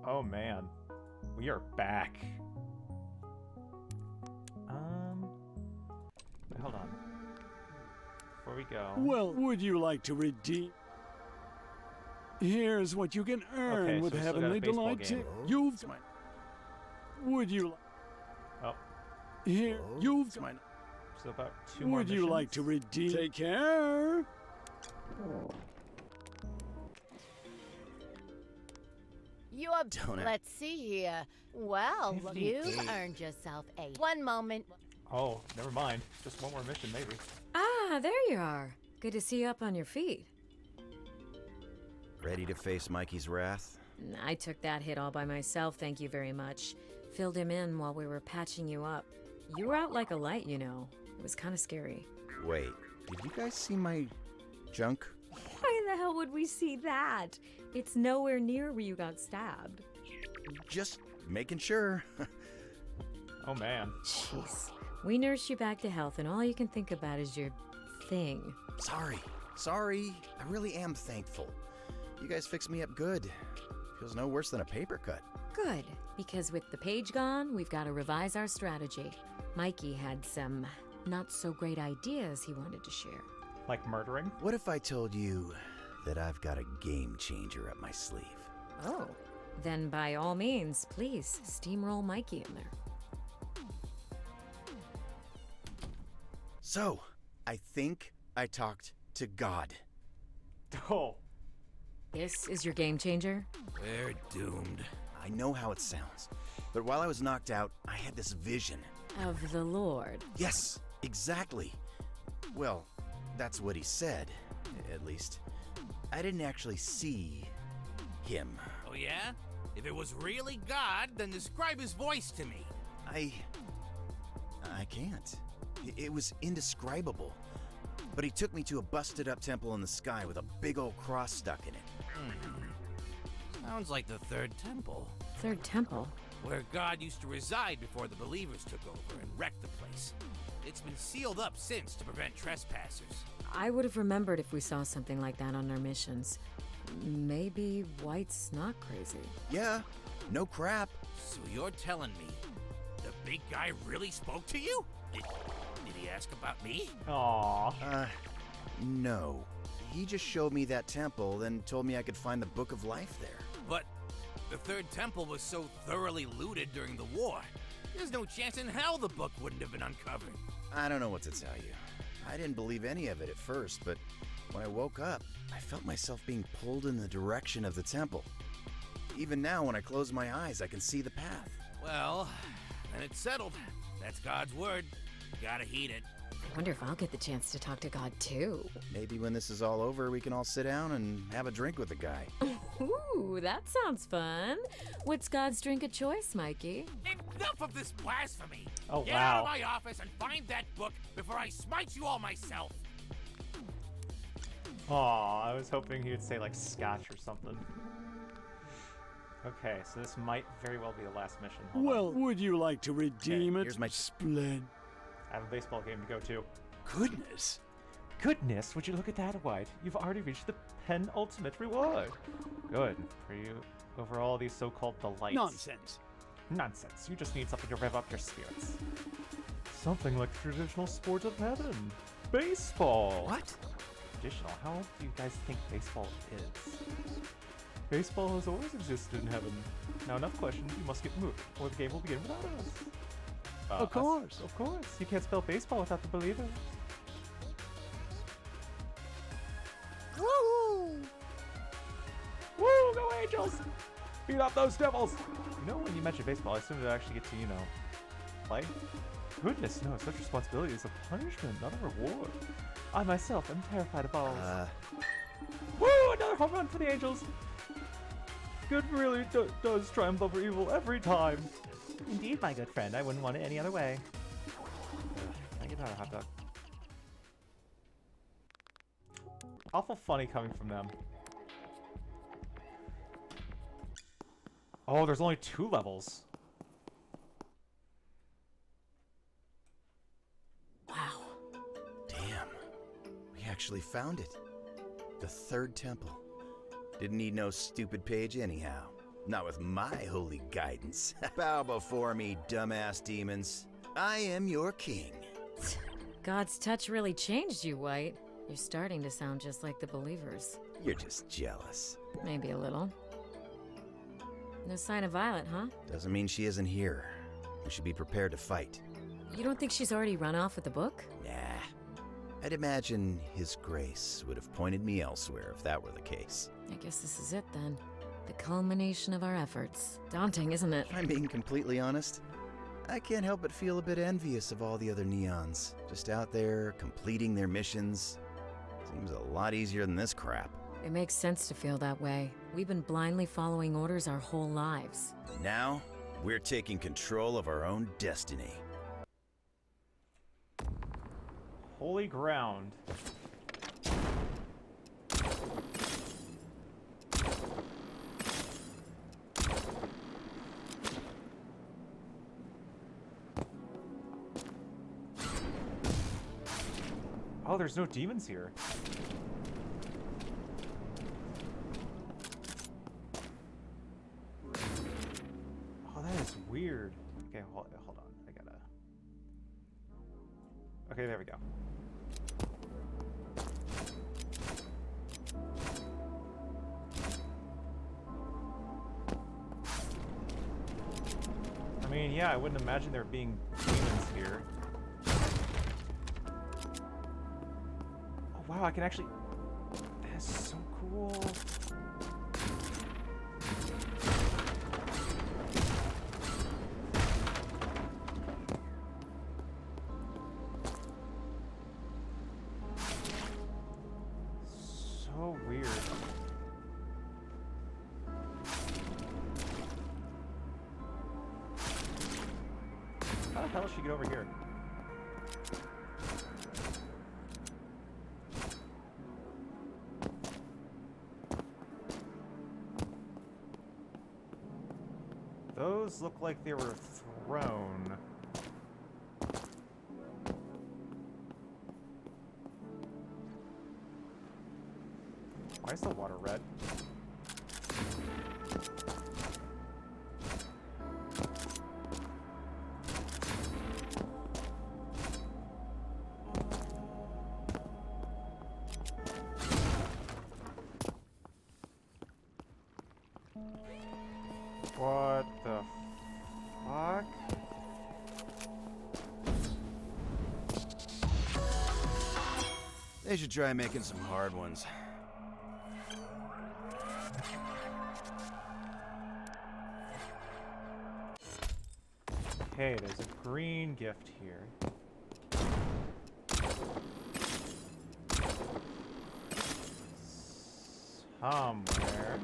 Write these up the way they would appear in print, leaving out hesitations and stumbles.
Oh man, we are back. Wait, hold on. Before we go. Well, would you like to redeem? Here's what you can earn Okay, with so we still got a Heavenly baseball Delight. game. You've. Would you? Oh, Here, you've. so about two more Would you like to missions. redeem? Take care. You are. Don't Let's see here. Well, 58. you've earned yourself a. One moment. Oh, never mind. Just one more mission, maybe. Ah, there you are. Good to see you up on your feet. Ready to face Mikey's wrath? I took that hit all by myself, thank you very much. Filled him in while we were patching you up. You were out like a light, you know. It was kind of scary. Wait, did you guys see my junk? Why the hell would we see that? It's nowhere near where you got stabbed. Just making sure. Oh man. Jeez. We nursed you back to health, and all you can think about is your thing. Sorry. I really am thankful. You guys fixed me up good. Feels no worse than a paper cut. Good, because with the page gone, we've got to revise our strategy. Mikey had some not so great ideas he wanted to share. Like murdering? What if I told you that I've got a game changer up my sleeve? Oh, then by all means, please steamroll Mikey in there. So, I think I talked to God. Oh. This is your game changer? We're doomed. I know how it sounds, but while I was knocked out, I had this vision. Of the Lord. Yes, exactly. Well, that's what he said, at least. I didn't actually see him. Oh yeah? If it was really God, then describe his voice to me. I can't. It was indescribable. But he took me to a busted up temple in the sky with a big old cross stuck in it. Sounds like the Third Temple, Third Temple? where God used to reside before the believers took over and wrecked the place. It's been sealed up since to prevent trespassers. I would have remembered if we saw something like that on our missions. Maybe White's not crazy. Yeah, no crap. So you're telling me the big guy really spoke to you? Did he ask about me? Aww. No. He just showed me that temple, then told me I could find the Book of Life there. But the Third Temple was so thoroughly looted during the war. There's no chance in hell the book wouldn't have been uncovered. I don't know what to tell you. I didn't believe any of it at first, but when I woke up, I felt myself being pulled in the direction of the temple. Even now, when I close my eyes, I can see the path. Well, then it's settled. That's God's word. Gotta heed it. I wonder if I'll get the chance to talk to God too. Maybe when this is all over, we can all sit down and have a drink with the guy. Ooh, that sounds fun. What's God's drink of choice, Mikey? Enough of this blasphemy! Oh, Get wow. out of my office and find that book before I smite you all myself! Aw, I was hoping he would say like scotch or something. Okay, so this might very well be the last mission. Hold on. Well, would you like to redeem it? here's my- Splendid. I have a baseball game to go to. Goodness. Goodness, would you look at that, White? You've already reached the penultimate reward. Good for you over all these so-called delights. Nonsense. Nonsense. You just need something to rev up your spirits. Something like traditional sport of heaven. Baseball. What? Traditional? How old do you guys think baseball is? Baseball has always existed in heaven. Now enough questions, you must get moving, or the game will begin without us. Of course. Of course. You can't spell baseball without the believers. Woo! Woo! Go Angels! Beat up those devils! You know, when you mention baseball, I assumed I'd actually get to, play? Goodness, no, such responsibility is a punishment, not a reward. I myself am terrified of balls. Woo! Another home run for the Angels! Good really does triumph over evil every time. Indeed, my good friend. I wouldn't want it any other way. Can I get out a hot dog? Awful funny coming from them. Oh, there's only 2 levels. Wow. Damn. We actually found it. The Third Temple. Didn't need no stupid page anyhow. Not with my holy guidance. Bow before me, dumbass demons. I am your king. God's touch really changed you, White. You're starting to sound just like the believers. You're just jealous. Maybe a little. No sign of Violet, huh? Doesn't mean she isn't here. We should be prepared to fight. You don't think she's already run off with the book? Nah. I'd imagine His Grace would have pointed me elsewhere if that were the case. I guess this is it then. The culmination of our efforts. Daunting, isn't it? If I'm being completely honest, I can't help but feel a bit envious of all the other Neons. Just out there, completing their missions. Seems a lot easier than this crap. It makes sense to feel that way. We've been blindly following orders our whole lives. Now, we're taking control of our own destiny. Holy ground. Oh, there's no demons here. Oh, that is weird. Okay, hold on. I gotta... Okay, there we go. I mean, yeah, I wouldn't imagine there being demons here. Oh, wow, I can actually... That's so cool. So weird. How the hell did she get over here? Those look like they were thrown. Why is the water red? What the fuck? They should try making some hard ones. Okay, there's a green gift here. Somewhere.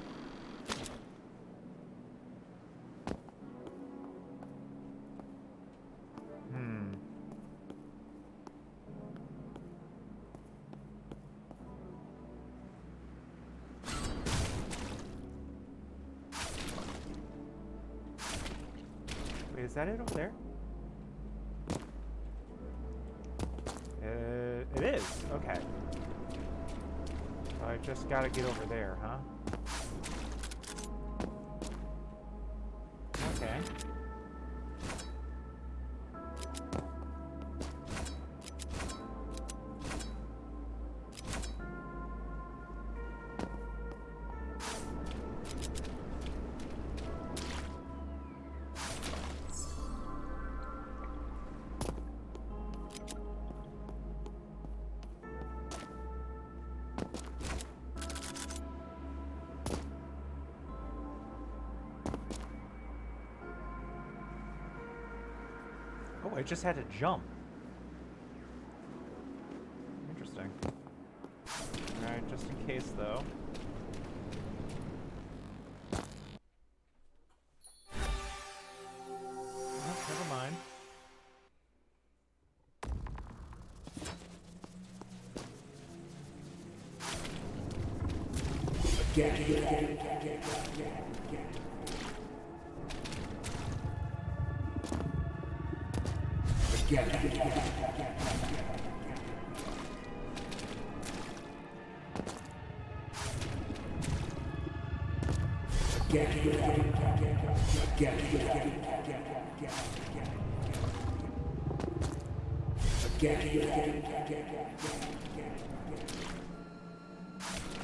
Wait, is that it over there? It is. Okay. So I just gotta get over there, huh? Okay. Oh, I just had to jump. Interesting. Alright, just in case though. Oh, never mind. I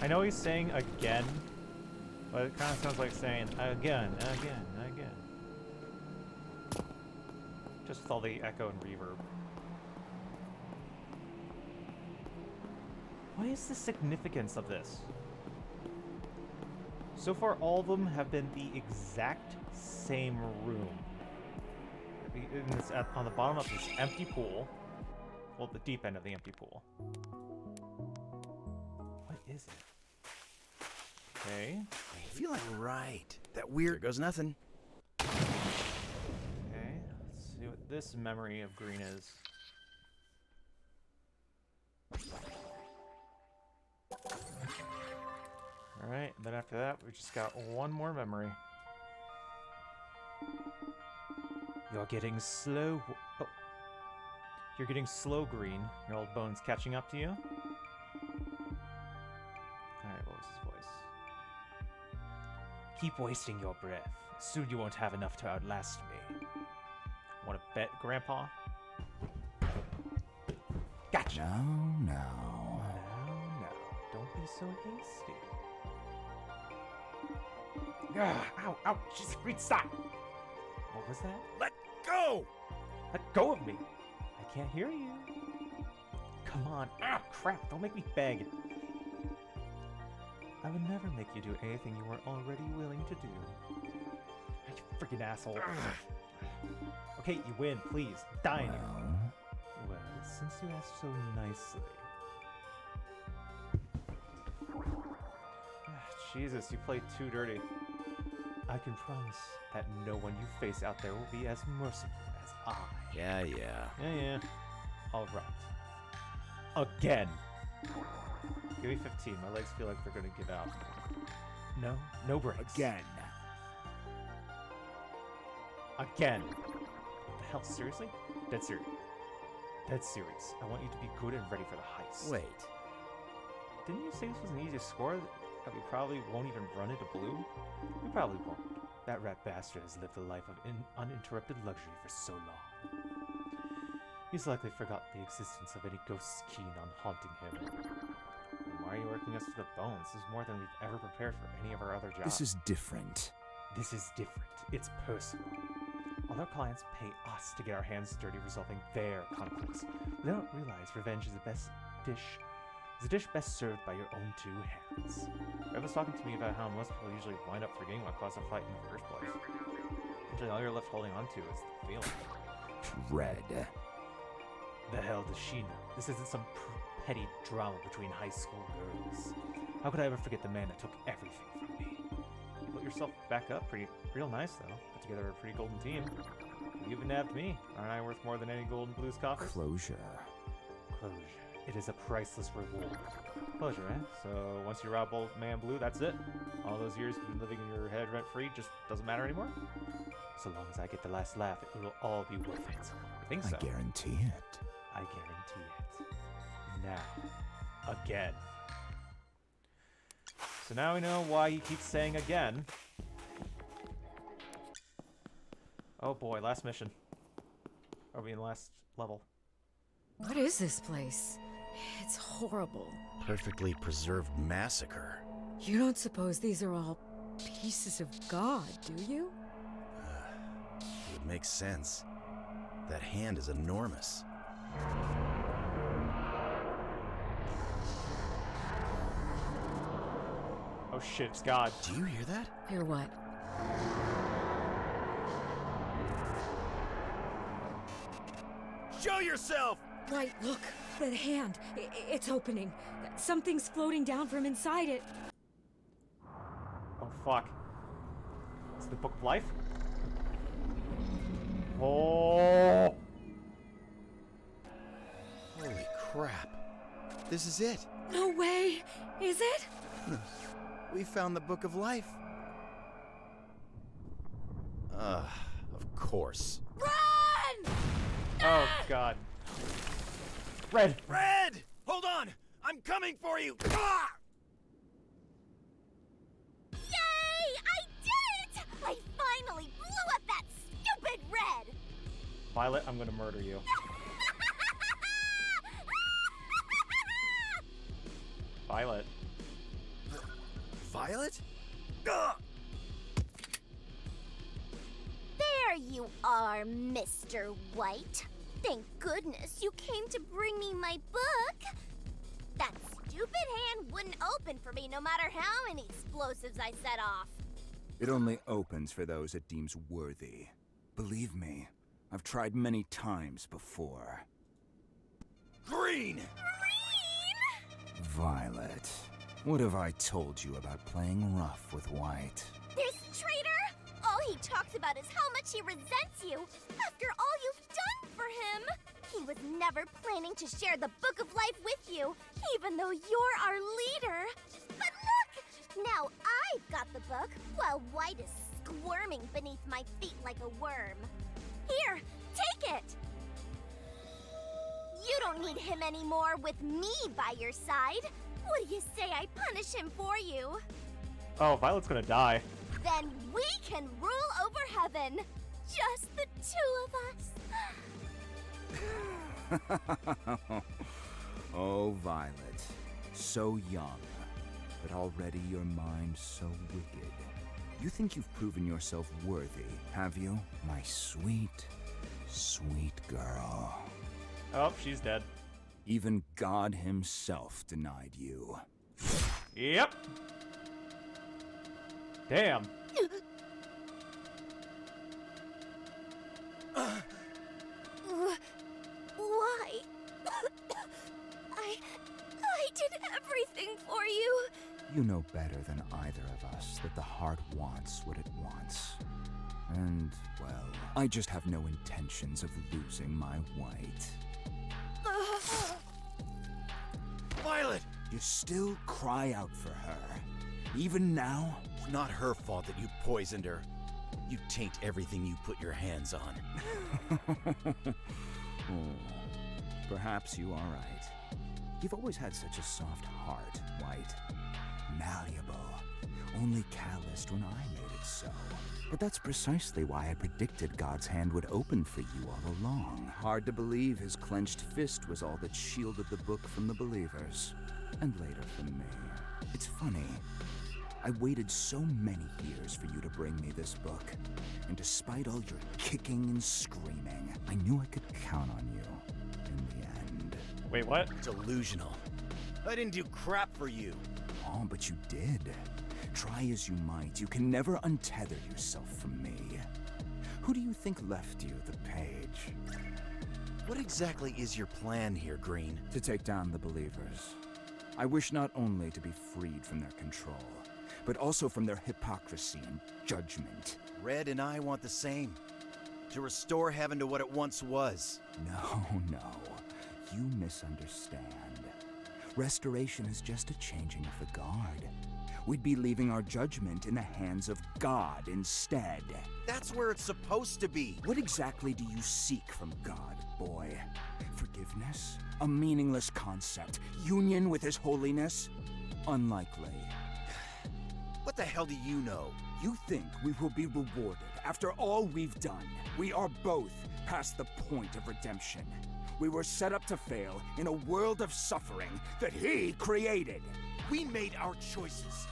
know he's saying again, but it kind of sounds like saying again. Just with all the echo and reverb. What is the significance of this? So far, all of them have been the exact same room. On the bottom of this empty pool. Well, the deep end of the empty pool. What is it? Okay. I feel like right. That weird. There goes nothing. Okay. Let's see what this memory of green is. Alright, then after that, we just got one more memory. You're getting slow. Oh. You're getting slow green. Your old bone's catching up to you. Alright, what was his voice? Keep wasting your breath. Soon you won't have enough to outlast me. Want to bet, Grandpa? Gotcha! No. No. Don't be so hasty. Ow, ow, jeez, Reed, stop! What was that? Let go! Let go of me! I can't hear you. Come on. Ah, crap, don't make me beg. I would never make you do anything you weren't already willing to do. You freaking asshole. Okay, you win, please. Dine. Well, since you asked so nicely. Jesus, you played too dirty. I can promise that no one you face out there will be as merciful as I. Yeah. Yeah. All right. Again. Give me 15. My legs feel like they're gonna give out. No breaks. Again. What the hell? Seriously? Dead serious. I want you to be good and ready for the heist. Wait. Didn't you say this was an easy score? That we probably won't even run into blue? We probably won't. That rat bastard has lived a life of uninterrupted luxury for so long. He's likely forgot the existence of any ghosts keen on haunting him. And why are you working us to the bone? This is more than we've ever prepared for any of our other jobs. This is different. This is different. It's personal. All our clients pay us to get our hands dirty resolving their conflicts. They don't realize revenge is a dish best served by your own two hands. Red was talking to me about how most people usually wind up forgetting what caused a fight in the first place. Usually all you're left holding on to is the feeling. Red. The hell does she know? This isn't some petty drama between high school girls. How could I ever forget the man that took everything from me? You put yourself back up real nice though. Put together a pretty golden team. You even nabbed me. Aren't I worth more than any Golden Blues coffers? Closure. It is a priceless reward. Closure, eh? So once you rob old man Blue, that's it? All those years you've been living in your head rent-free just doesn't matter anymore? So long as I get the last laugh, it will all be worth it. I think so. I guarantee it. I guarantee it. Now, again. So now we know why he keeps saying again. Oh boy, last mission. Or the last level. What is this place? It's horrible. Perfectly preserved massacre. You don't suppose these are all pieces of God, do you? It would make sense. That hand is enormous. Oh shit, it's God. Do you hear that? Hear what? Show yourself! Right, look. The hand. It's opening. Something's floating down from inside it. Oh fuck. It's the Book of Life? Oh! Holy crap. This is it. No way. Is it? We found the Book of Life. Of course. Run! Oh god. Red! Red! Hold on! I'm coming for you! Ah! Yay! I did Violet, I'm gonna murder you. Violet. Violet? Ugh! There you are, Mr. White. Thank goodness you came to bring me my book. That stupid hand wouldn't open for me no matter how many explosives I set off. It only opens for those it deems worthy. Believe me, I've tried many times before. Green! Violet, what have I told you about playing rough with White? This traitor? All he talks about is how much he resents you after all you've done for him. He was never planning to share the Book of Life with you, even though you're our leader. But look! Now I've got the book, while White is squirming beneath my feet like a worm. Here, take it! You don't need him anymore with me by your side. What do you say I punish him for you? Oh, Violet's gonna die. Then we can rule over heaven. Just the two of us. Oh, Violet, so young, but already your mind so wicked. You think you've proven yourself worthy, have you, my sweet, sweet girl? Oh, she's dead. Even God himself denied you. Yep. Damn. Why? I did everything for you. You know better than either of us that the heart wants what it wants. And, well, I just have no intentions of losing my White. Violet! You still cry out for her. Even now? It's not her fault that you poisoned her. You taint everything you put your hands on. Perhaps you are right. You've always had such a soft heart, White. Malleable. Only calloused when I made it so. But that's precisely why I predicted God's hand would open for you all along. Hard to believe his clenched fist was all that shielded the book from the believers. And later from me. It's funny. I waited so many years for you to bring me this book. And despite all your kicking and screaming, I knew I could count on you in the end. Wait, what? Delusional. I didn't do crap for you. Oh, but you did. Try as you might, you can never untether yourself from me. Who do you think left you the page? What exactly is your plan here, Green? To take down the believers. I wish not only to be freed from their control, but also from their hypocrisy and judgment. Red and I want the same. To restore heaven to what it once was. No, you misunderstand. Restoration is just a changing of the guard. We'd be leaving our judgment in the hands of God instead. That's where it's supposed to be. What exactly do you seek from God, boy? Forgiveness? A meaningless concept. Union with his holiness? Unlikely. What the hell do you know? You think we will be rewarded after all we've done? We are both past the point of redemption. We were set up to fail in a world of suffering that he created. We made our choices.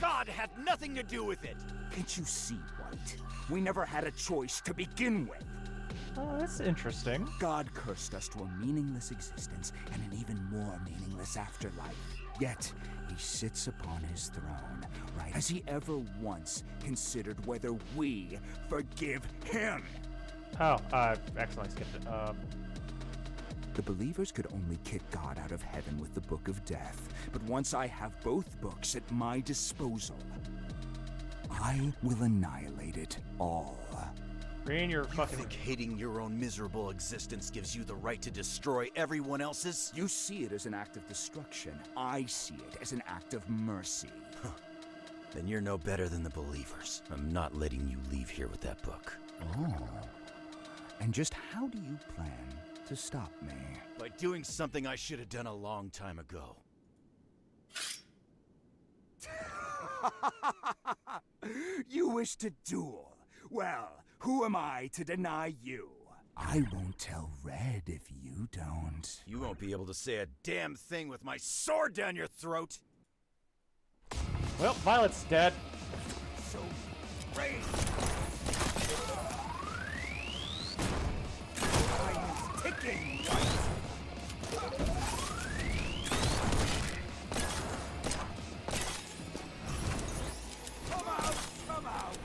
God had nothing to do with it. Can't you see, White? We never had a choice to begin with. Oh, that's interesting. God cursed us to a meaningless existence and an even more meaningless afterlife. Yet, he sits upon his throne, right? Has he ever once considered whether we forgive him? Oh, I accidentally skipped it. The believers could only kick God out of heaven with the Book of Death, but once I have both books at my disposal, I will annihilate it all. Green, you're You fucking... think hating your own miserable existence gives you the right to destroy everyone else's? You see it as an act of destruction. I see it as an act of mercy. Then you're no better than the believers. I'm not letting you leave here with that book. Oh. And just how do you plan to stop me? By doing something I should have done a long time ago. You wish to duel? Well, who am I to deny you? I won't tell Red if you don't. You won't be able to say a damn thing with my sword down your throat. Well, Violet's dead. So brave. Time is ticking, White. Come out! Come out!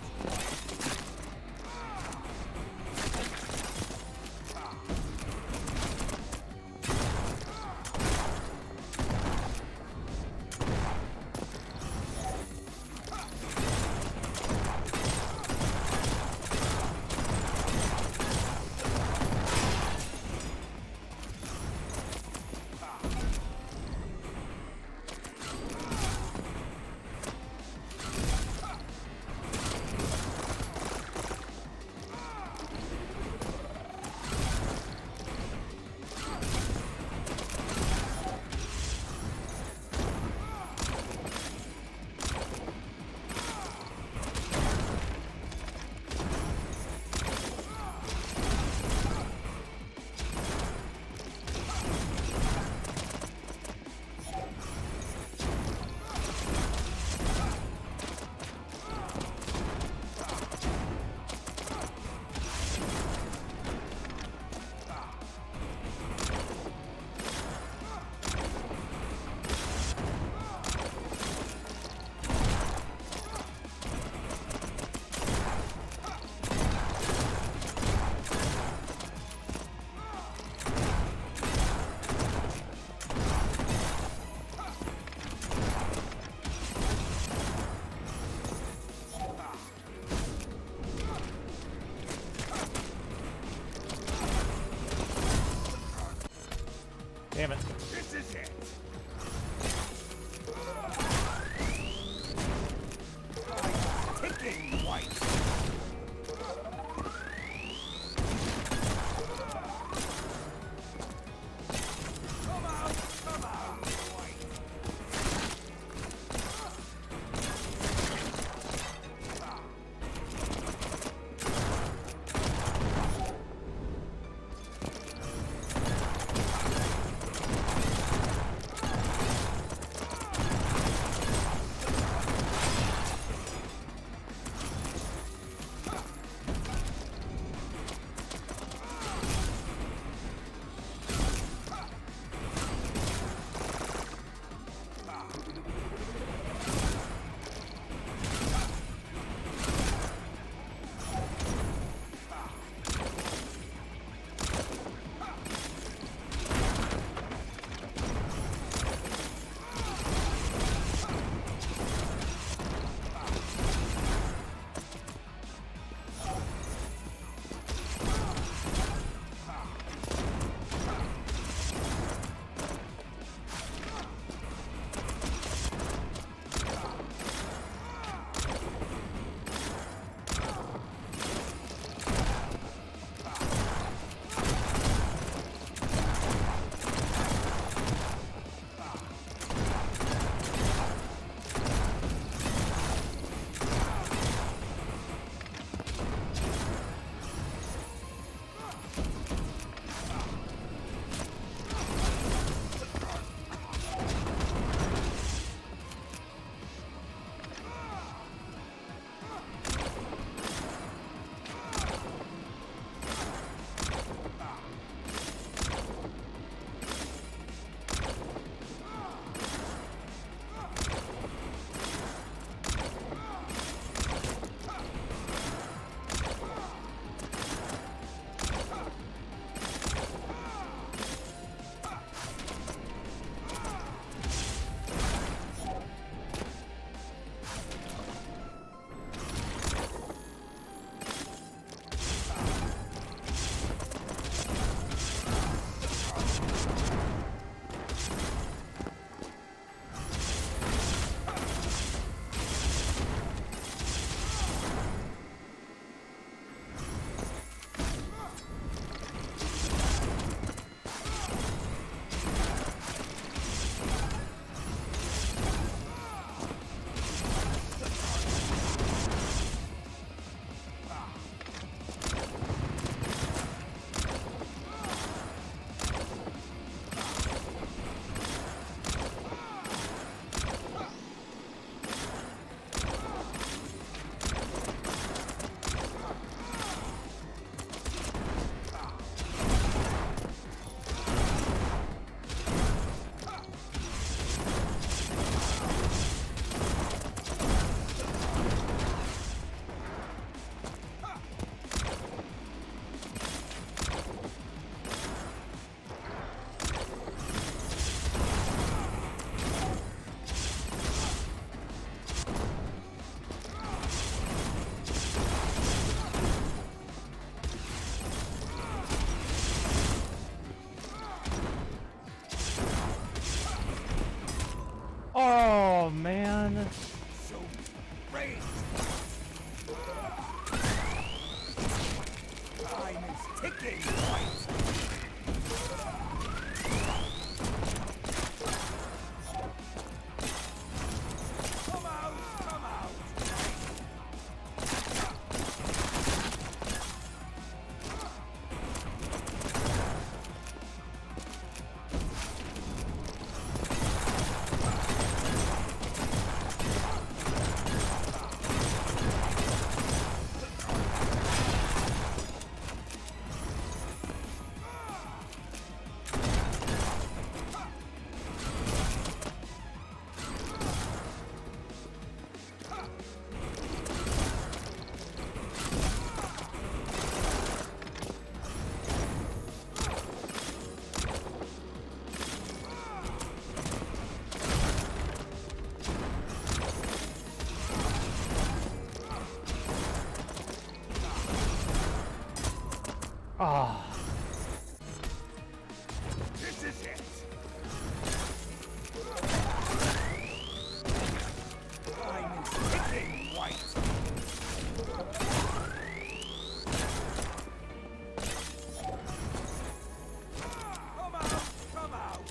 Damn it. This is it. Ticking, White. Come out! Come out! ticking point. Come out, come out. Ah. This is it. Time is ticking, White. Come out, come out.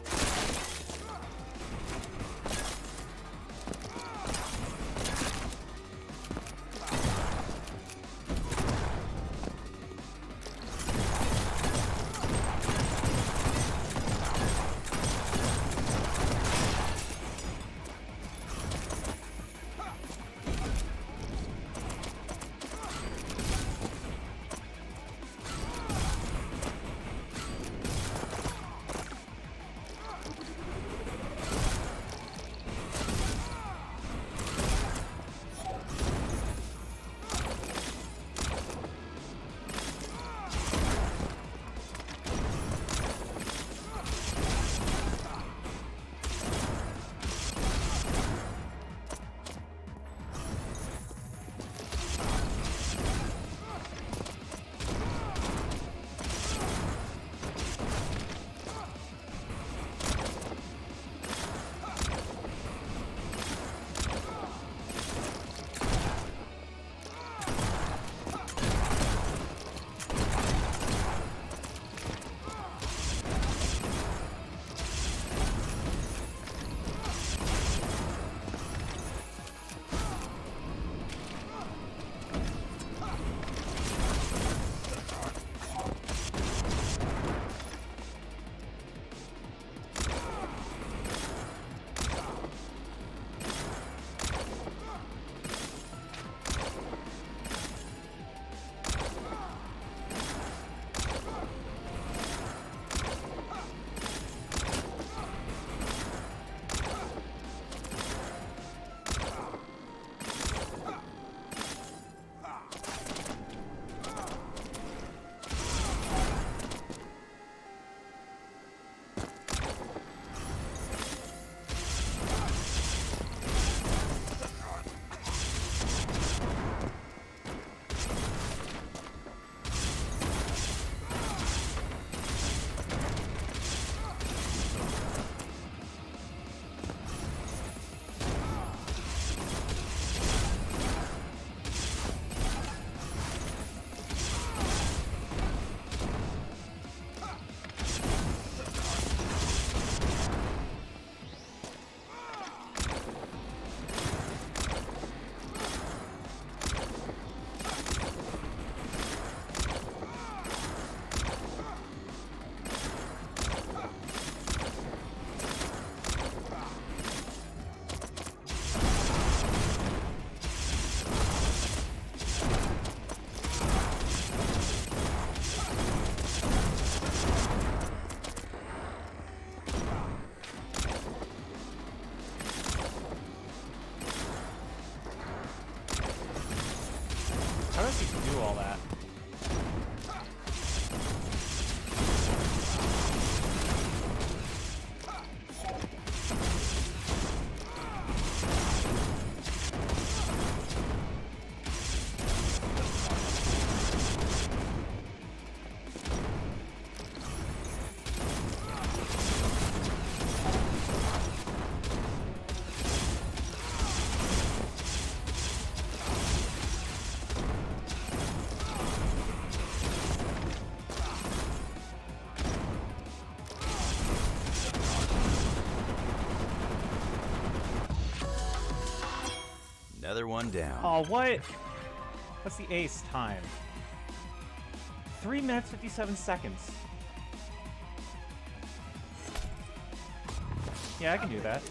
How does he do all that? Another one down. Oh, what? What's the ace time? 3 minutes, 57 seconds. Yeah, I can do that.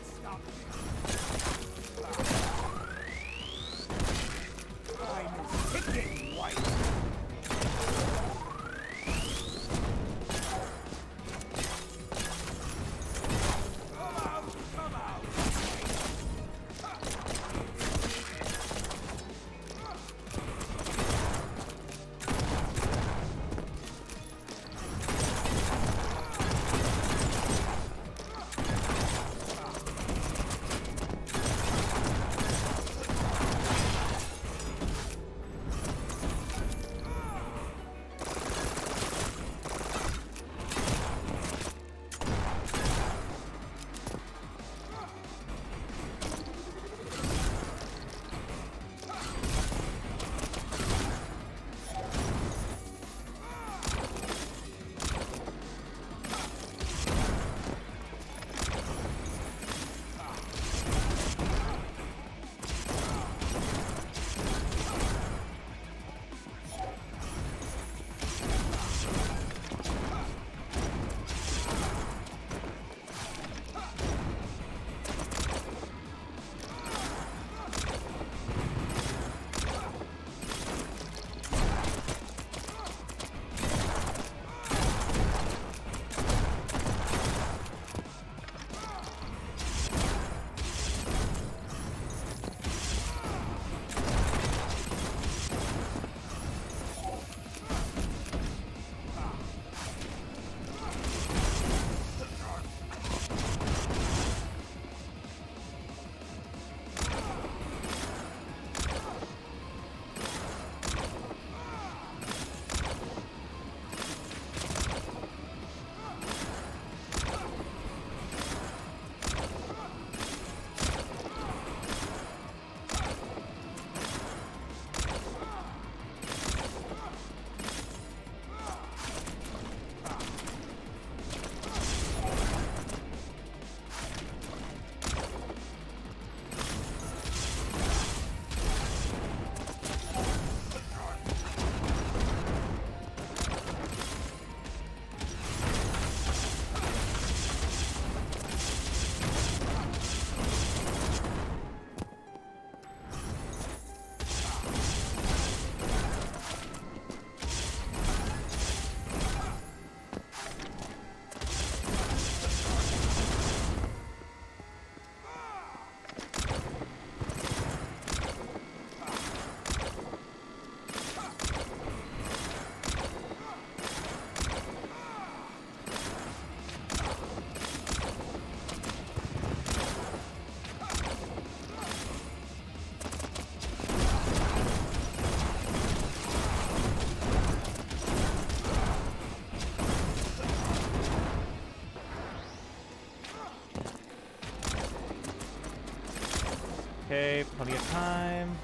Okay, plenty of time.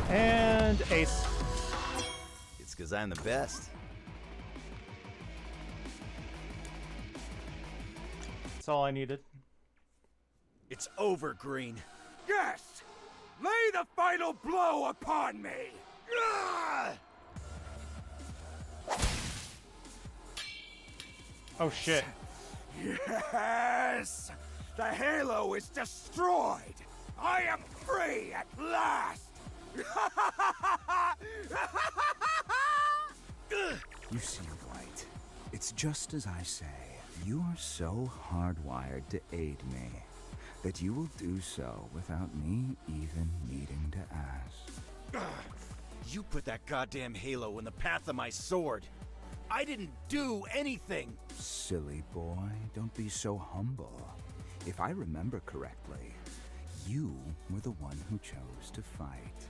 And ace. It's because I'm the best. That's all I needed. It's over, Green. Yes! Lay the final blow upon me! Ah! Oh shit. Yes! The Halo is destroyed! I am free at last! You see, White, it's just as I say. You are so hardwired to aid me that you will do so without me even needing to ask. You put that goddamn Halo in the path of my sword. I didn't do anything. Silly boy, don't be so humble. If I remember correctly, you were the one who chose to fight.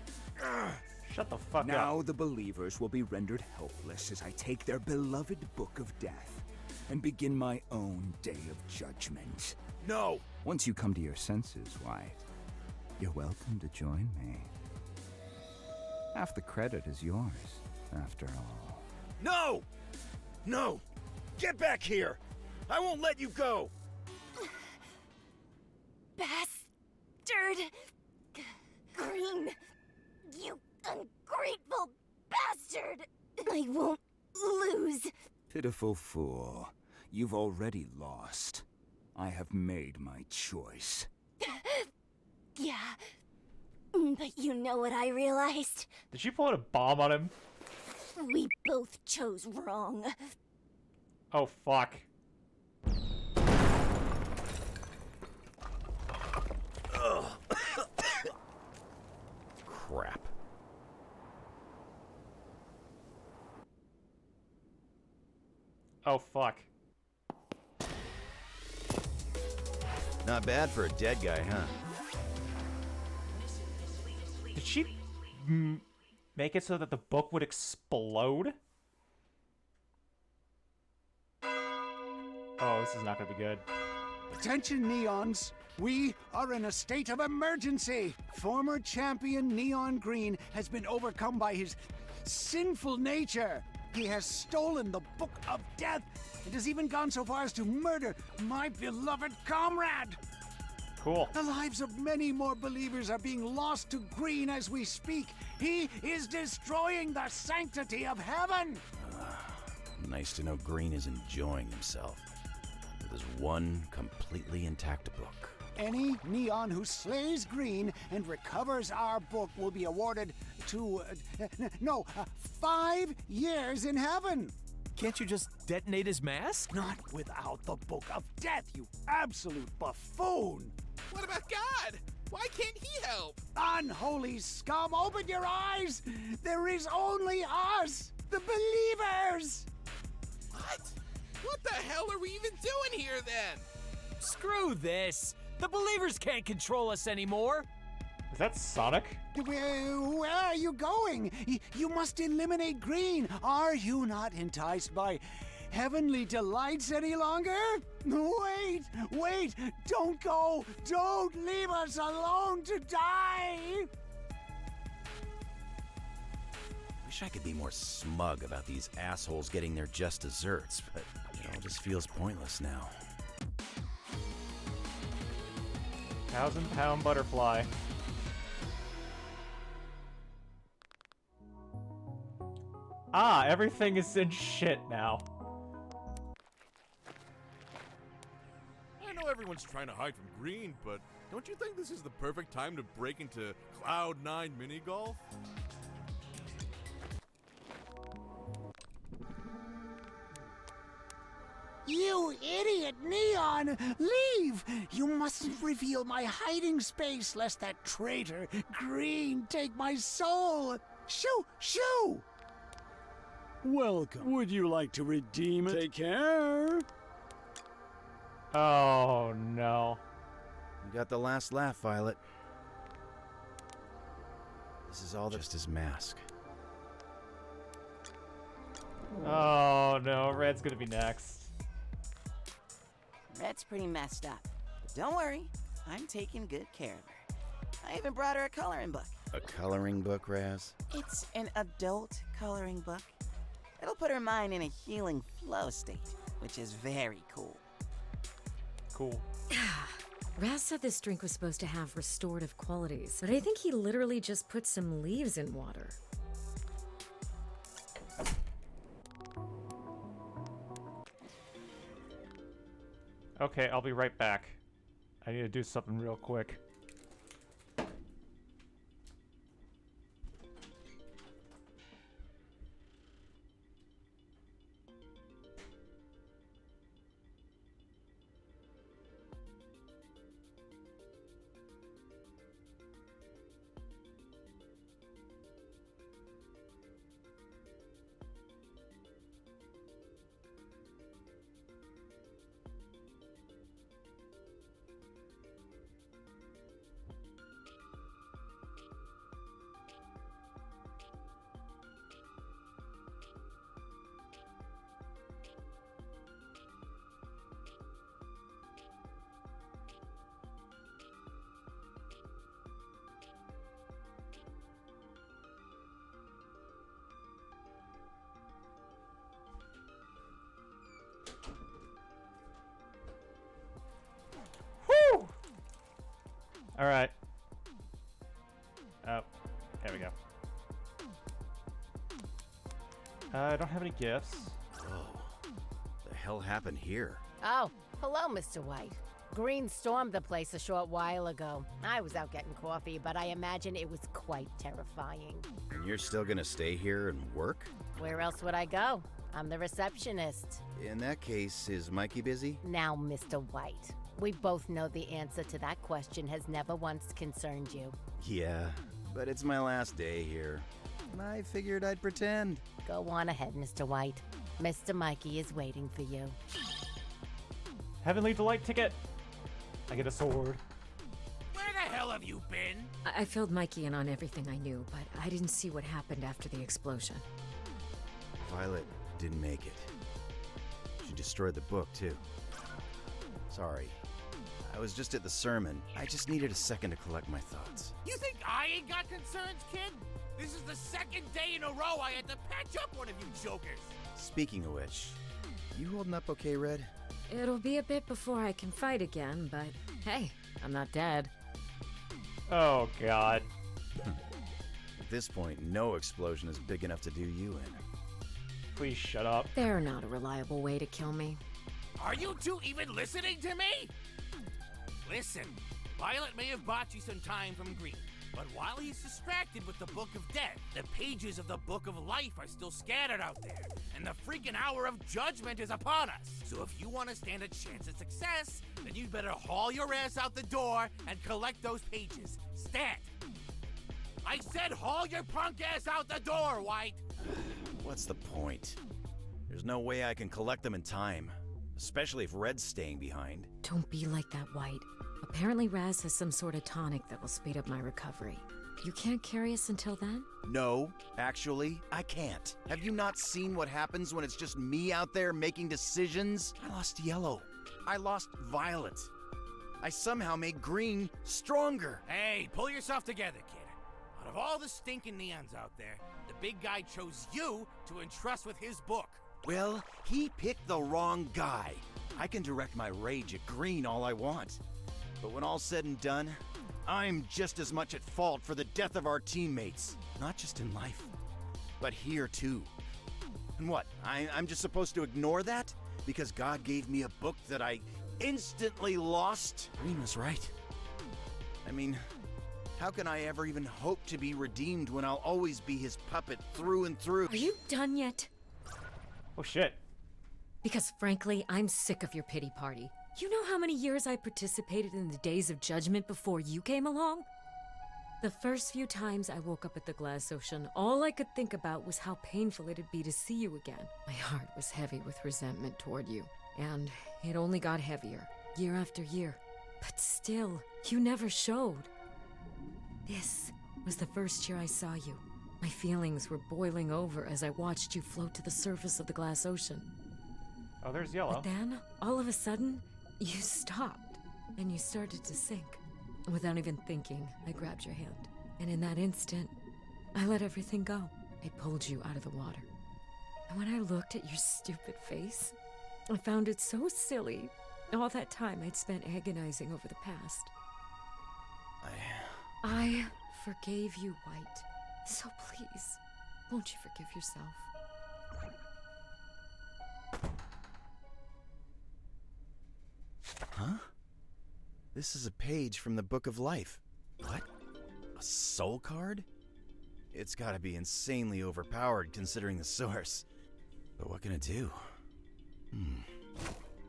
Shut the fuck up. Now the believers will be rendered helpless as I take their beloved Book of Death and begin my own day of judgment. No! Once you come to your senses, White, you're welcome to join me. Half the credit is yours, after all. No! No! Get back here! I won't let you go! Bastard! Green! You ungrateful bastard! I won't lose. Pitiful fool. You've already lost. I have made my choice. Yeah. But you know what I realized? Did she pull out a bomb on him? We both chose wrong. Oh, fuck. Crap. Oh, fuck. Not bad for a dead guy, huh? Did she make it so that the book would explode? Oh, this is not gonna be good. Attention, Neons. We are in a state of emergency. Former champion Neon Green has been overcome by his sinful nature. He has stolen the Book of Death and has even gone so far as to murder my beloved comrade. Cool. The lives of many more believers are being lost to Green as we speak. He is destroying the sanctity of heaven. Nice to know Green is enjoying himself with his one completely intact book. Any Neon who slays Green and recovers our book will be awarded 5 years in heaven. Can't you just detonate his mask? Not without the Book of Death, you absolute buffoon! What about God? Why can't he help? Unholy scum, open your eyes! There is only us, the believers! What? What the hell are we even doing here then? Screw this! The believers can't control us anymore! Is that Sonic? Where are you going? You must eliminate Green. Are you not enticed by heavenly delights any longer? Wait! Don't go! Don't leave us alone to die! Wish I could be more smug about these assholes getting their just desserts, but it all just feels pointless now. 1,000-pound butterfly. Ah, everything is in shit now. I know everyone's trying to hide from Green, but don't you think this is the perfect time to break into Cloud9 mini golf? You idiot, Neon! Leave! You mustn't reveal my hiding space, lest that traitor, Green, take my soul! Shoo! Welcome. Would you like to redeem it? Take care. Oh, no. You got the last laugh, Violet. This is all just his mask. Oh, no. Red's gonna be next. Red's pretty messed up. But don't worry, I'm taking good care of her. I even brought her a coloring book. A coloring book, Raz? It's an adult coloring book. It'll put her mind in a healing flow state, which is very cool. Cool. Raz said this drink was supposed to have restorative qualities, but I think he literally just put some leaves in water. Okay, I'll be right back. I need to do something real quick. All right. Oh, there we go. I don't have any gifts. Oh, the hell happened here? Oh, hello, Mr. White. Green stormed the place a short while ago. I was out getting coffee, but I imagine it was quite terrifying. And you're still gonna stay here and work? Where else would I go? I'm the receptionist. In that case, is Mikey busy? Now, Mr. White, we both know the answer to that question has never once concerned you. Yeah, but it's my last day here. I figured I'd pretend. Go on ahead, Mr. White. Mr. Mikey is waiting for you. Heavenly Delight ticket. I get a sword. Where the hell have you been? I filled Mikey in on everything I knew, but I didn't see what happened after the explosion. Violet didn't make it. She destroyed the book, too. Sorry. I was just at the sermon. I just needed a second to collect my thoughts. You think I ain't got concerns, kid? This is the second day in a row I had to patch up one of you jokers. Speaking of which, you holding up okay, Red? It'll be a bit before I can fight again, but hey, I'm not dead. Oh, God. At this point, no explosion is big enough to do you in. Please shut up. They're not a reliable way to kill me. Are you two even listening to me? Listen, Violet may have bought you some time from Green, but while he's distracted with the Book of Death, the pages of the Book of Life are still scattered out there, and the freaking hour of judgment is upon us. So if you want to stand a chance at success, then you'd better haul your ass out the door and collect those pages. Stat! I said haul your punk ass out the door, White! What's the point? There's no way I can collect them in time, especially if Red's staying behind. Don't be like that, White. Apparently Raz has some sort of tonic that will speed up my recovery. You can't carry us until then? No, actually, I can't. Have you not seen what happens when it's just me out there making decisions? I lost Yellow. I lost Violet. I somehow made Green stronger. Hey, pull yourself together, kid. Out of all the stinking neons out there, the big guy chose you to entrust with his book. Well, he picked the wrong guy. I can direct my rage at Green all I want. But when all's said and done, I'm just as much at fault for the death of our teammates. Not just in life, but here too. And what, I'm just supposed to ignore that? Because God gave me a book that I instantly lost? Green was right. I mean, how can I ever even hope to be redeemed when I'll always be his puppet through and through? Are you done yet? Oh, shit. Because frankly, I'm sick of your pity party. You know how many years I participated in the Days of Judgment before you came along? The first few times I woke up at the Glass Ocean, all I could think about was how painful it'd be to see you again. My heart was heavy with resentment toward you, and it only got heavier, year after year. But still, you never showed. This was the first year I saw you. My feelings were boiling over as I watched you float to the surface of the Glass Ocean. Oh, there's Yellow. But then, all of a sudden, you stopped, and you started to sink. Without even thinking, I grabbed your hand. And in that instant, I let everything go. I pulled you out of the water. And when I looked at your stupid face, I found it so silly. All that time I'd spent agonizing over the past. I forgave you, White. So please, won't you forgive yourself? Huh? This is a page from the Book of Life. What? A soul card? It's gotta be insanely overpowered considering the source. But what can it do?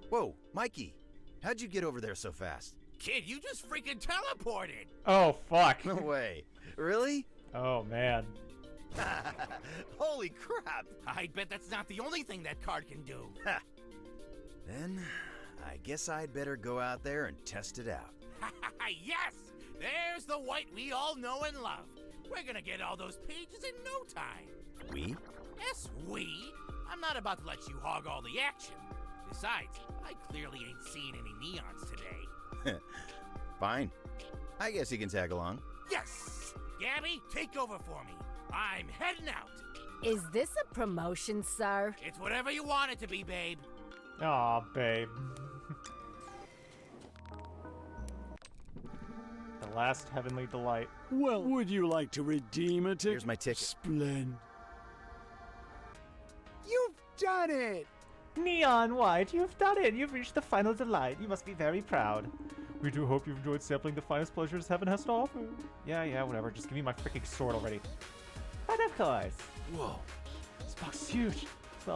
Whoa, Mikey! How'd you get over there so fast? Kid, you just freaking teleported! Oh, fuck. No way. Really? Oh, man. Holy crap! I bet that's not the only thing that card can do. Then, I guess I'd better go out there and test it out. Yes! There's the White we all know and love. We're gonna get all those pages in no time. We? Yes, we. I'm not about to let you hog all the action. Besides, I clearly ain't seen any neons today. Fine. I guess you can tag along. Yes! Gabby, take over for me. I'm heading out. Is this a promotion, sir? It's whatever you want it to be, babe. Aw, babe. The Last heavenly delight. Well, would you like to redeem a ticket? Here's my ticket. Splendid. You've done it! Neon White, you've done it! You've reached the final delight. You must be very proud. We do hope you've enjoyed sampling the finest pleasures heaven has to offer. Yeah, whatever. Just give me my freaking sword already. But of course. Whoa. This box is huge. It's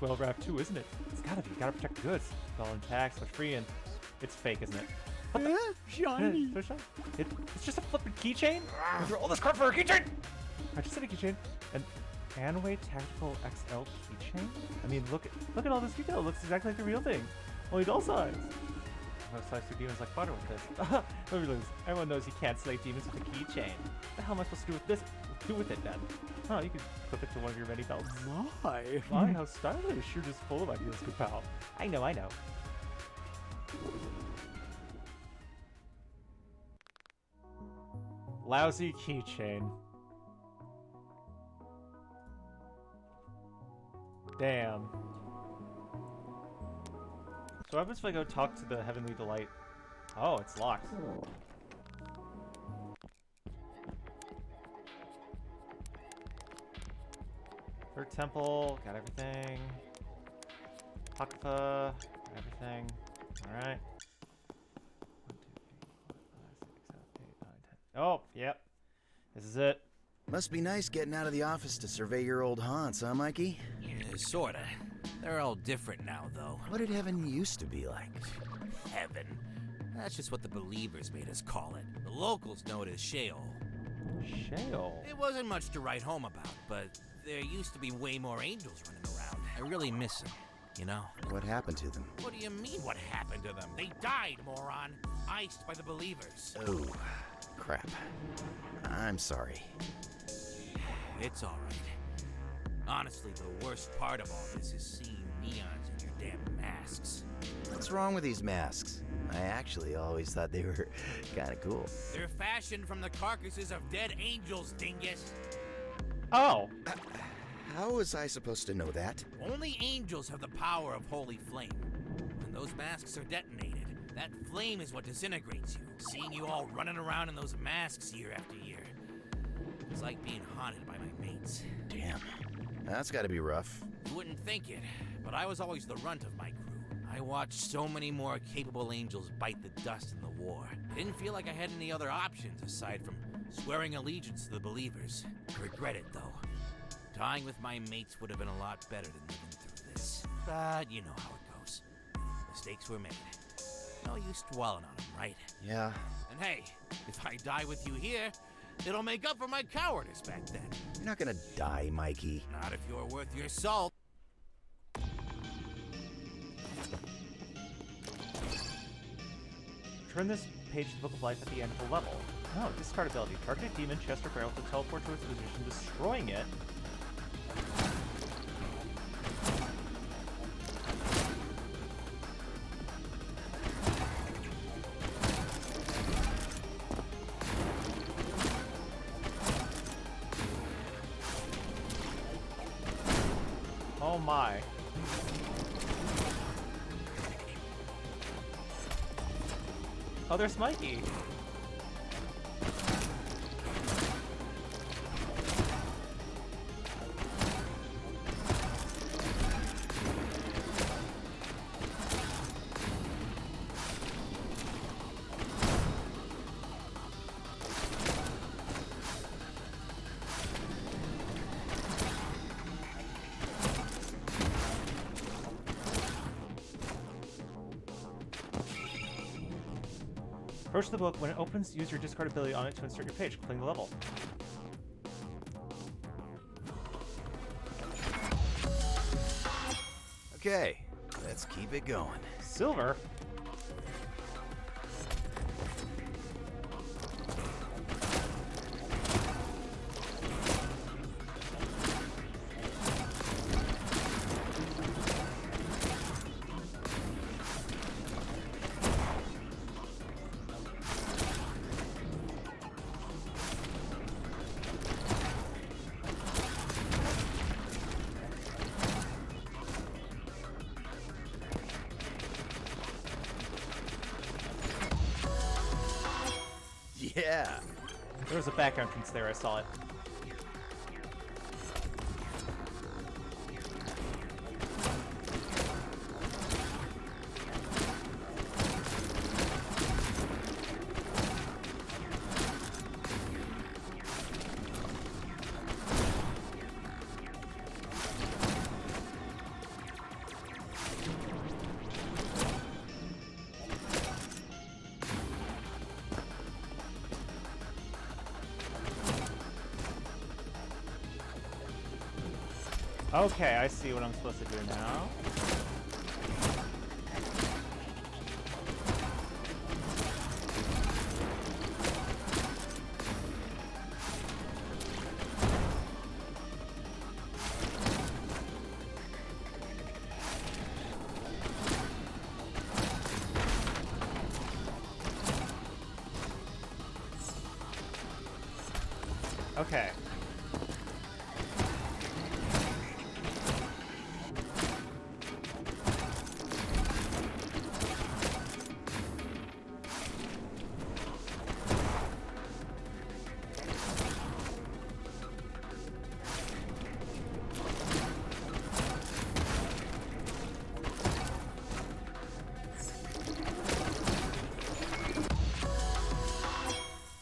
well wrapped too, isn't it? It's gotta be. You gotta protect the goods. It's all intact, so free, and it's fake, isn't it? What the? Shiny. So shiny. It's just a flippin' keychain? I threw all this crap for a keychain! I just said a keychain. An Anway Tactical XL keychain? I mean, look at all this detail. It looks exactly like the real thing. Only doll size. I'm gonna slice through demons like butter with this. Let me lose. Everyone knows you can't slay demons with a keychain. What the hell am I supposed to do with this? Do with it then? Oh, you could clip it to one of your many belts. My, how stylish. You're just full of ideas, good pal. I know. Lousy keychain. Damn. So what happens if I go talk to the Heavenly Delight? Oh, it's locked. Third temple, got everything. Apocrypha, got everything. Alright. 1, 2, 3, 4, 5, 6, 7, 8, 9, 10. Oh, yep. This is it. Must be nice getting out of the office to survey your old haunts, huh, Mikey? Yeah, sorta. They're all different now, though. What did heaven used to be like? Heaven? That's just what the believers made us call it. The locals know it as Sheol. Sheol? It wasn't much to write home about, but there used to be way more angels running around. I really miss them, you know? What happened to them? What do you mean, what happened to them? They died, moron. Iced by the believers. Oh, crap. I'm sorry. It's all right. Honestly, the worst part of all this is seeing neons in your damn masks. What's wrong with these masks? I actually always thought they were kind of cool. They're fashioned from the carcasses of dead angels, dingus. Oh. How was I supposed to know that? Only angels have the power of holy flame. When those masks are detonated, that flame is what disintegrates you. Seeing you all running around in those masks year after year. It's like being haunted by my mates. Damn. That's gotta be rough. You wouldn't think it, but I was always the runt of my crew. I watched so many more capable angels bite the dust in the war. I didn't feel like I had any other options aside from swearing allegiance to the believers. I regret it, though. Dying with my mates would have been a lot better than living through this. But you know how it goes. Mistakes were made. No use dwelling on them, right? Yeah. And hey, if I die with you here, it'll make up for my cowardice back then. You're not gonna die, Mikey. Not if you're worth your salt. Turn this page to the Book of Life at the end of the level. Oh, discard ability. Target a demon, chest, or barrel to teleport to its position, destroying it. Oh my. Oh, there's Mikey. Approach the book. When it opens, use your discard ability on it to insert your page, completing the level. Okay, let's keep it going. Silver? Yeah. There was a back entrance there, I saw it. Okay, I see what I'm supposed to do now. Okay.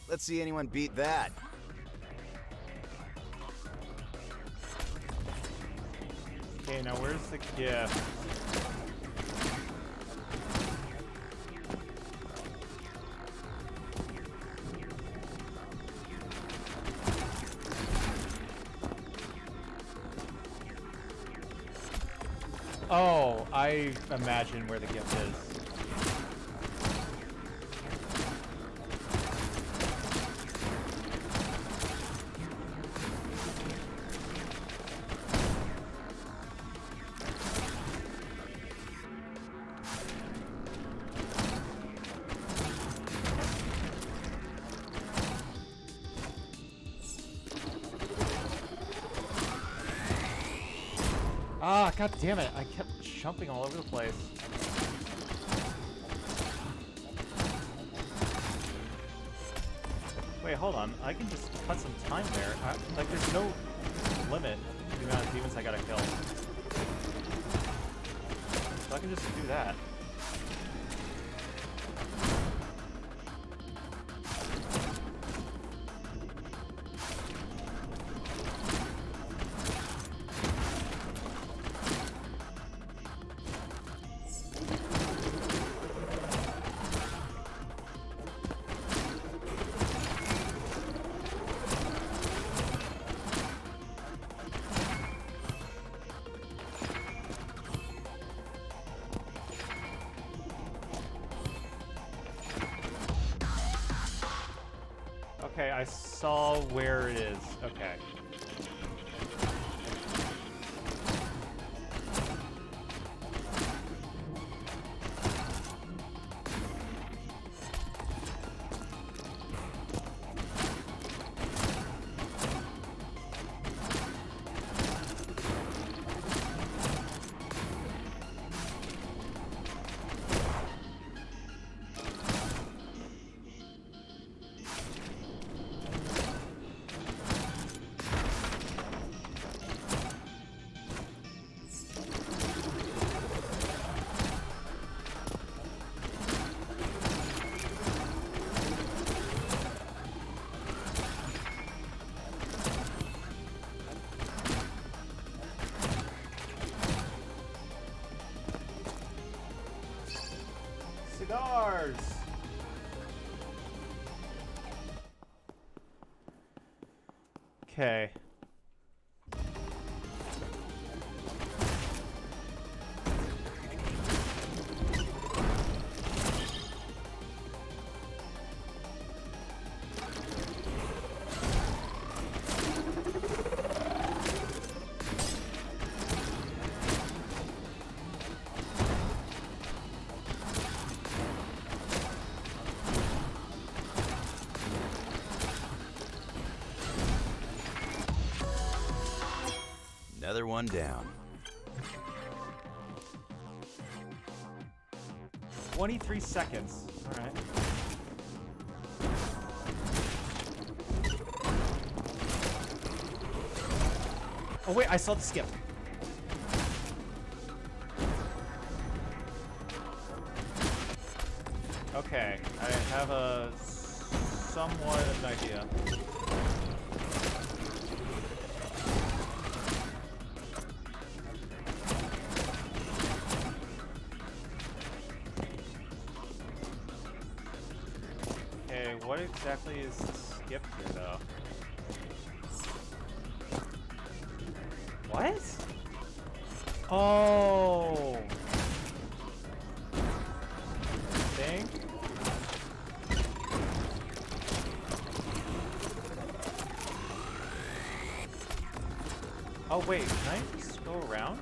Let's see anyone beat that. Okay, now where's the gift? Oh, I imagine where the gift is. Ah, god damn it. I kept jumping all over the place. Wait, hold on. I can just cut some time there. Like, there's no limit to the amount of demons I gotta kill. So I can just do that. Okay, I saw where it is. Okay. Cigars! Okay. Another one down. 23 seconds. Alright. Oh wait, I saw the skip. Okay, I have a somewhat of an idea. Okay, what exactly is the skip here, though? What? Oh. Thing? Oh wait, can I just go around?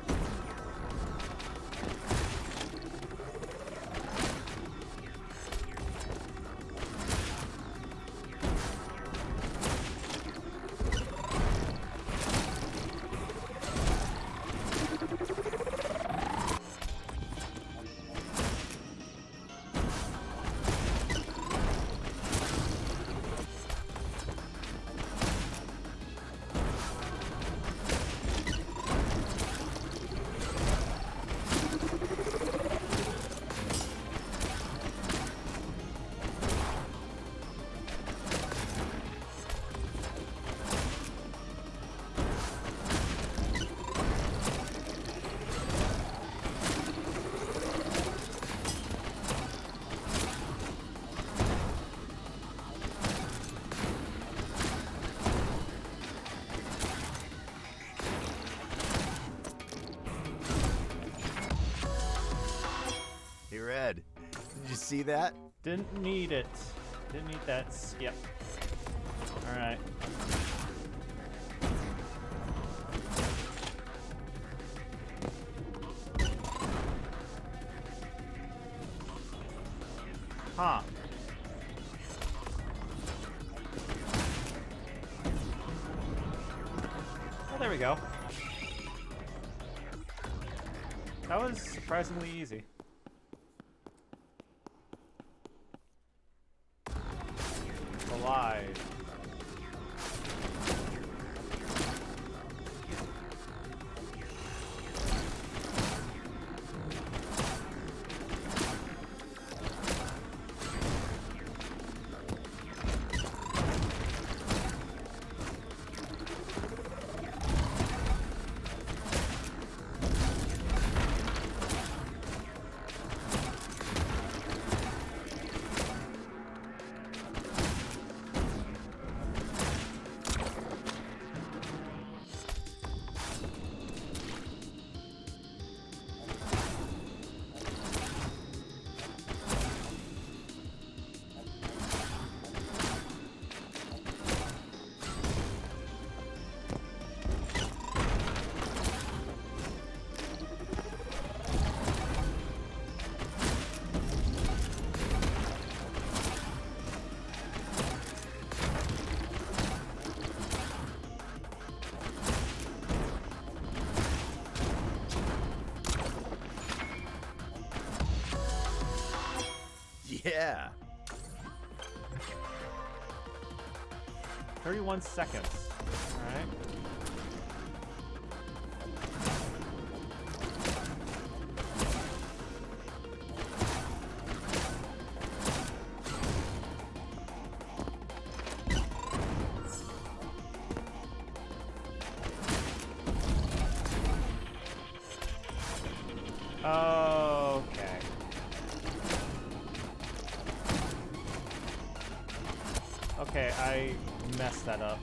Hey, Red. Did you see that? Didn't need it. Didn't need that skip. Alright. Huh. Oh, there we go. That was surprisingly easy. Alive. Yeah. 31 seconds. Alright. Okay. Okay, I messed that up.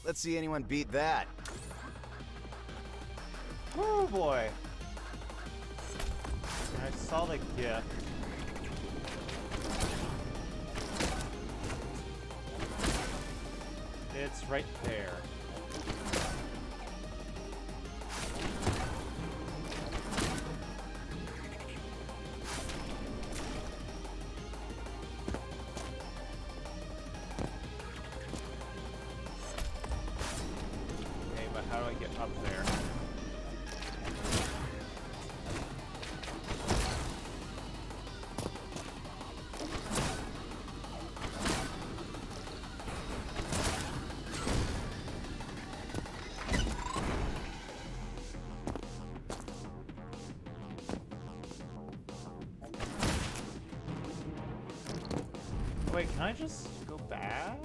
Let's see anyone beat that. Oh boy. I saw the gift. It's right there. how do I get up there? Wait, can I just go back?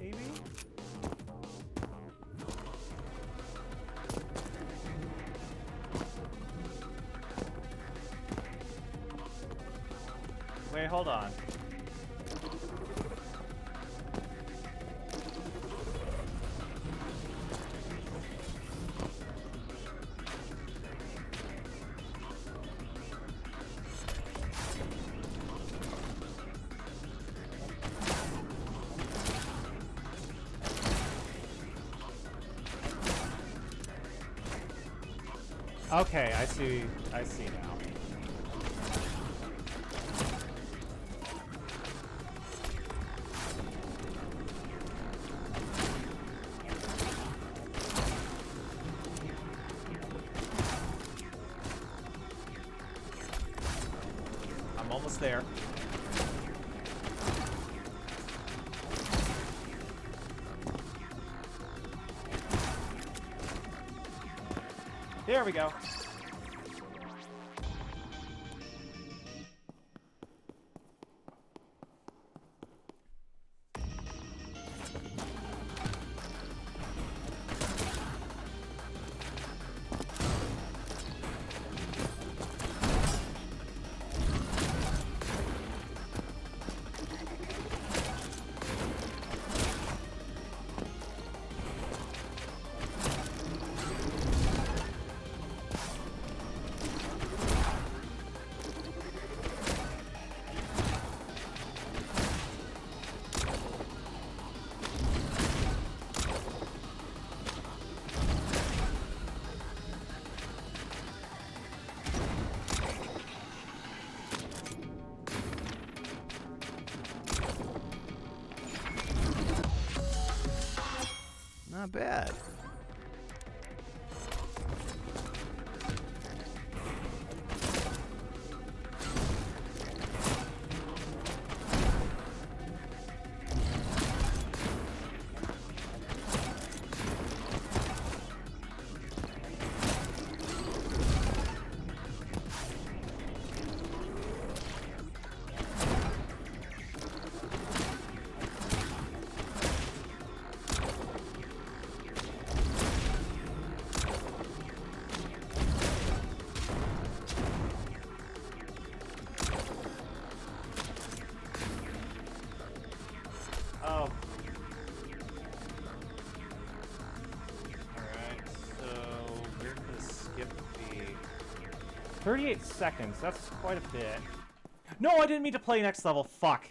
Maybe? Wait, hold on. Okay, I see now. I'm almost there. There we go. Not bad. Oh. Alright, so where could the skip be? 38 seconds, that's quite a bit. No, I didn't mean to play next level, fuck.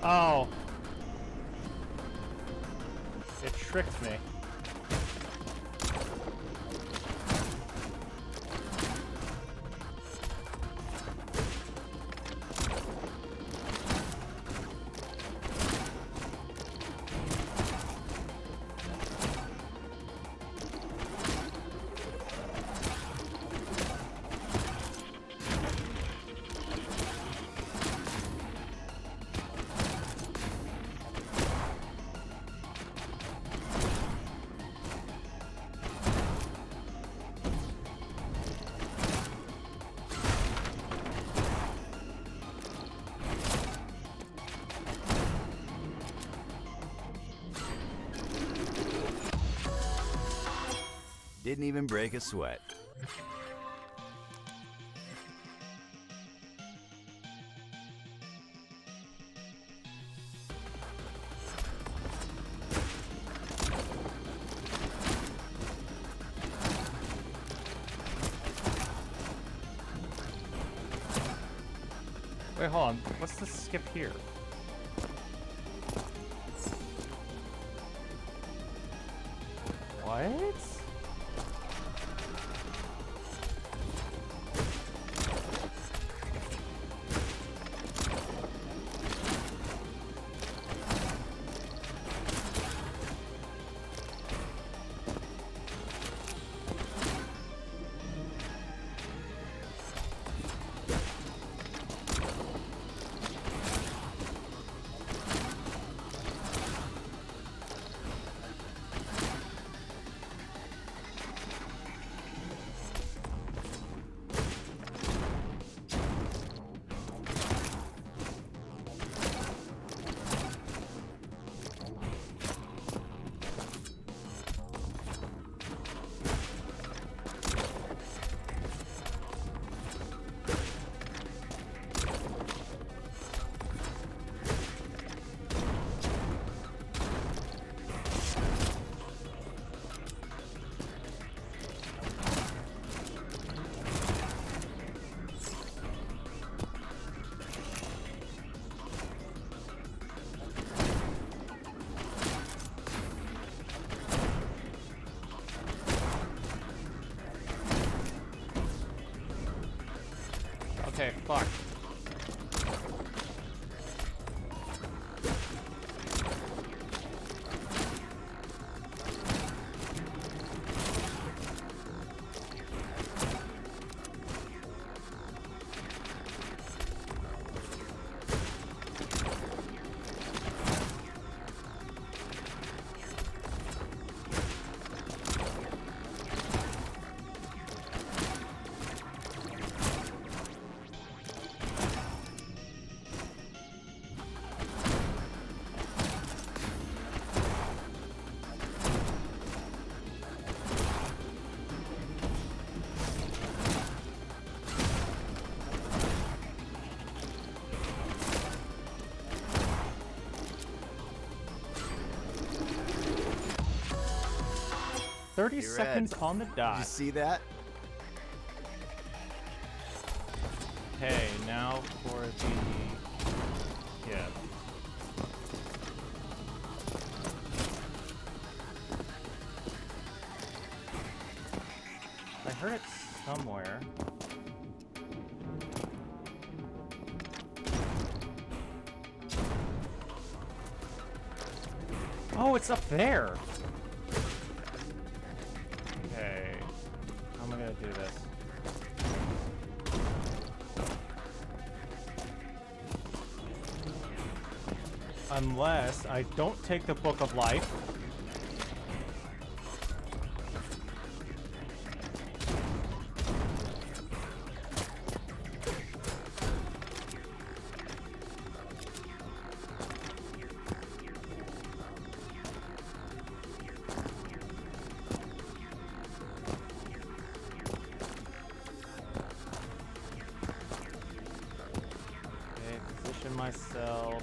Oh. It tricked me. Didn't even break a sweat. Wait, hold on. What's the skip here? What? Okay, fuck. Thirty seconds on the dot. Did you see that? Okay, now for the... Yeah. I heard it somewhere. Oh, it's up there! Okay. How am I gonna do this? Unless I don't take the Book of Life. Okay, position myself.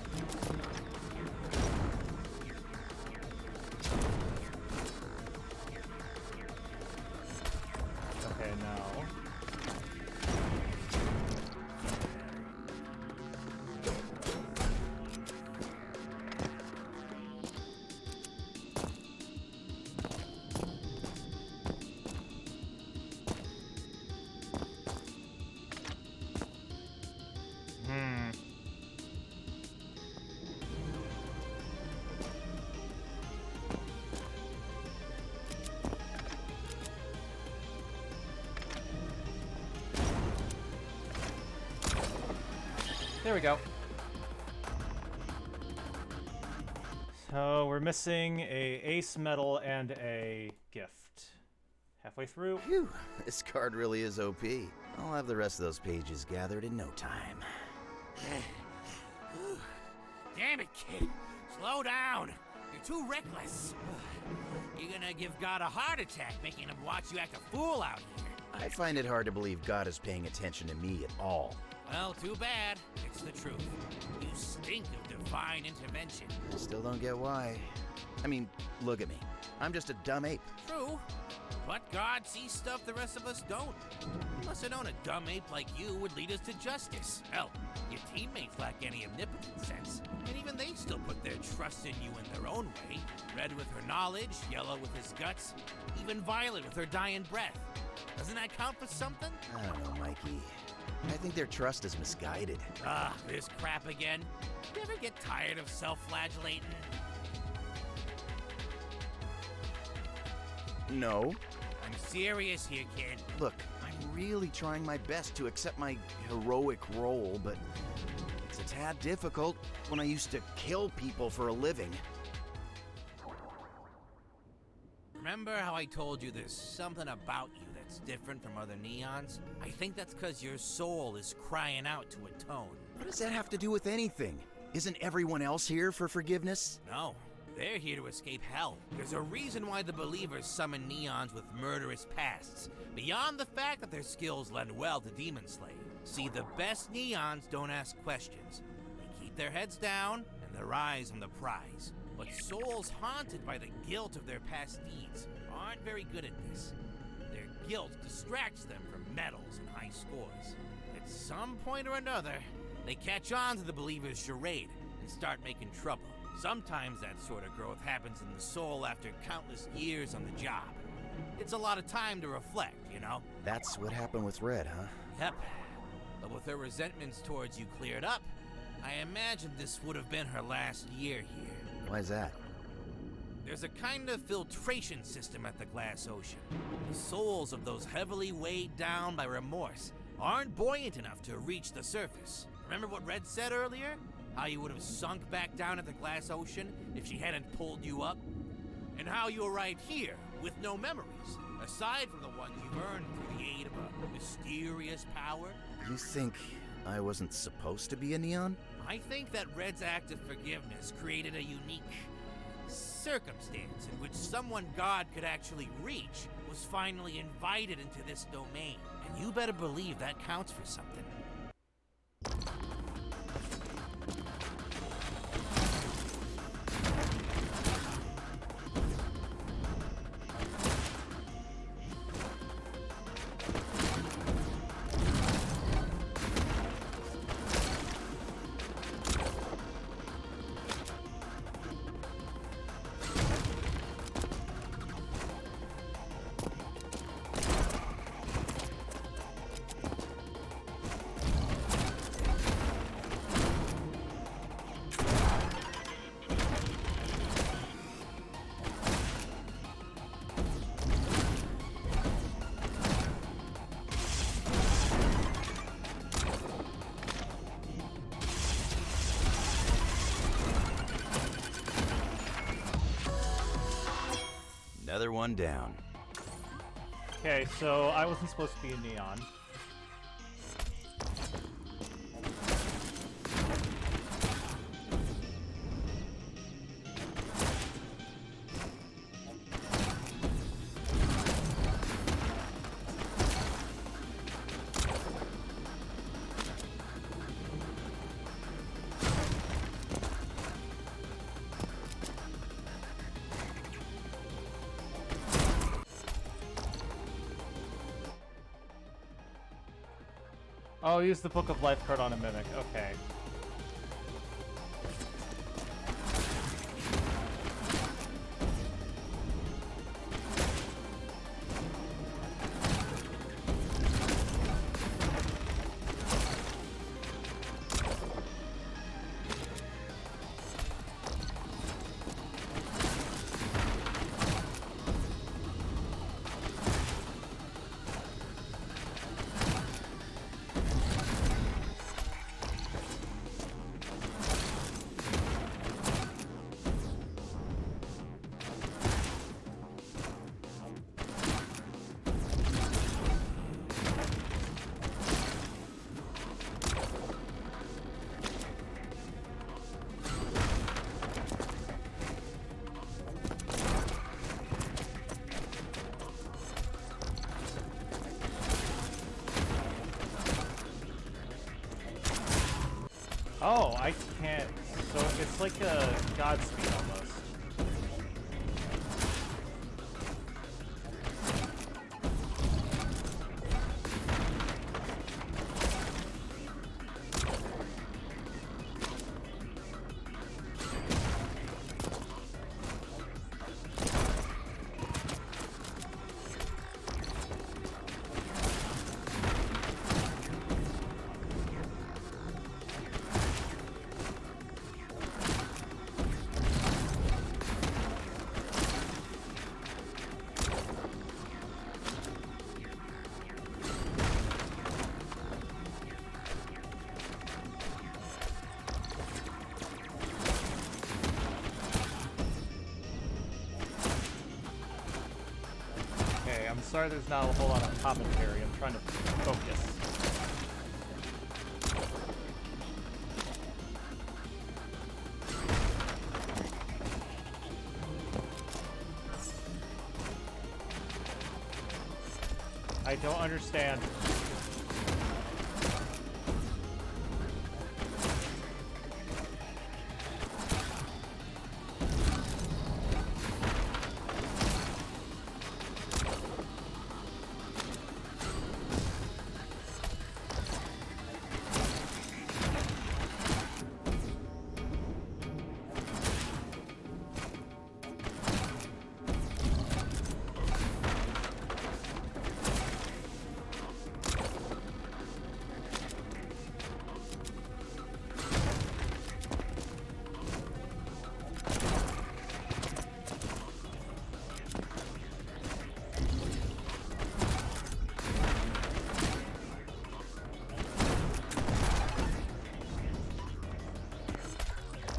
Okay, now. There we go. So we're missing a ace medal and a gift. Halfway through. Phew, this card really is OP. I'll have the rest of those pages gathered in no time. Damn it, kid. Slow down. You're too reckless. You're gonna give God a heart attack making him watch you act a fool out here. I find it hard to believe God is paying attention to me at all. Well, too bad. It's the truth. You stink of divine intervention. I still don't get why. I mean, look at me. I'm just a dumb ape. True. But God sees stuff the rest of us don't. He must have known a dumb ape like you would lead us to justice. Hell, your teammates lack any omnipotent sense, and even they still put their trust in you in their own way. Red with her knowledge, Yellow with his guts, even Violet with her dying breath. Doesn't that count for something? I don't know, Mikey. I think their trust is misguided. Ah, this crap again. You ever get tired of self-flagellating? No. I'm serious here, kid. Look, I'm really trying my best to accept my heroic role, but it's a tad difficult when I used to kill people for a living. Remember how I told you there's something about you that's different from other Neons? I think that's because your soul is crying out to atone. What does that have to do with anything? Isn't everyone else here for forgiveness? No. They're here to escape hell. There's a reason why the Believers summon Neons with murderous pasts, beyond the fact that their skills lend well to demon slaying. See, the best Neons don't ask questions. They keep their heads down and their eyes on the prize. But souls haunted by the guilt of their past deeds aren't very good at this. Their guilt distracts them from medals and high scores. At some point or another, they catch on to the Believers' charade and start making trouble. Sometimes that sort of growth happens in the soul after countless years on the job. It's a lot of time to reflect, you know? That's what happened with Red, huh? Yep. But with her resentments towards you cleared up, I imagine this would have been her last year here. Why's that? There's a kind of filtration system at the Glass Ocean. The souls of those heavily weighed down by remorse aren't buoyant enough to reach the surface. Remember what Red said earlier? How you would have sunk back down at the Glass Ocean if she hadn't pulled you up? And how you arrived here with no memories, aside from the ones you've earned through the aid of a mysterious power? You think I wasn't supposed to be a Neon? I think that Red's act of forgiveness created a unique circumstance in which someone God could actually reach was finally invited into this domain. And you better believe that counts for something. Another one down. Okay, so I wasn't supposed to be a Neon. Oh, use the Book of Life card on a Mimic. Okay. Oh, I can't. So it's like a Godspeed almost. I'm sorry there's not a whole lot of commentary. I'm trying to focus. I don't understand.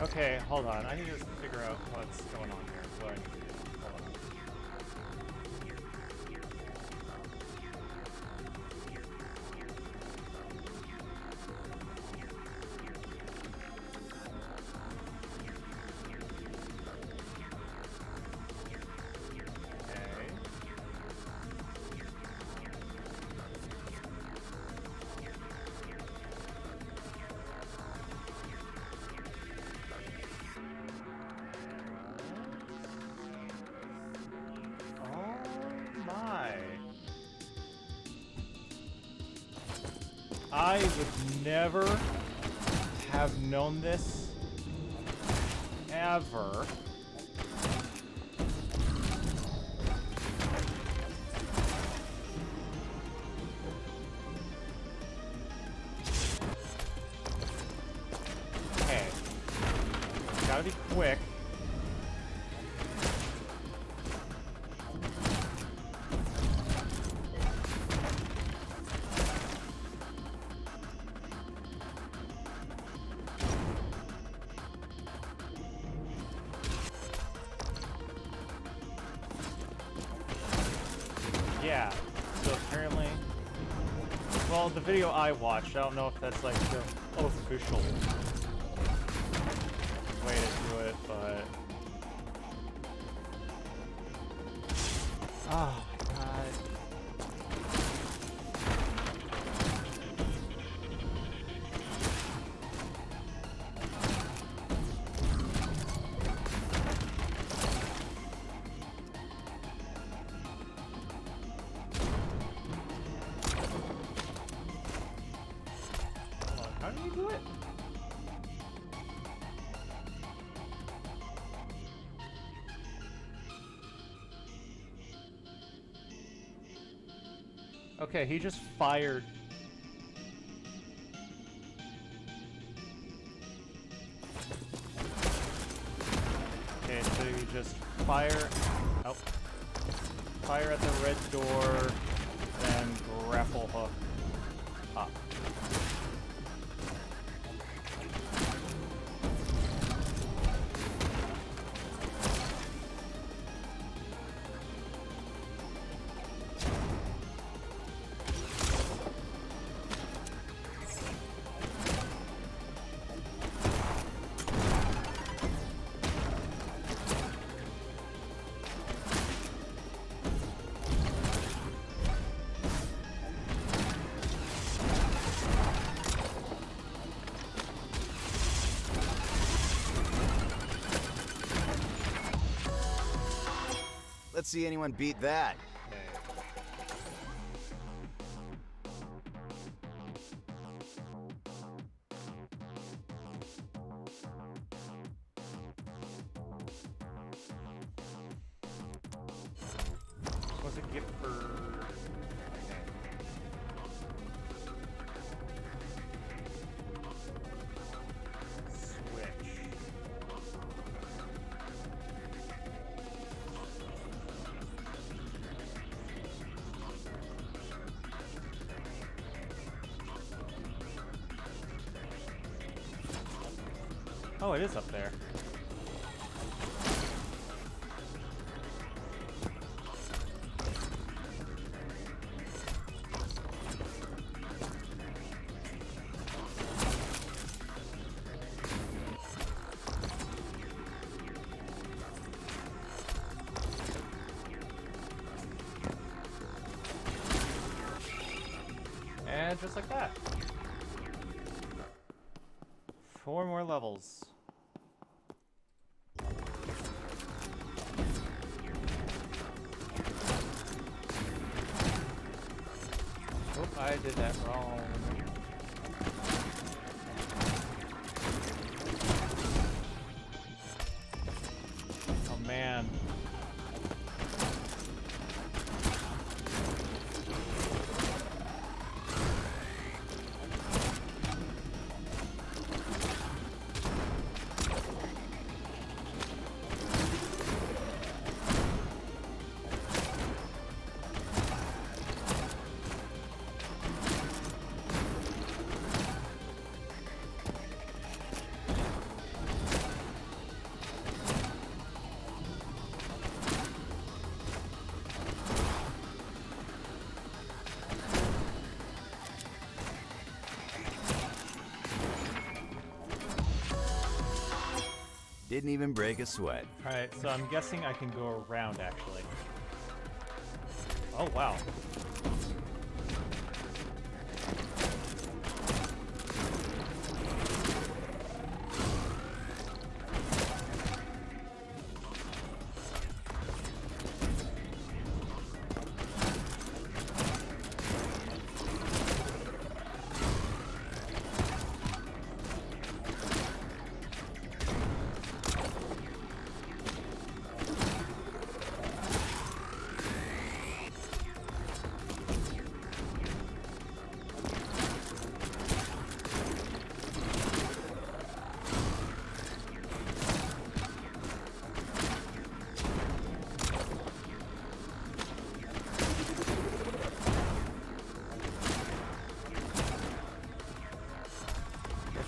Okay, hold on. I need to figure out what's going on here. What I need to do. Hold on. I would never have known this, ever. Okay. Gotta be quick. Yeah, so apparently, well, the video I watched, I don't know if that's like the official way to do it, but oh my god. How do you do it? Okay, he just fired. Okay, so you just fire. Oh. Fire at the red door, then grapple hook up. Let's see anyone beat that. What's a gift for? Switch. Oh, it is up there. And just like that. 4 more levels. Oh, I did that wrong. Oh man. Didn't even break a sweat. Alright, so I'm guessing I can go around actually. Oh wow.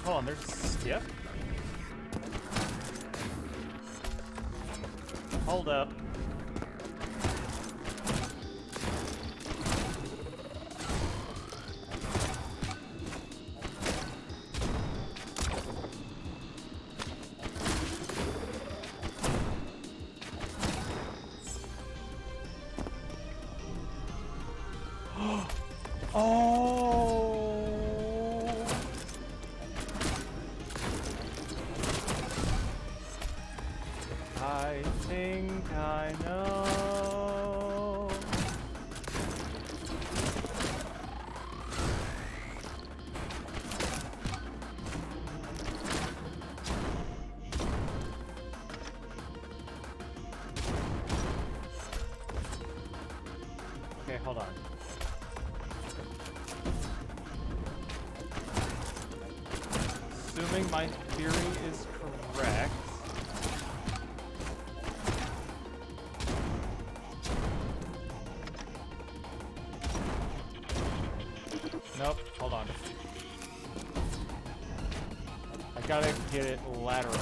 Hold on, there's a skip? Hold up. I think I know. Okay, hold on. Assuming my theory is correct. Nope, hold on. I gotta get it laterally.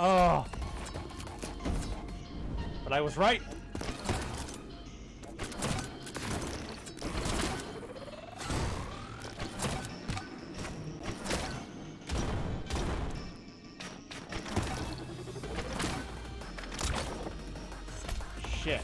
Oh! But I was right! Shit.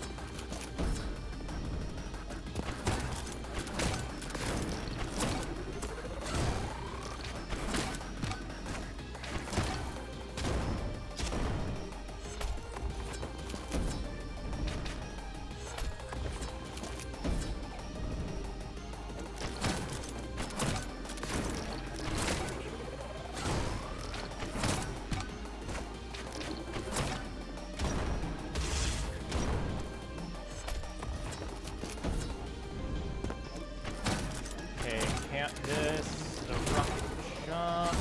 can't miss the rocket jump.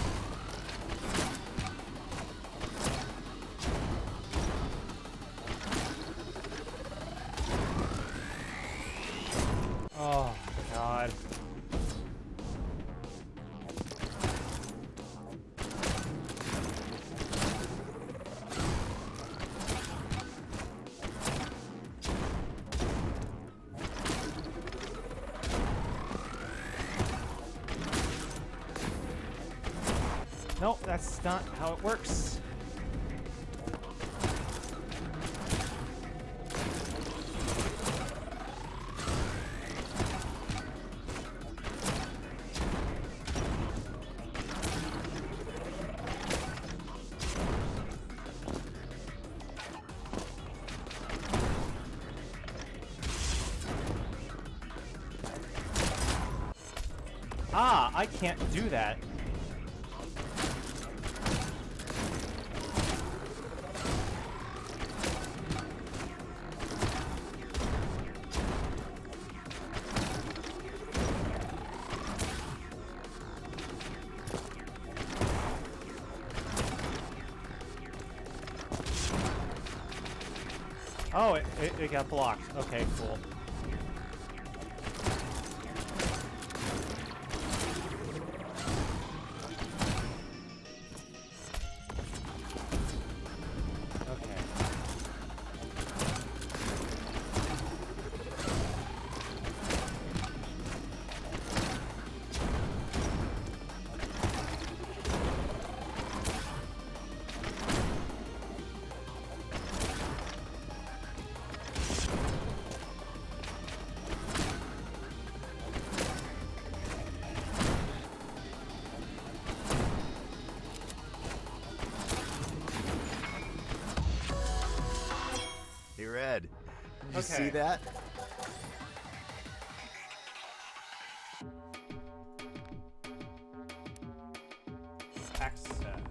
Oh, God. Nope, that's not how it works. Ah, I can't do that. Oh, it got blocked. Okay, cool. Okay. Hey, Red. Did you see Okay. that? Access.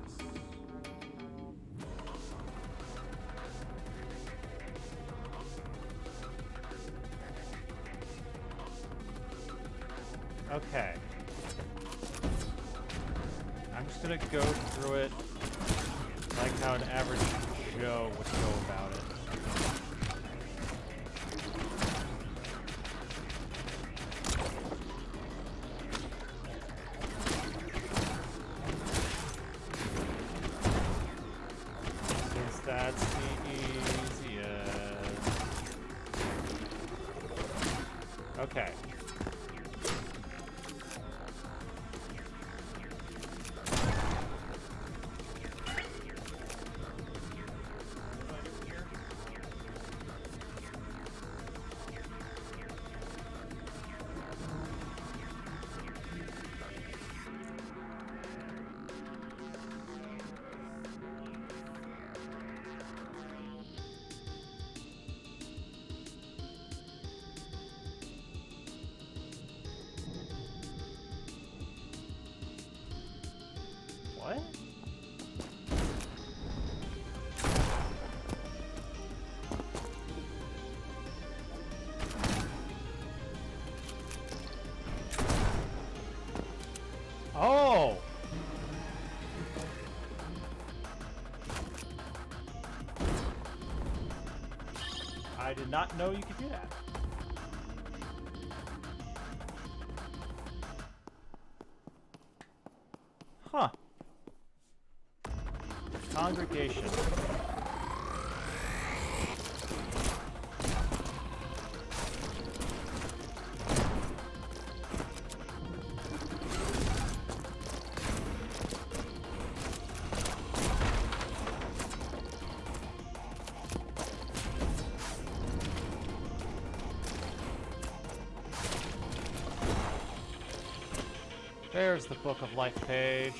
Okay. I'm just gonna go through it like how an average Joe would go about it. Since that's the easiest. Okay. What? Oh! I did not know you could do that. Huh. Congregation. There's the Book of Life page.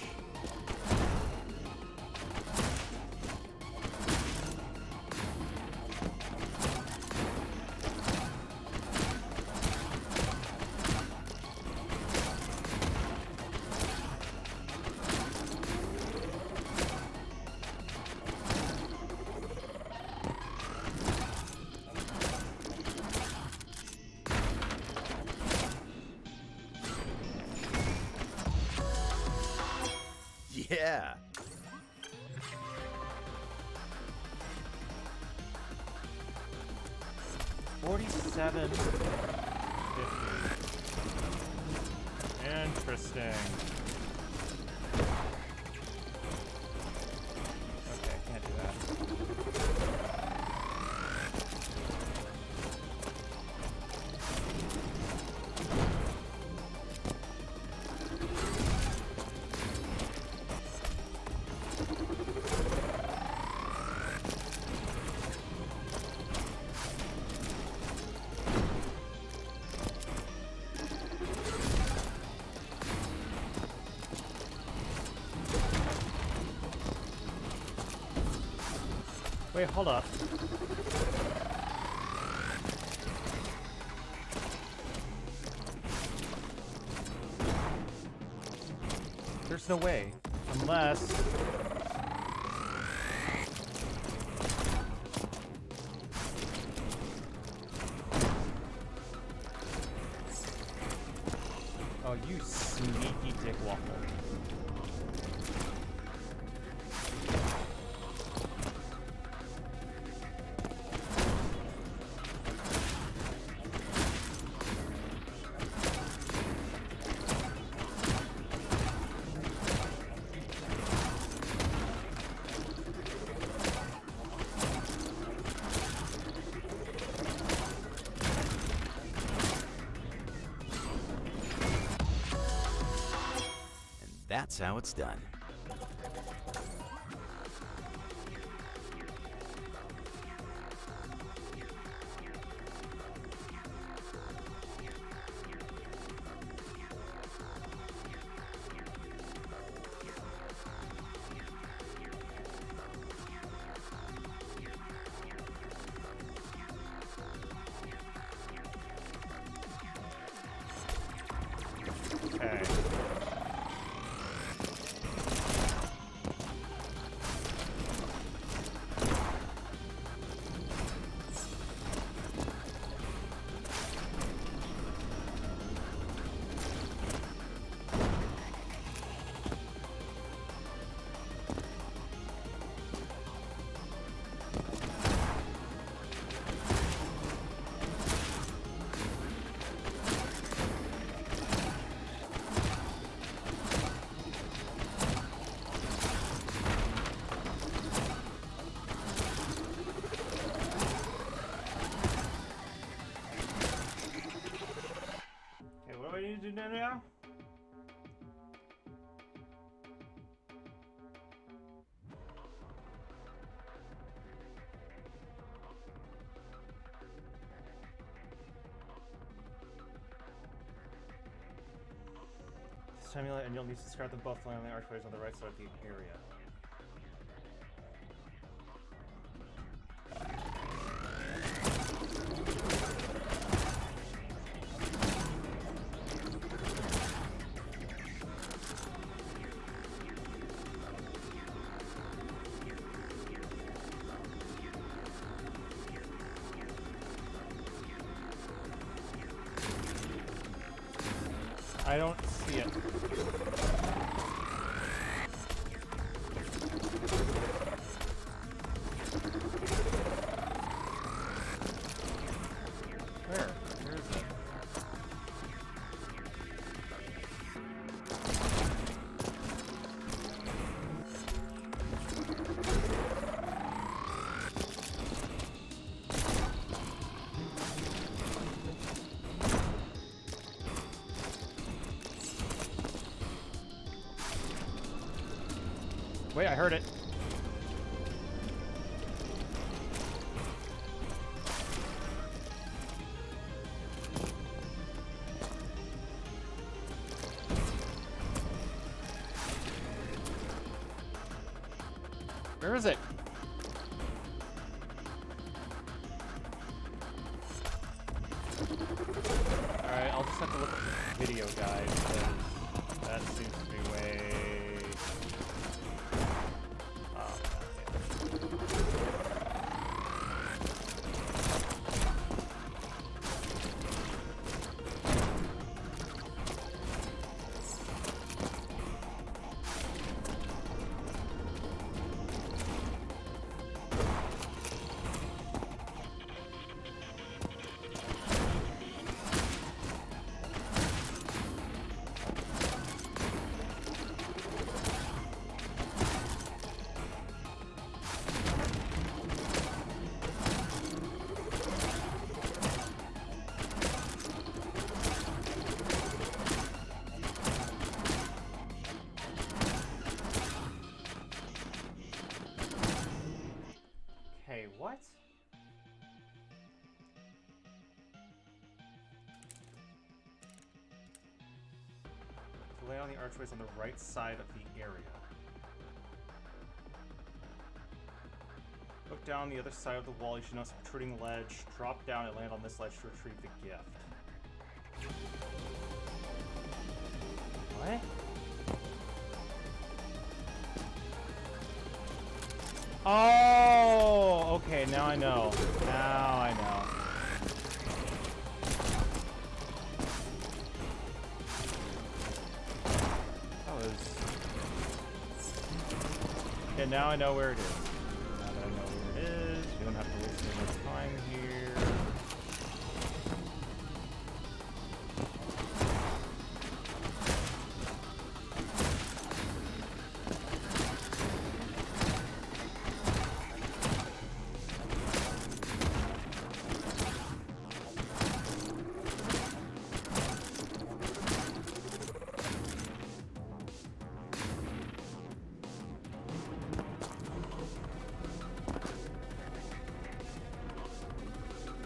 Yeah. $47.50. Interesting. Okay, can't do that. Wait, hold up. There's no way. Unless... Oh, you sneaky dick waffle. That's how it's done. Okay. What do I need to do now? Stimulate, and you'll need to discard them both flying on the archways on the right side of the area. I don't see it. Where? Where is it? Wait, I heard it. Where is it? Alright, I'll just have to look at the video guide, because that seems to be way... lay on the archways on the right side of the area. Look down the other side of the wall. You should notice a protruding ledge. Drop down and land on this ledge to retrieve the gift. What? Oh, okay, now I know. Now I know. That was... Okay, now I know where it is. Now that I know where it is, we don't have to waste any more time here.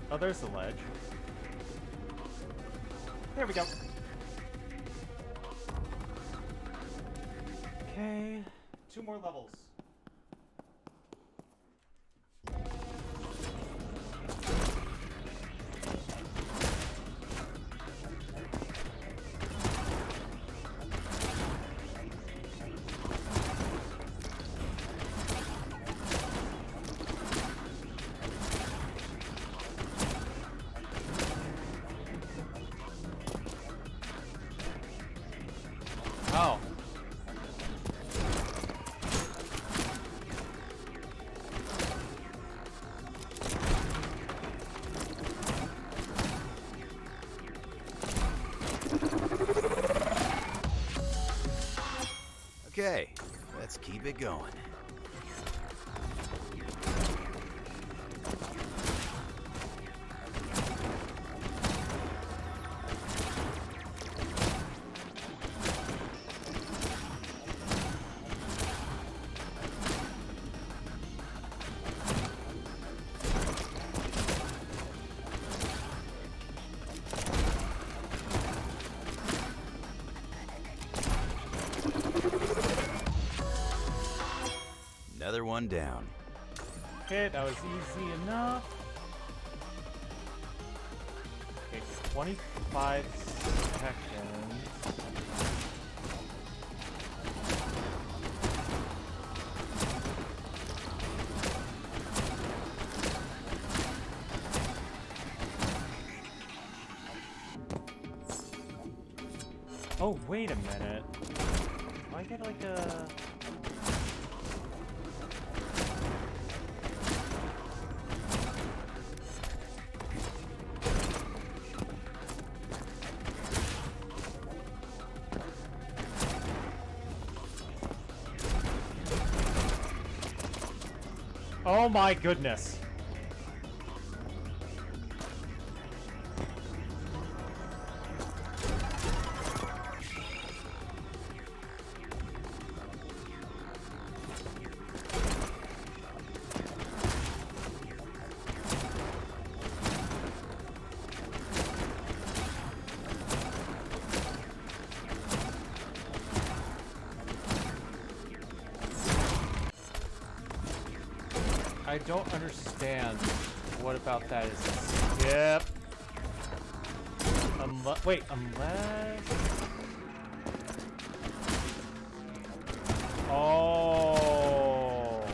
Oh, there's the ledge. There we go. Okay, 2 more levels. Oh. Okay, let's keep it going. Another one down. Okay, that was easy enough. Okay, 25 seconds. Oh, wait a minute. Do I get like a... Oh my goodness. I don't understand what about that is skip. Wait, unless... Oh.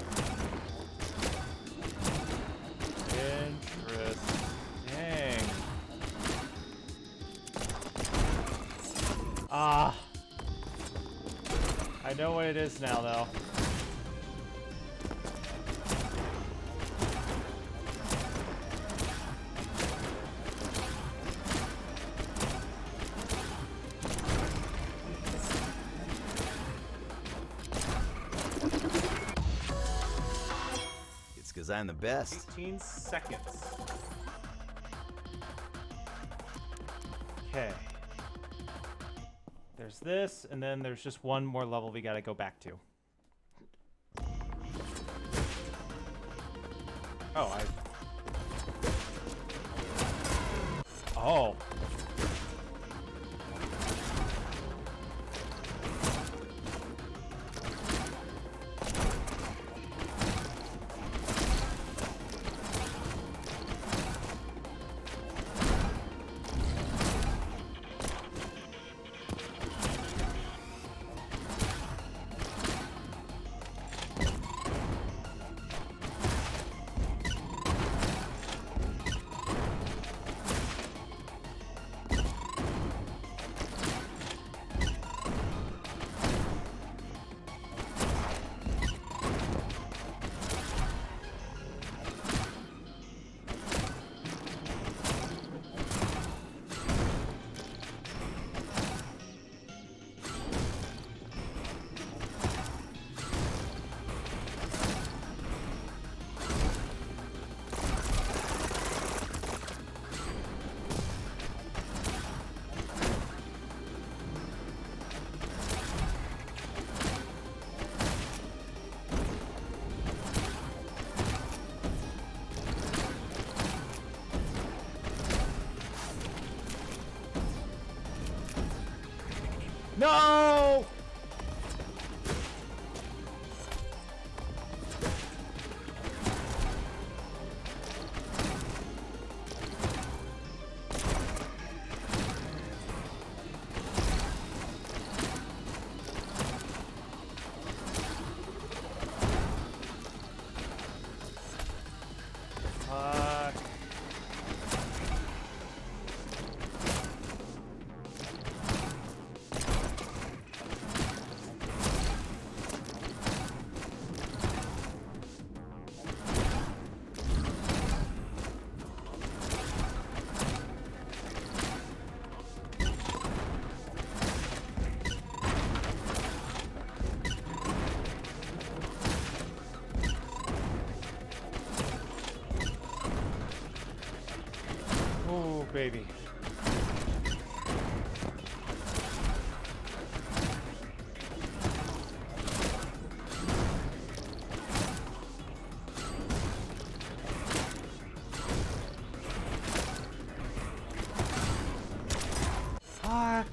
Interesting. Ah. I know what it is now, though. Because I'm the best. 18 seconds. Okay. There's this, and then there's just one more level we gotta go back to. Oh, Oh. No! Fuck. Oh, baby. Fuck.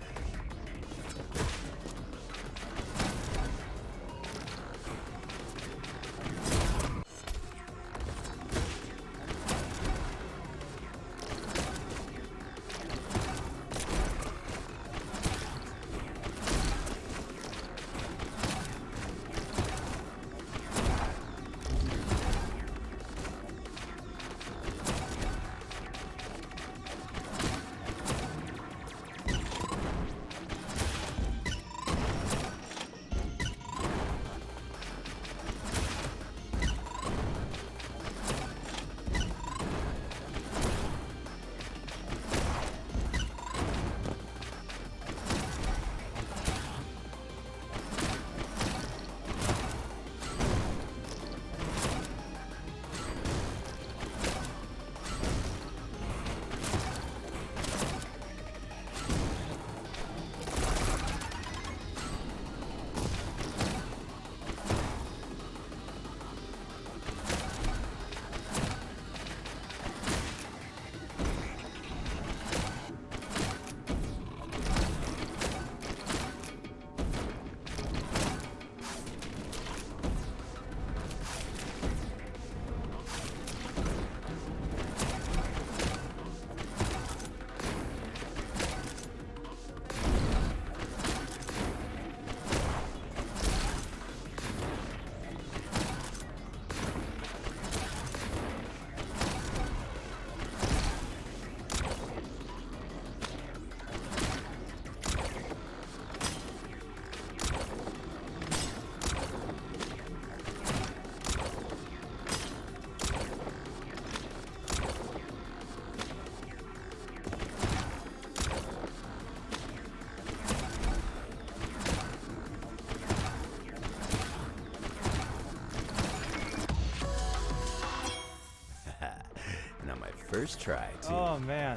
Now my first try, too. Oh man.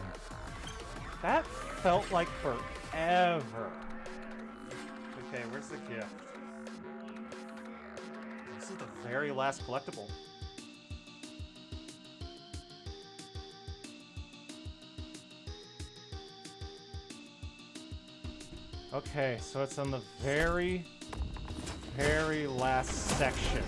That felt like forever. Okay, where's the gift? This is the very last collectible. Okay, so it's on the very, very last section.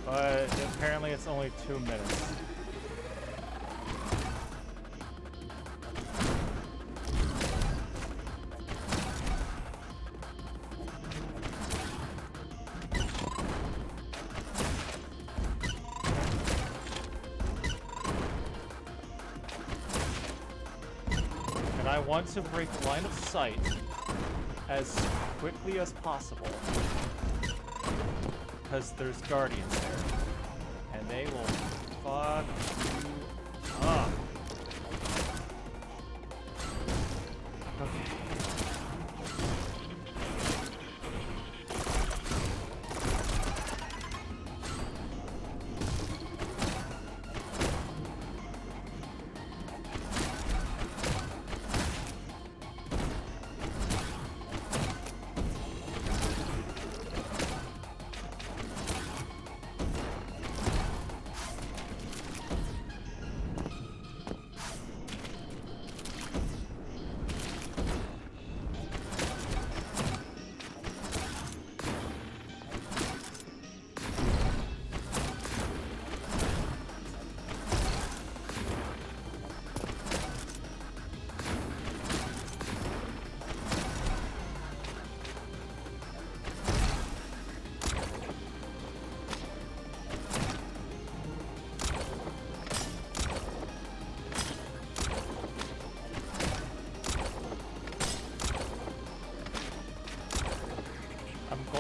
But apparently it's only 2 minutes. And I want to break line of sight as quickly as possible. Because there's guardians there. And they will fuck you up. Okay.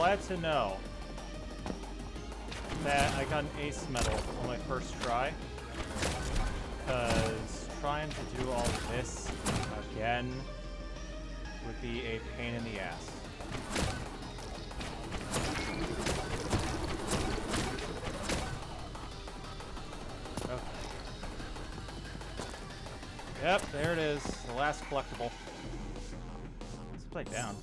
glad to know that I got an ace medal on my first try. Because trying to do all this again would be a pain in the ass. Okay. Yep, there it is. The last collectible. Let's play down.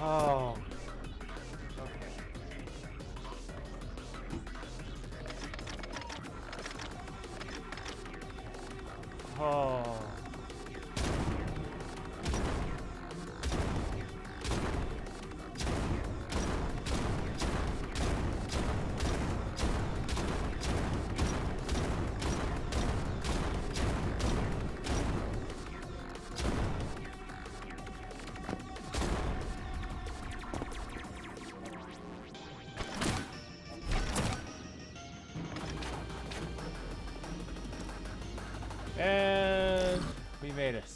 Oh. Okay. Oh. And we made it.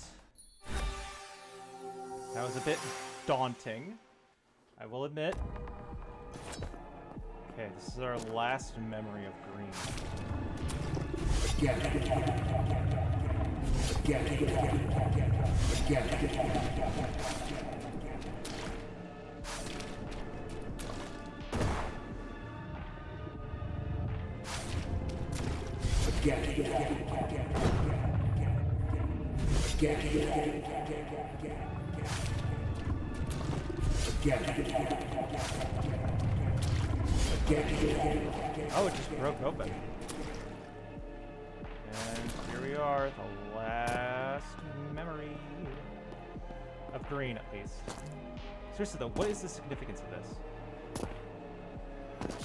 That was a bit daunting, I will admit. Okay, this is our last memory of Green. Oh, it just broke open. And here we are, the last memory of Green, at least. Seriously though, what is the significance of this?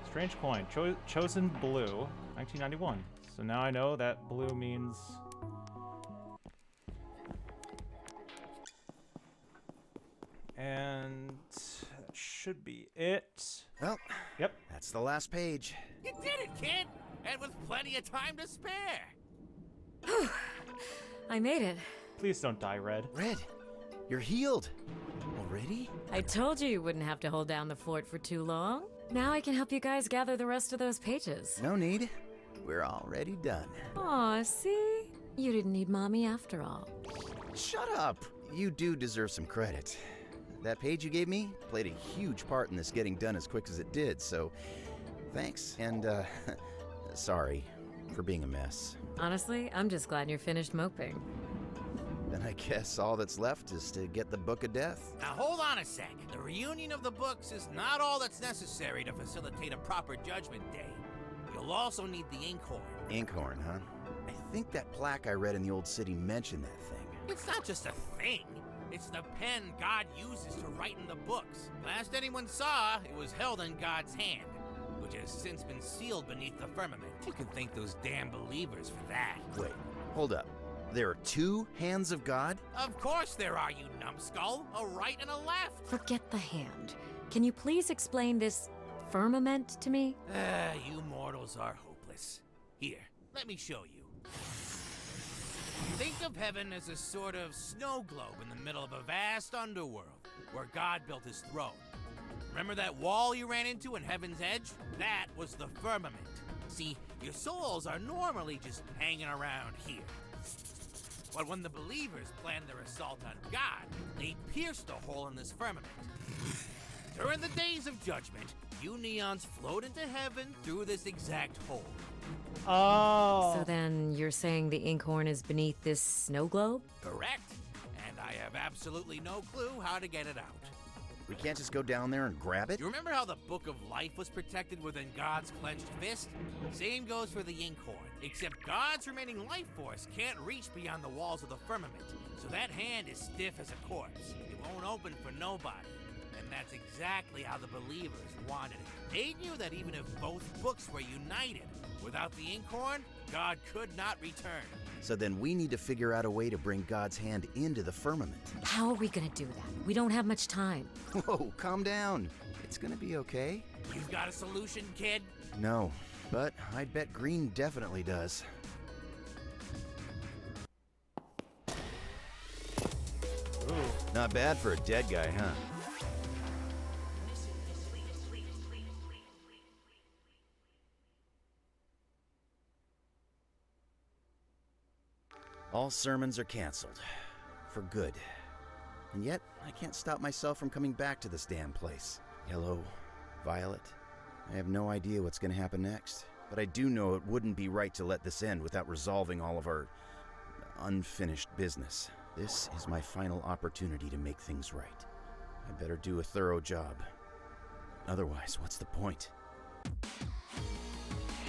Strange coin, chosen blue, 1991. So now I know that blue means... And that should be it. Well, yep. That's the last page. You did it, kid! And with plenty of time to spare! I made it. Please don't die, Red. Red, you're healed. Already? I told you wouldn't have to hold down the fort for too long. Now I can help you guys gather the rest of those pages. No need. We're already done. Aw, see? You didn't need Mommy after all. Shut up! You do deserve some credit. That page you gave me played a huge part in this getting done as quick as it did, so thanks. And, sorry for being a mess. Honestly, I'm just glad you're finished moping. Then I guess all that's left is to get the Book of Death. Now hold on a sec. The reunion of the books is not all that's necessary to facilitate a proper judgment day. You'll also need the inkhorn. Inkhorn, huh? I think that plaque I read in the old city mentioned that thing. It's not just a thing. It's the pen God uses to write in the books. Last anyone saw, it was held in God's hand, which has since been sealed beneath the firmament. You can thank those damn believers for that. Wait, hold up. There are two hands of God? Of course there are, you numbskull. A right and a left. Forget the hand. Can you please explain this firmament to me? You mortals are hopeless. Here, let me show you. Think of heaven as a sort of snow globe in the middle of a vast underworld, where God built his throne. Remember that wall you ran into in Heaven's Edge? That was the firmament. See, your souls are normally just hanging around here. But when the believers planned their assault on God, they pierced a hole in this firmament. During the days of judgment, you neons float into heaven through this exact hole. Oh. So then you're saying the inkhorn is beneath this snow globe? Correct. And I have absolutely no clue how to get it out. We can't just go down there and grab it? You remember how the Book of Life was protected within God's clenched fist? Same goes for the Inkhorn, except God's remaining life force can't reach beyond the walls of the firmament, so that hand is stiff as a corpse. It won't open for nobody. And that's exactly how the believers wanted it. They knew that even if both books were united, without the Inkhorn, God could not return. So then we need to figure out a way to bring God's hand into the firmament. How are we gonna do that? We don't have much time. Whoa, calm down. It's gonna be okay. You've got a solution, kid? No, but I bet Green definitely does. Ooh. Not bad for a dead guy, huh? All sermons are canceled. For good. And yet, I can't stop myself from coming back to this damn place. Yellow, Violet. I have no idea what's gonna happen next. But I do know it wouldn't be right to let this end without resolving all of our unfinished business. This is my final opportunity to make things right. I better do a thorough job. Otherwise, what's the point?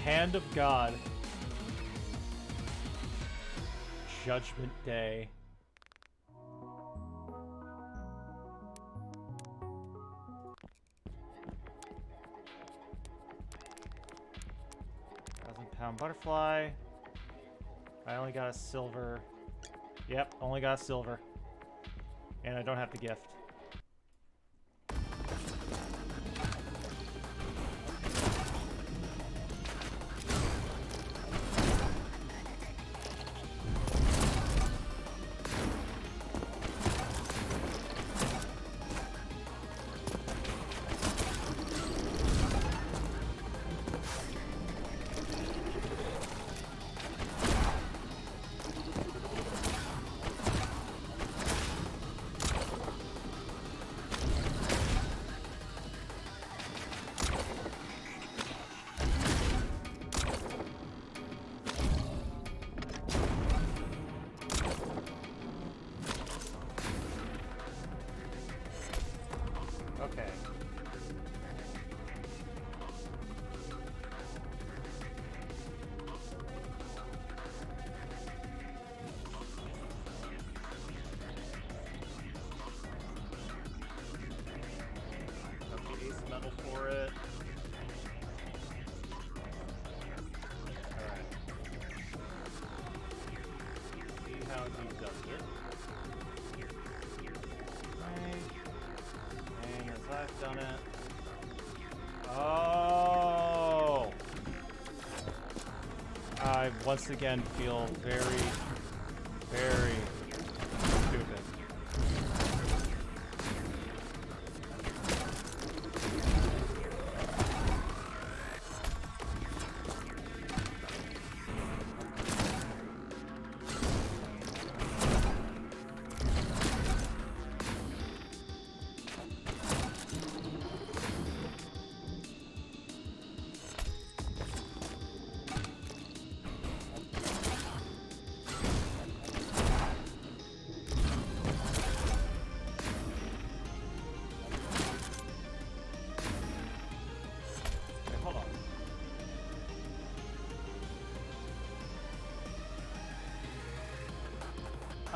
Hand of God. Judgment Day. £1,000 butterfly. I only got a silver. Yep, only got a silver. And I don't have the gift. Okay. Okay, ace metal for it. Alright. See how he does it. I've done it. Oh! I once again feel very, very stupid.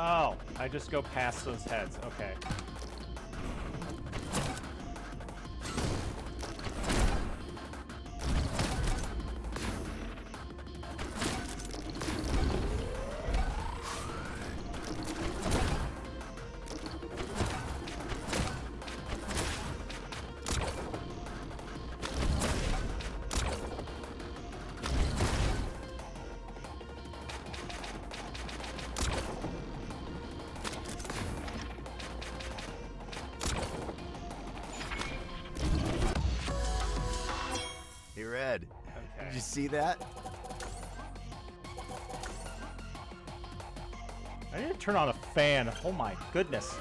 Oh, I just go past those heads. Okay. Hey, Red. Okay. Did you see that? I need to turn on a fan. Oh my goodness.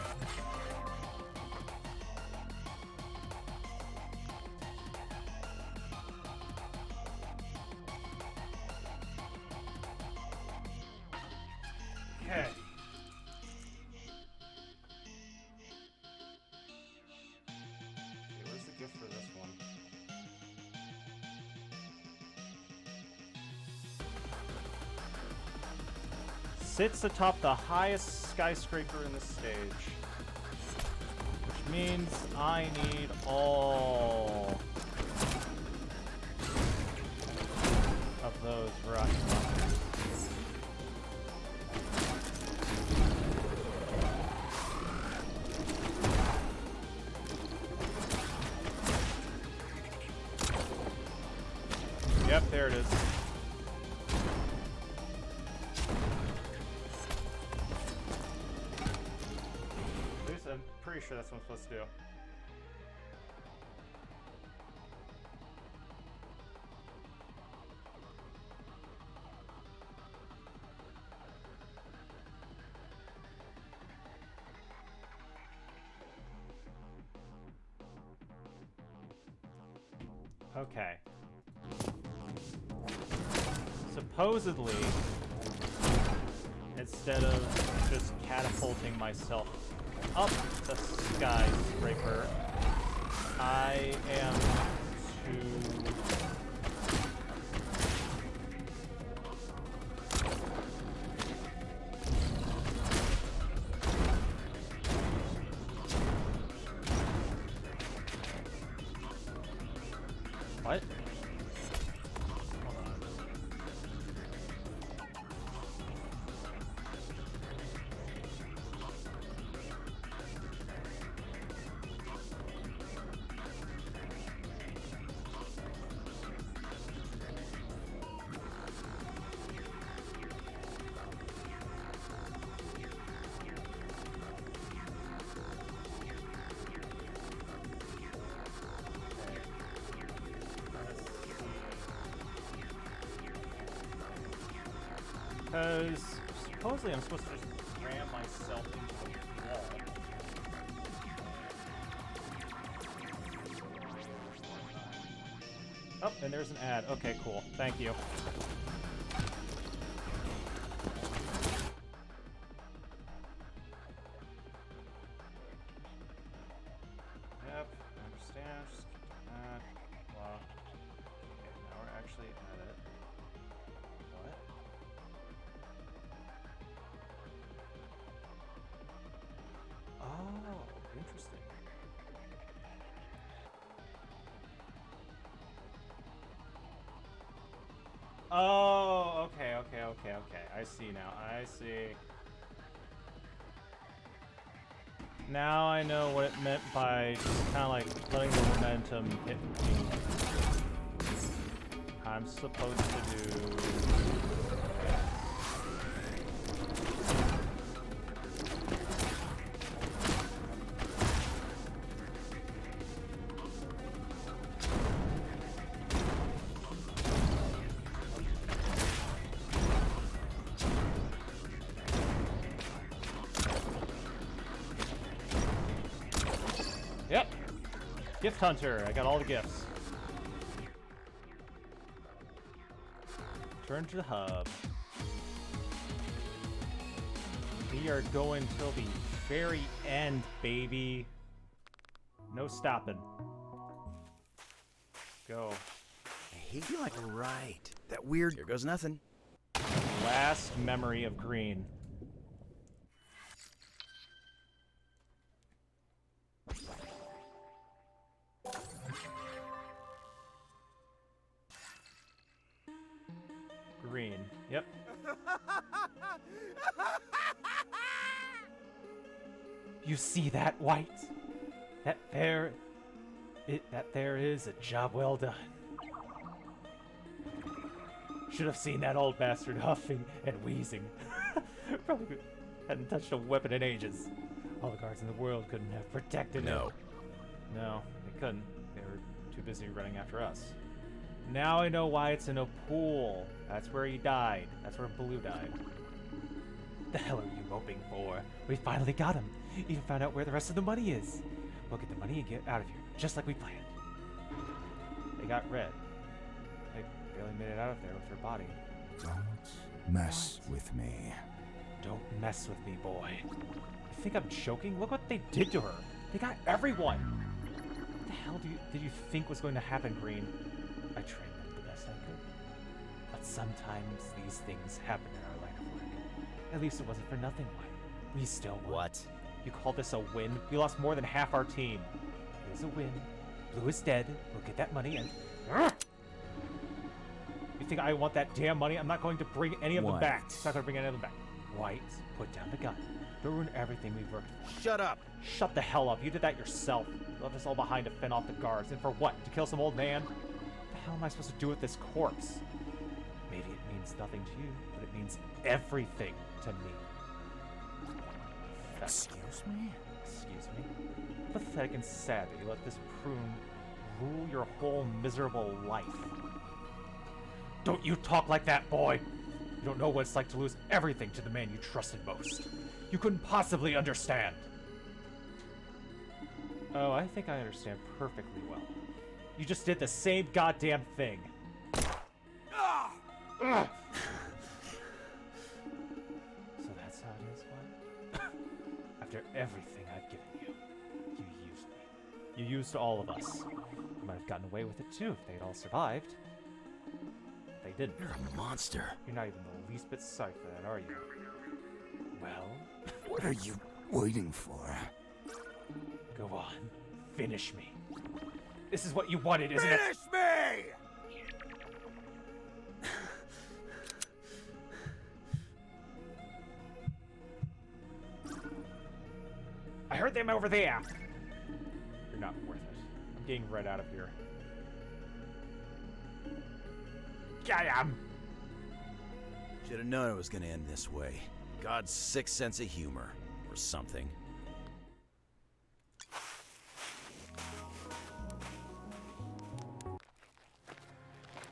Okay. sits atop the highest skyscraper in the stage. Which means I need all of those Rocky monsters. Yep, there it is. At least I'm pretty sure that's what I'm supposed to do. Okay. Supposedly, instead of just catapulting myself up the skyscraper, I am to... What? Hold on. Because supposedly I'm supposed to just ram myself into the wall. Oh, and there's an ad. Okay, cool. Thank you. Yep, I understand. Just keep that. Blah. Okay, now we're actually at it. What? Oh, interesting. Oh, okay. I see now. I see. Now I know what it meant by just kind of like letting the momentum hit me. I'm supposed to do... Yep. Gift hunter. I got all the gifts. Turn to the hub. We are going till the very end, baby. No stopping. Go. I hate you like right. That weird. Here goes nothing. Last memory of Green. Green. Yep. You see that, White? That there is a job well done. Should have seen that old bastard huffing and wheezing. Probably hadn't touched a weapon in ages. All the guards in the world couldn't have protected him. No, they couldn't. They were too busy running after us. Now I know why it's in a pool. That's where he died. That's where Blue died. The hell are you moping for? We finally got him. Even found out where the rest of the money is. We'll get the money and get out of here, just like we planned. They got red. They barely made it out of there with their body. Don't mess with me. Don't mess with me, boy. You think I'm joking? Look what they did to her. They got everyone. What the hell did you think was going to happen, Green? I trained them the best I could. But sometimes these things happen in our line of work. At least it wasn't for nothing, White. We still won. What? You call this a win? We lost more than half our team. It is a win. Blue is dead. We'll get that money and... You think I want that damn money? I'm not going to bring any of them back. I'm not going to bring any of them back. White, put down the gun. Don't ruin everything we've worked for. Shut up! Shut the hell up. You did that yourself. You left us all behind to fend off the guards. And for what? To kill some old man? What the hell am I supposed to do with this corpse? Maybe it means nothing to you, but it means everything to me. Excuse me? Excuse me? Pathetic and sad that you let this prune rule your whole miserable life. Don't you talk like that, boy! You don't know what it's like to lose everything to the man you trusted most. You couldn't possibly understand. Oh, I think I understand perfectly well. You just did the same goddamn thing. Ugh. So that's how it is, White? After everything I've given you, you used me. You used all of us. You might have gotten away with it too if they'd all survived. They didn't. You're a monster. You're not even the least bit sorry for that, are you? Well? What are you waiting for? Go on. Finish me. This is what you wanted, isn't it? Finish me! I heard them over there. You're not worth it. I'm getting right out of here. I am. Should have known it was gonna end this way. God's sixth sense of humor, or something.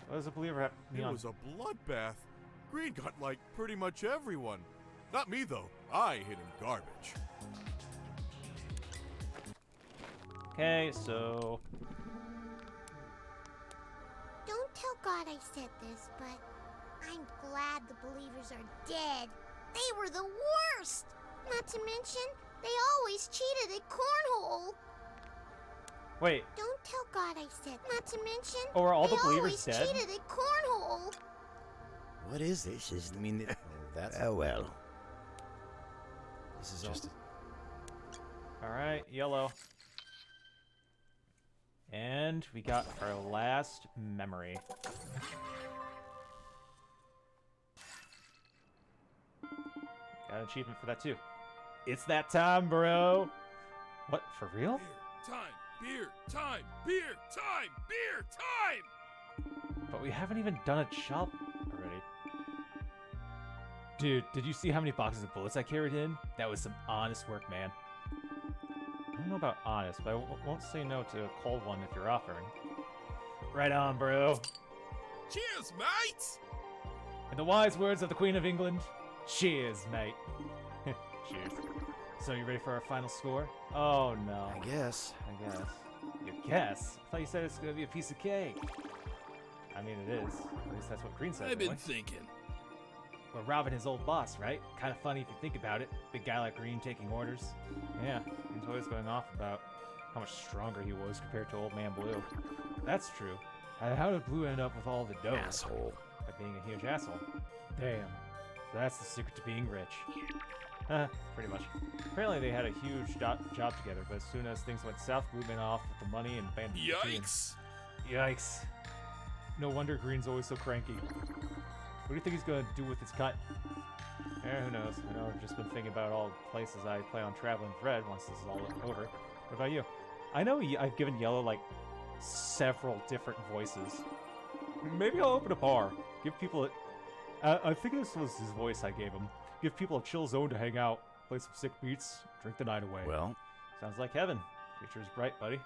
What does a believer have? It was a bloodbath. Green got like pretty much everyone. Not me though. I hid in garbage. Okay, so Don't tell God I said this, but I'm glad the believers are dead. They were the worst! Not to mention, they always cheated at cornhole. wait. Don't tell God I said. Not to mention, Oh, are all the they believers always dead? cheated at cornhole. What is this? I mean, that's... Oh well. This is just... All right, yellow. And we got our last memory. Got an achievement for that too. It's that time, bro. What, for real? Beer time, beer time, beer time! But we haven't even done a job already. Dude, did you see how many boxes of bullets I carried in? That was some honest work, man. I don't know about honest, but I won't say no to a cold one if you're offering. Right on, bro. Cheers, mates! In the wise words of the Queen of England, cheers, mate. Cheers. So you ready for our final score? Oh no. I guess. You guess? I thought you said it's gonna be a piece of cake. I mean, it is. At least that's what Green said. I've been anyway. thinking. We're robbing his old boss, right? Kind of funny if you think about it. Big guy like Green taking orders. Yeah, Green's always going off about how much stronger he was compared to old man Blue. That's true. How did Blue end up with all the dough? Asshole. By being a huge asshole. Damn. So that's the secret to being rich. Pretty much. Apparently they had a huge job together, but as soon as things went south, Blue went off with the money and abandoned the team. Yikes. No wonder Green's always so cranky. What do you think he's gonna do with his cut? Who knows? I know I've just been thinking about all the places I plan on traveling with Red once this is all over. What about you? I know I've given Yellow like several different voices. Maybe I'll open a bar. Give people I think this was his voice I gave him. Give people a chill zone to hang out, play some sick beats, drink the night away. Well, sounds like heaven. Future's bright, buddy.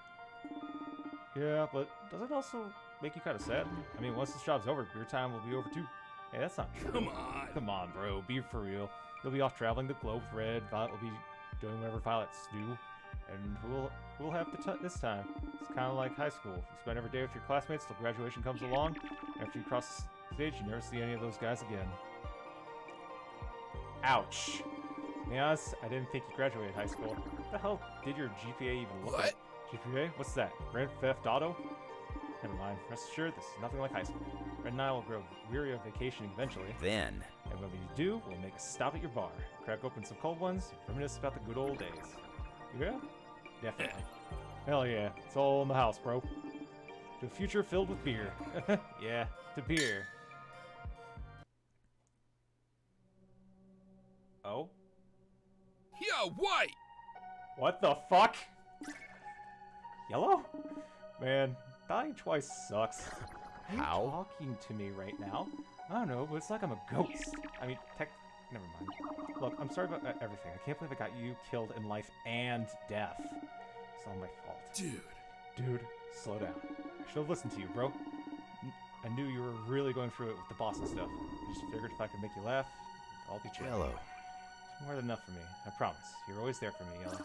Yeah, but does it also make you kind of sad? I mean, once this job's over, beer time will be over too. Hey, that's not true. Come on. Come on, bro. Be for real. You'll be off traveling the globe with Red. Violet will be doing whatever Violets do. And who'll have this time? It's kind of like high school. You spend every day with your classmates till graduation comes along. After you cross the stage, you never see any of those guys again. Ouch. To be honest, I didn't think you graduated high school. What the hell did your GPA even look like? GPA? What's that? Grand Theft Auto? Never mind. Rest assured, this is nothing like high school. Red and I will grow weary of vacation eventually. Then, And when we do, we'll make a stop at your bar. Crack open some cold ones, reminisce about the good old days. Yeah? Definitely. Hell yeah, it's all in the house, bro. To a future filled with beer. Yeah, to beer. Oh? Yo, White! What the fuck? Yellow? Man, dying twice sucks. Are you How? talking to me right now? I don't know, but it's like I'm a ghost. I mean, never mind. Look, I'm sorry about everything. I can't believe I got you killed in life and death. It's all my fault. Dude, slow down. I should have listened to you, bro. I knew you were really going through it with the boss and stuff. I just figured if I could make you laugh, I'll be chill. Yellow. It's more than enough for me. I promise. You're always there for me, Yellow.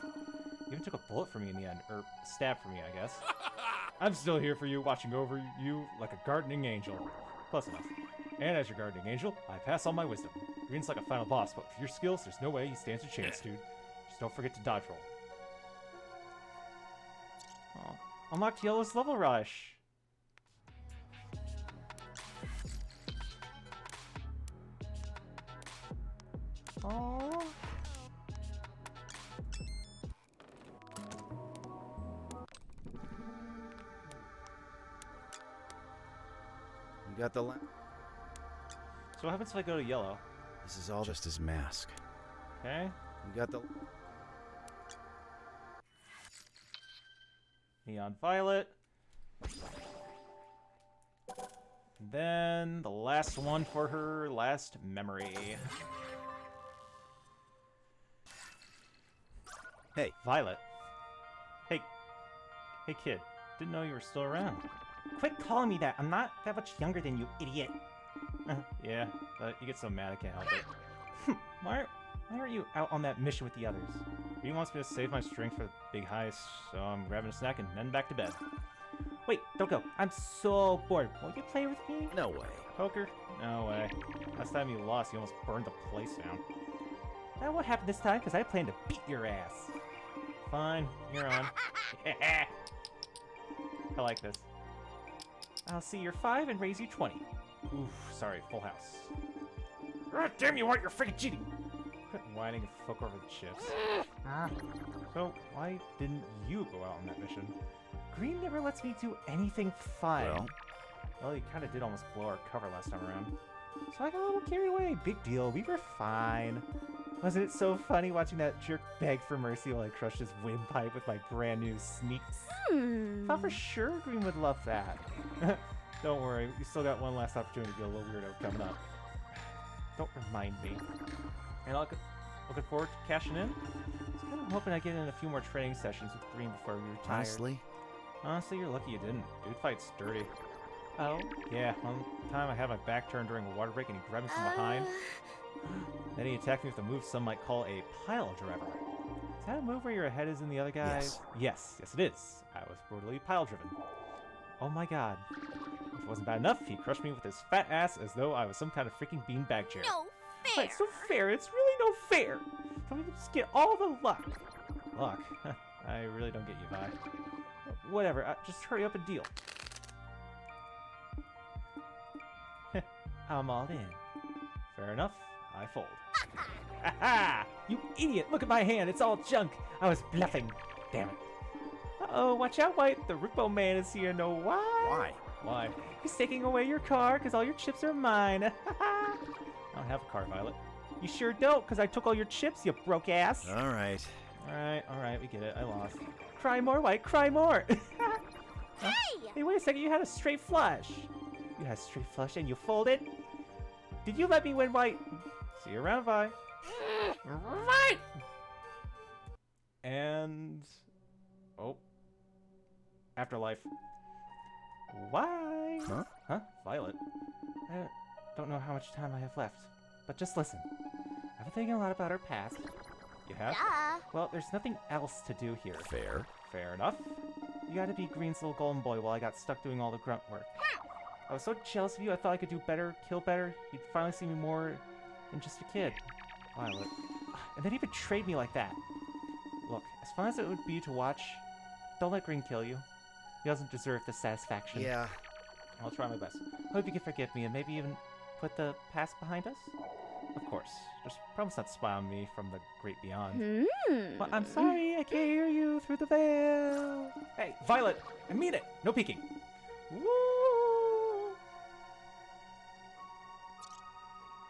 You even took a bullet for me in the end. Or stab for me, I guess. I'm still here for you, watching over you like a gardening angel. Close enough. And as your gardening angel, I pass on my wisdom. Green's like a final boss, but with your skills, there's no way he stands a chance, dude. Just don't forget to dodge roll. Oh, unlocked Yellow's level rush. Oh. You got the So what happens if I go to Yellow? This is all just his mask. Okay. You got the... Neon Violet. And then the last one for her last memory. Hey. Violet. Hey kid. Didn't know you were still around. Quit calling me that. I'm not that much younger than you, idiot. Yeah, but you get so mad I can't help it. Why aren't you out on that mission with the others? He wants me to save my strength for the big heist, so I'm grabbing a snack and heading back to bed. Wait, don't go. I'm so bored. Won't you play with me? No way. Poker? No way. Last time you lost, you almost burned the place down. That won't happen this time, because I plan to beat your ass. Fine, you're on. I like this. I'll see you're 5 and raise you 20. Oof, sorry, full house. God damn you, Art, you're freaking cheating! Quit whining and fuck over the chips. So, why didn't you go out on that mission? Green never lets me do anything fun. Well, he kind of did almost blow our cover last time around. So I got a little carried away. Big deal, we were fine. Wasn't it so funny watching that jerk beg for mercy while I crushed his windpipe with my brand new sneaks? Thought for sure Green would love that. Don't worry, we still got one last opportunity to be a little weirdo coming up. Don't remind me. And looking forward to cashing in. I was kind of hoping I get in a few more training sessions with Green before we retire. Honestly, you're lucky you didn't. Dude fights dirty. Oh? Yeah, one time I had my back turned during a water break and he grabbed me from behind. Then he attacked me with a move some might call a pile driver. Is that a move where your head is in the other guy's? Yes, it is. I was brutally pile driven. Oh my god. If it wasn't bad enough, he crushed me with his fat ass as though I was some kind of freaking beanbag chair. No fair. It's so fair. It's really no fair. Some people just get all the luck. Luck? I really don't get you, Vi. Whatever. Just hurry up and deal. I'm all in. Fair enough. I fold. Ha! You idiot! Look at my hand. It's all junk. I was bluffing. Damn it. Uh-oh, watch out, White. The Repo Man is here. Know why? Why? He's taking away your car because all your chips are mine. I don't have a car, Violet. You sure don't, because I took all your chips, you broke ass. All right. All right, we get it. I lost. Cry more, White. Cry more. Hey! Hey, wait a second. You had a straight flush. You had a straight flush and you folded? Did you let me win, White? See you around, Vi. Right. And... oh. Afterlife. Why? Huh? Violet. I don't know how much time I have left, but just listen. I've been thinking a lot about our past. You have? Duh. Well, there's nothing else to do here. Fair. Fair enough. You gotta be Green's little golden boy while I got stuck doing all the grunt work. I was so jealous of you, I thought I could do better, kill better. You'd finally see me more than just a kid. Violet. And then he betrayed me like that. Look, as fun as it would be to watch, don't let Green kill you. He doesn't deserve the satisfaction. Yeah. I'll try my best. Hope you can forgive me and maybe even put the past behind us? Of course. Just promise not to spy on me from the great beyond. Well, I'm sorry, I can't hear you through the veil. Hey, Violet, I mean it. No peeking. Woo!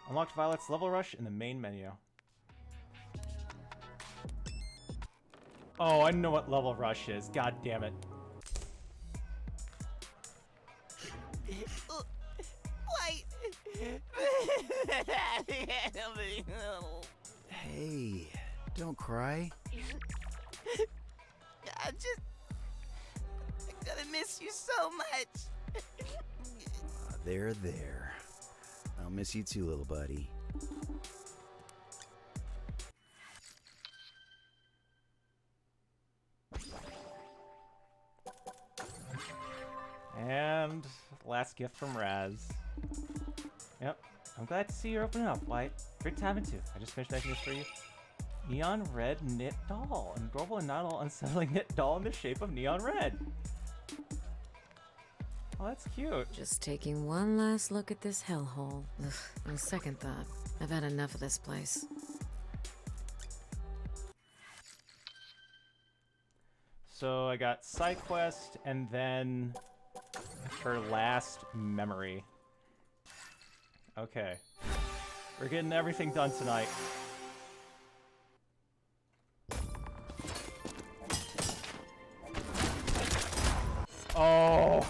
Unlocked Violet's level rush in the main menu. Oh, I know what level rush is. God damn it. White! Hey, don't cry. I'm gonna miss you so much. There. I'll miss you too, little buddy. And last gift from Raz. Yep, I'm glad to see you're opening up, White. Great timing too. I just finished making this for you. Neon red knit doll. An adorable and not all unsettling knit doll in the shape of neon red. Oh, that's cute. Just taking one last look at this hellhole. Ugh, on second thought, I've had enough of this place. So I got side quest and then her last memory. Okay. We're getting everything done tonight. Oh!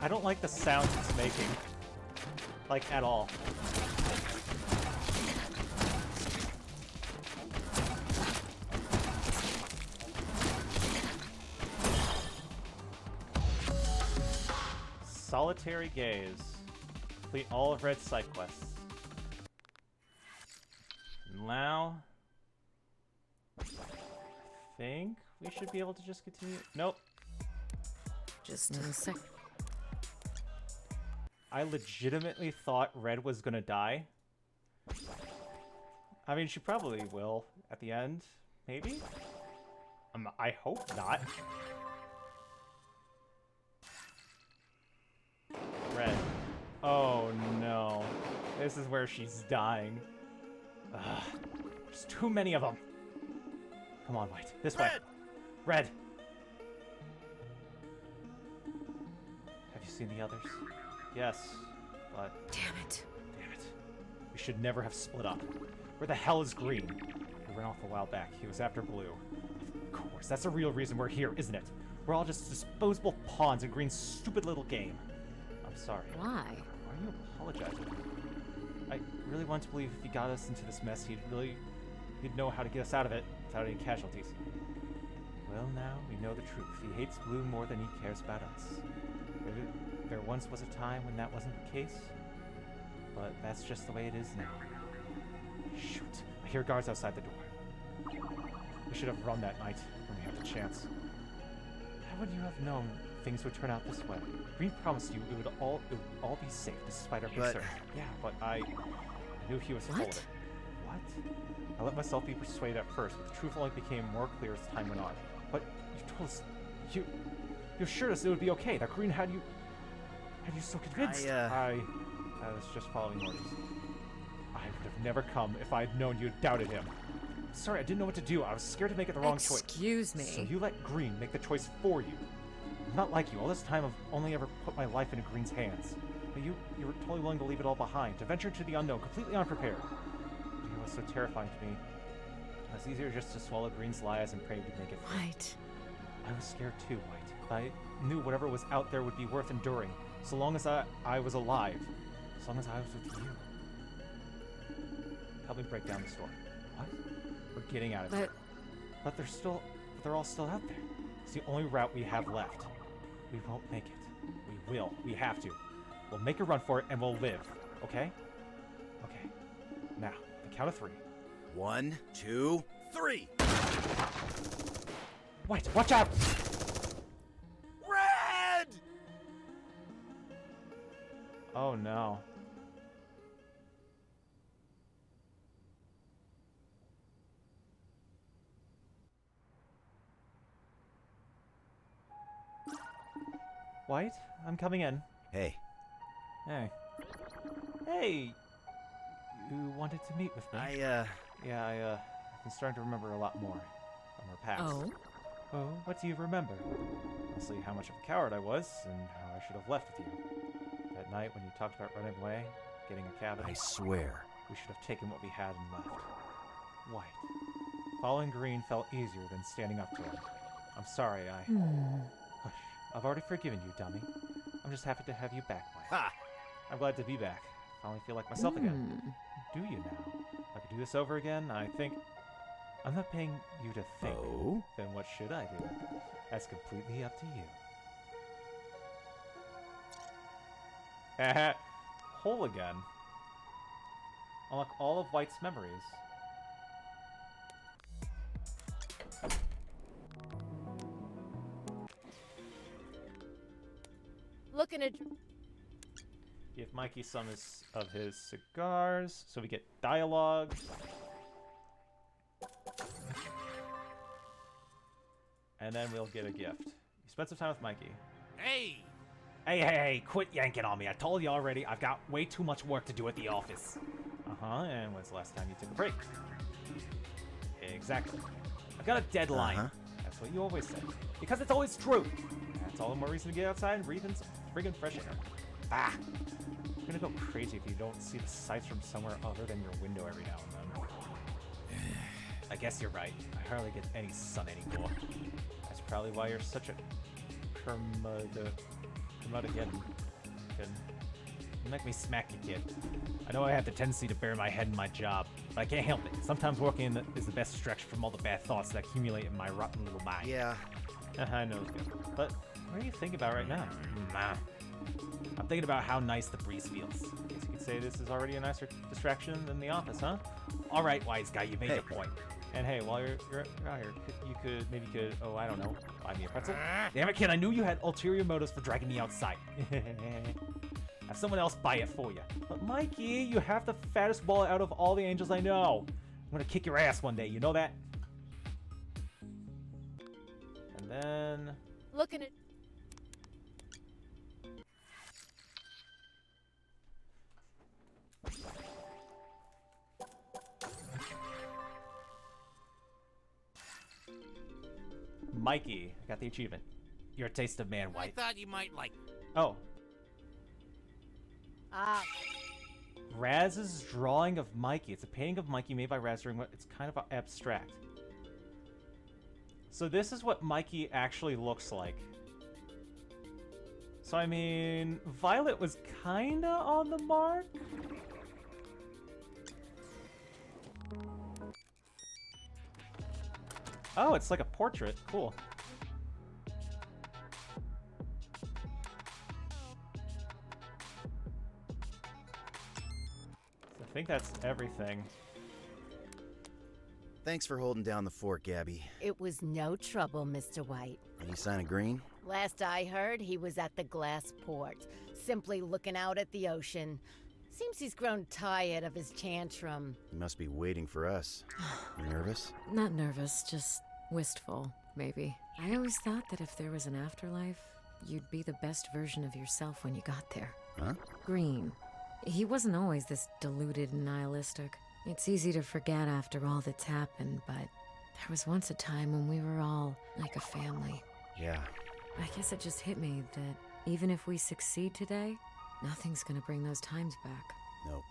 I don't like the sounds it's making. Like, at all. Solitary Gaze. Complete all of Red's side quests. Now, I think we should be able to just continue. Nope. Just in a sec. I legitimately thought Red was gonna die. I mean, she probably will at the end. Maybe? I hope not. Red. Oh no. This is where she's dying. Ugh. There's too many of them. Come on, White. This way. Red! Have you seen the others? Yes, but... Damn it. Damn it. We should never have split up. Where the hell is Green? He ran off a while back. He was after Blue. Of course, that's the real reason we're here, isn't it? We're all just disposable pawns in Green's stupid little game. I'm sorry. Why? Why are you apologizing? I really want to believe if he got us into this mess, he'd know how to get us out of it without any casualties. Well, now we know the truth. He hates Blue more than he cares about us. There once was a time when that wasn't the case, but that's just the way it is now. Shoot, I hear guards outside the door. We should have run that night when we had the chance. How would you have known things would turn out this way? Green promised you it would all be safe despite our concern. Yeah, but I knew he was full of it. What? I let myself be persuaded at first, but the truth only became more clear as time went on. But you told us, you assured us it would be okay. That Green had you so convinced. I was just following orders. I would have never come if I had known you had doubted him. Sorry, I didn't know what to do. I was scared to make it the wrong choice. Excuse me. So you let Green make the choice for you. I'm not like you. All this time I've only ever put my life into Green's hands. But you were totally willing to leave it all behind, to venture into the unknown, completely unprepared. It was so terrifying to me. It was easier just to swallow Green's lies and pray we'd make it through. White. I was scared too, White. I knew whatever was out there would be worth enduring, so long as I was alive. As long as I was with you. Help me break down this door. What? We're getting out of here. But they're all still out there. It's the only route we have left. We won't make it. We will. We have to. We'll make a run for it and we'll live. Okay? Okay. Now, the count of 3. 1, 2, 3. Wait, watch out! Red! Oh no. White, I'm coming in. Hey. Hey. Hey! You wanted to meet with me? Yeah, I've been starting to remember a lot more from our past. Oh? Oh, what do you remember? Mostly how much of a coward I was, and how I should have left with you. That night when you talked about running away, getting a cabin. I swear. We should have taken what we had and left. White. Following Green felt easier than standing up to him. I'm sorry, Hush. I've already forgiven you, dummy. I'm just happy to have you back, White. Ha! I'm glad to be back. Finally feel like myself again. Do you now? If I could do this over again, I think... I'm not paying you to think. Oh? Then what should I do? That's completely up to you. Whole again. Unlock all of White's memories. Looking at... Give Mikey some of his cigars, so we get dialogue. And then we'll get a gift. You spent some time with Mikey. Hey! Hey, quit yanking on me. I told you already, I've got way too much work to do at the office. And when's the last time you took a break? Exactly. I've got a deadline. That's what you always say. Because it's always true. That's all the more reason to get outside and breathe in some friggin' fresh air. I'm gonna go crazy if you don't see the sights from somewhere other than your window every now and then. I guess you're right. I hardly get any sun anymore. That's probably why you're such a again. You make me smack you, kid. I know I have the tendency to bury my head in my job, but I can't help it. Sometimes working is the best distraction from all the bad thoughts that accumulate in my rotten little mind. Yeah. I know. But what are you thinking about right now? I'm thinking about how nice the breeze feels. Guess you could say this is already a nicer distraction than the office, huh? All right, wise guy, you made your point. And hey, while you're out here, you could, oh, I don't know, buy me a pretzel? Damn it, kid, I knew you had ulterior motives for dragging me outside. Have someone else buy it for you. But Mikey, you have the fattest wallet out of all the angels I know. I'm gonna kick your ass one day, you know that? And then... Looking at... Mikey, I got the achievement. You're a taste of man, White. I thought you might like... Oh. Raz's drawing of Mikey. It's a painting of Mikey made by Raz during what it's kind of abstract. So this is what Mikey actually looks like. So I mean, Violet was kinda on the mark. Oh, it's like a portrait. Cool. So I think that's everything. Thanks for holding down the fort, Gabby. It was no trouble, Mr. White. Any sign of Green? Last I heard, he was at the glass port, simply looking out at the ocean. Seems he's grown tired of his tantrum. He must be waiting for us. You nervous? Not nervous, just wistful, maybe. I always thought that if there was an afterlife, you'd be the best version of yourself when you got there. Huh? Green. He wasn't always this deluded and nihilistic. It's easy to forget after all that's happened, but there was once a time when we were all like a family. Yeah. I guess it just hit me that even if we succeed today, nothing's gonna bring those times back. Nope.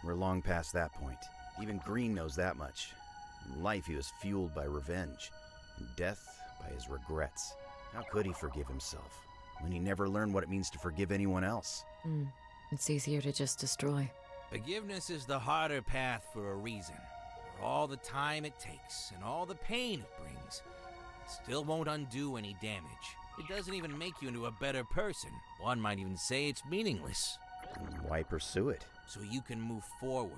We're long past that point. Even Green knows that much. In life, he was fueled by revenge. In death, by his regrets. How could he forgive himself when he never learned what it means to forgive anyone else? It's easier to just destroy. Forgiveness is the harder path for a reason. For all the time it takes and all the pain it brings, it still won't undo any damage. It doesn't even make you into a better person. One might even say it's meaningless. Why pursue it? So you can move forward,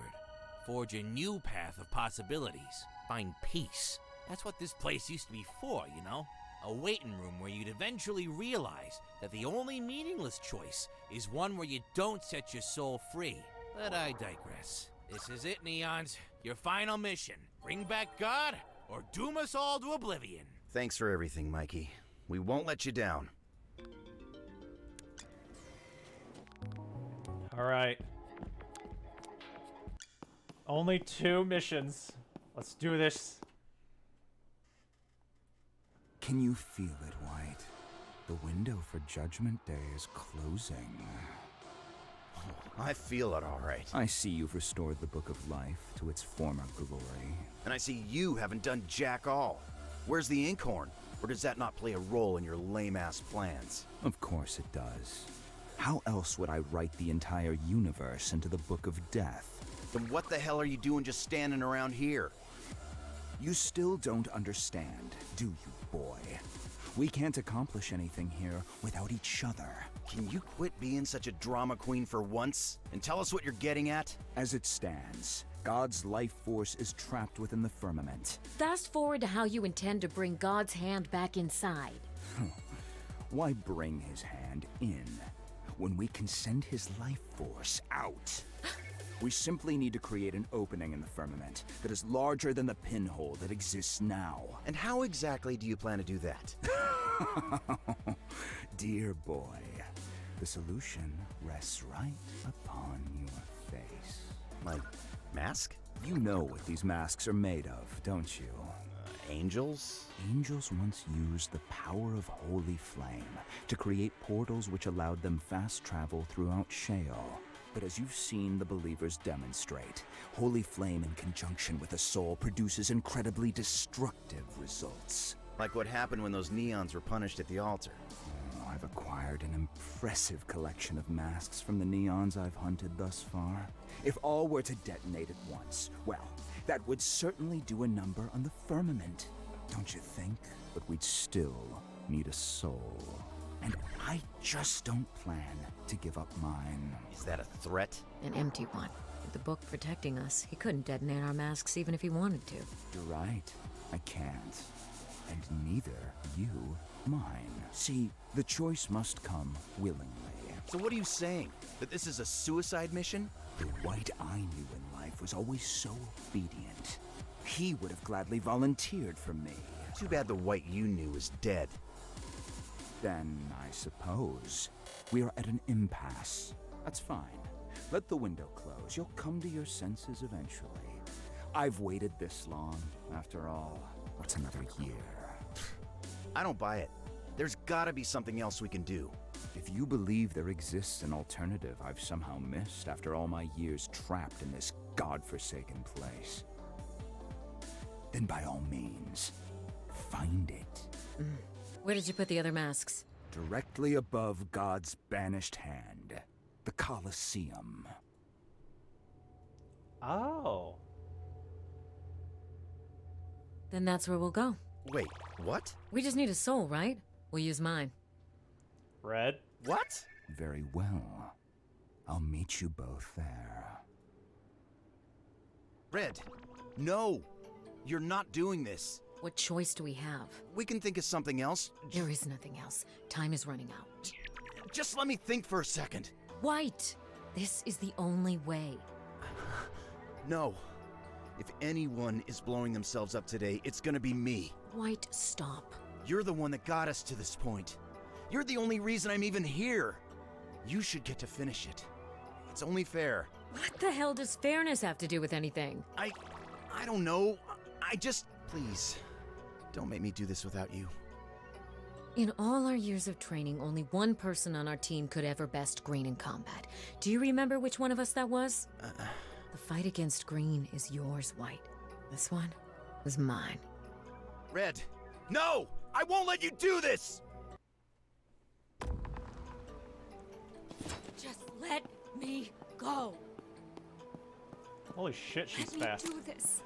forge a new path of possibilities, find peace. That's what this place used to be for, you know? A waiting room where you'd eventually realize that the only meaningless choice is one where you don't set your soul free. But I digress. This is it, Neons. Your final mission. Bring back God or doom us all to oblivion. Thanks for everything, Mikey. We won't let you down. All right. Only 2 missions. Let's do this. Can you feel it, White? The window for Judgment Day is closing. I feel it all right. I see you've restored the Book of Life to its former glory. And I see you haven't done jack all. Where's the Inkhorn? Or does that not play a role in your lame-ass plans? Of course it does. How else would I write the entire universe into the Book of Death? Then what the hell are you doing just standing around here? You still don't understand, do you, boy? We can't accomplish anything here without each other. Can you quit being such a drama queen for once and tell us what you're getting at? As it stands, God's life force is trapped within the firmament. Fast forward to how you intend to bring God's hand back inside. Why bring his hand in when we can send his life force out? We simply need to create an opening in the firmament that is larger than the pinhole that exists now. And how exactly do you plan to do that? Dear boy, the solution rests right upon your face. My mask? You know what these masks are made of, don't you? Angels? Angels once used the power of Holy Flame to create portals which allowed them fast travel throughout Sheol. But as you've seen the believers demonstrate, Holy Flame in conjunction with the soul produces incredibly destructive results. Like what happened when those neons were punished at the altar. Oh, I've acquired an impressive collection of masks from the neons I've hunted thus far. If all were to detonate at once, well, that would certainly do a number on the firmament, don't you think? But we'd still need a soul. And I just don't plan to give up mine. Is that a threat? An empty one. With the book protecting us, he couldn't detonate our masks even if he wanted to. You're right. I can't. And neither you mine. See, the choice must come willingly. So what are you saying? That this is a suicide mission? The White I knew in life was always so obedient. He would have gladly volunteered for me. Too bad the White you knew is dead. Then, I suppose, we are at an impasse. That's fine. Let the window close. You'll come to your senses eventually. I've waited this long. After all, what's another year? I don't buy it. There's gotta be something else we can do. If you believe there exists an alternative I've somehow missed after all my years trapped in this godforsaken place, then by all means, find it. Where did you put the other masks? Directly above God's banished hand, the Colosseum. Oh. Then that's where we'll go. Wait, what? We just need a soul, right? We'll use mine. Red? What? Very well. I'll meet you both there. Red, no! You're not doing this. What choice do we have? We can think of something else. There is nothing else. Time is running out. Just let me think for a second. White! This is the only way. No. If anyone is blowing themselves up today, it's gonna be me. White, stop. You're the one that got us to this point. You're the only reason I'm even here. You should get to finish it. It's only fair. What the hell does fairness have to do with anything? I don't know. I just... Please, don't make me do this without you. In all our years of training, only one person on our team could ever best Green in combat. Do you remember which one of us that was? The fight against Green is yours, White. This one is mine. Red, no! I won't let you do this! Just let me go. Holy shit, she's Let fast. me do this.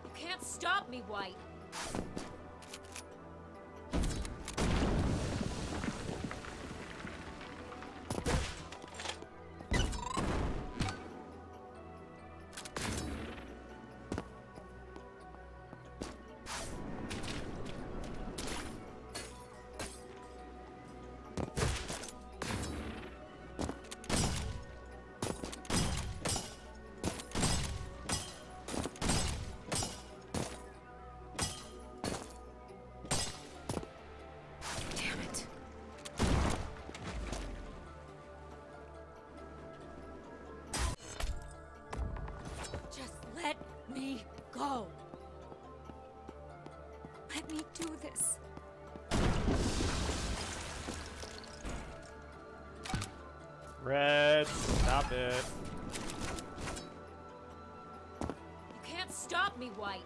You can't can't stop me, White. Let me go. Let me do this. Red, stop it. You can't stop me, White.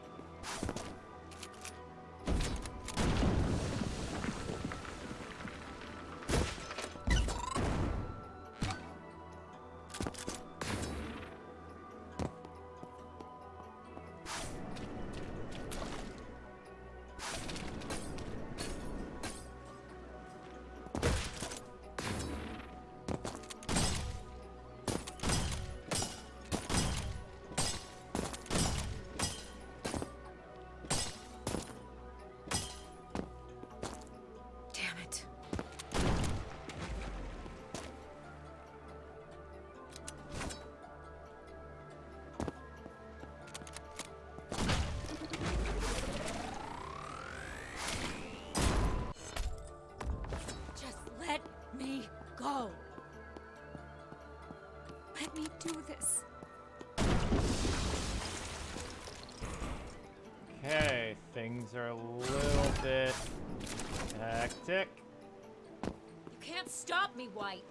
Damn it. Just let me go. Let me do this. Okay, things are a little bit hectic. You can't stop me, White.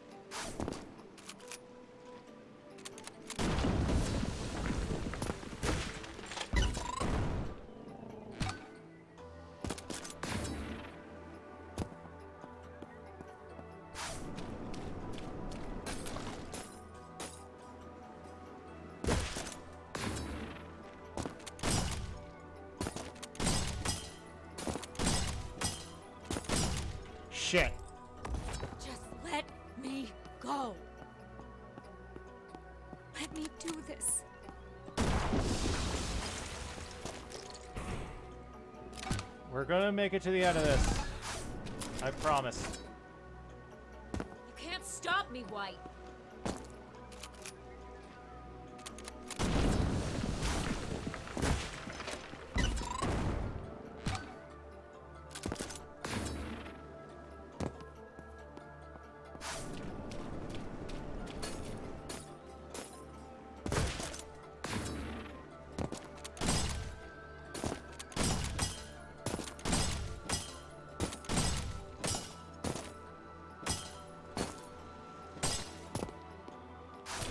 Shit. Just let me go. Let me do this. We're gonna make it to the end of this. I promise. You can't stop me, White.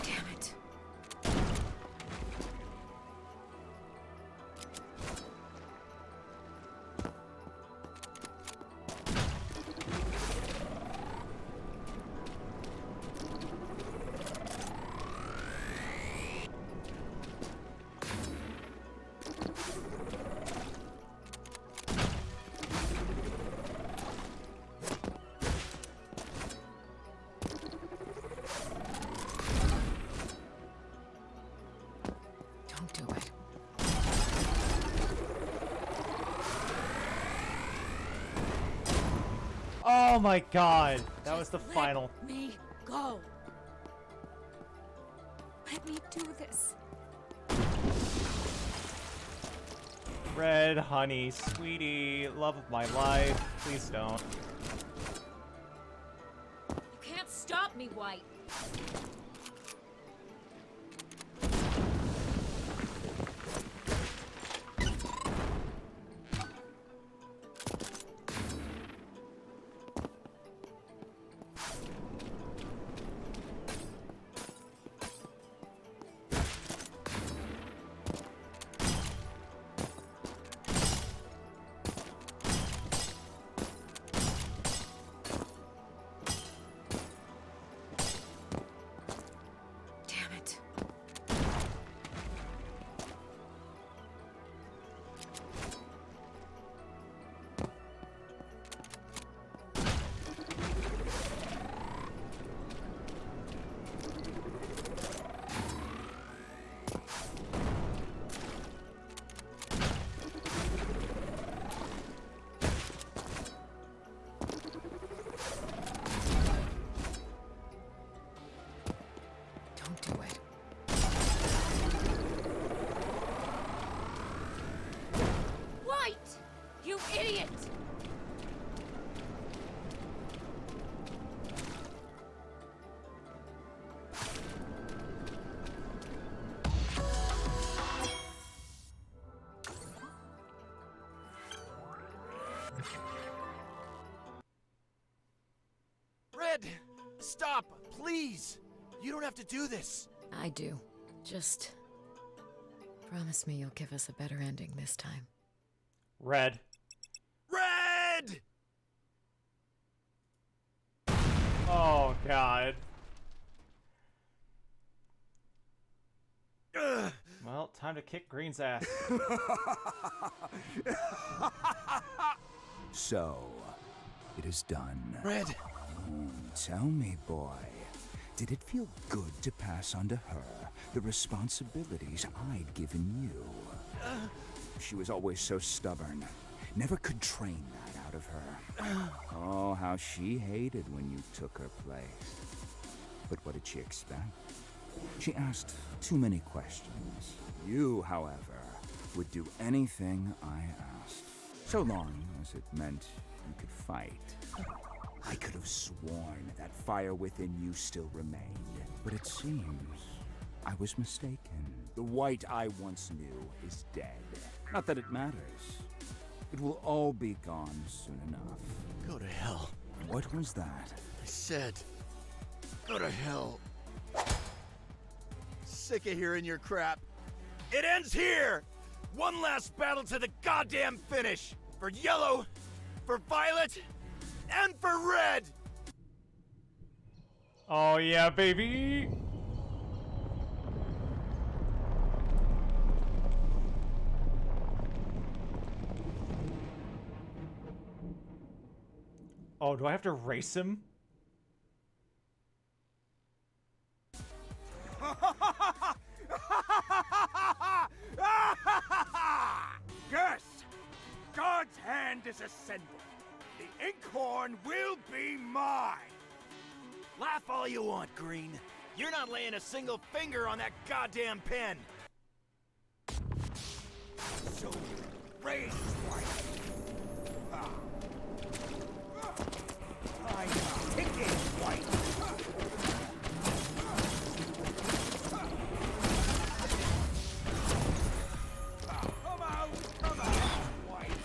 Damn it. Don't do it. Oh my god, that was the Just final. Let me go. Let me do this. Red, honey, sweetie, love of my life. Please don't. You can't stop me, White. idiot! Red! Stop! Please! You don't have to do this! I do. Just promise me you'll give us a better ending this time. Red. Red! Oh, God. Well, time to kick Green's ass. So, it is done. Red! Tell me, boy, did it feel good to pass on to her the responsibilities I'd given you? She was always so stubborn. Never could train that out of her. Oh, how she hated when you took her place. But what did she expect? She asked too many questions. You, however, would do anything I asked, so long as it meant you could fight. I could have sworn that fire within you still remained, but it seems I was mistaken. The White I once knew is dead. Not that it matters. It will all be gone soon enough. Go to hell. What was that? I said, go to hell. Sick of hearing your crap. It ends here! One last battle to the goddamn finish! For Yellow, for Violet, and for Red! Oh, yeah, baby! Oh, do I have to race him? Yes! God's hand is ascending. The Inkhorn will be mine! Laugh all you want, Green. You're not laying a single finger on that goddamn pen! So, raise White. I'm picking White. Come out, White.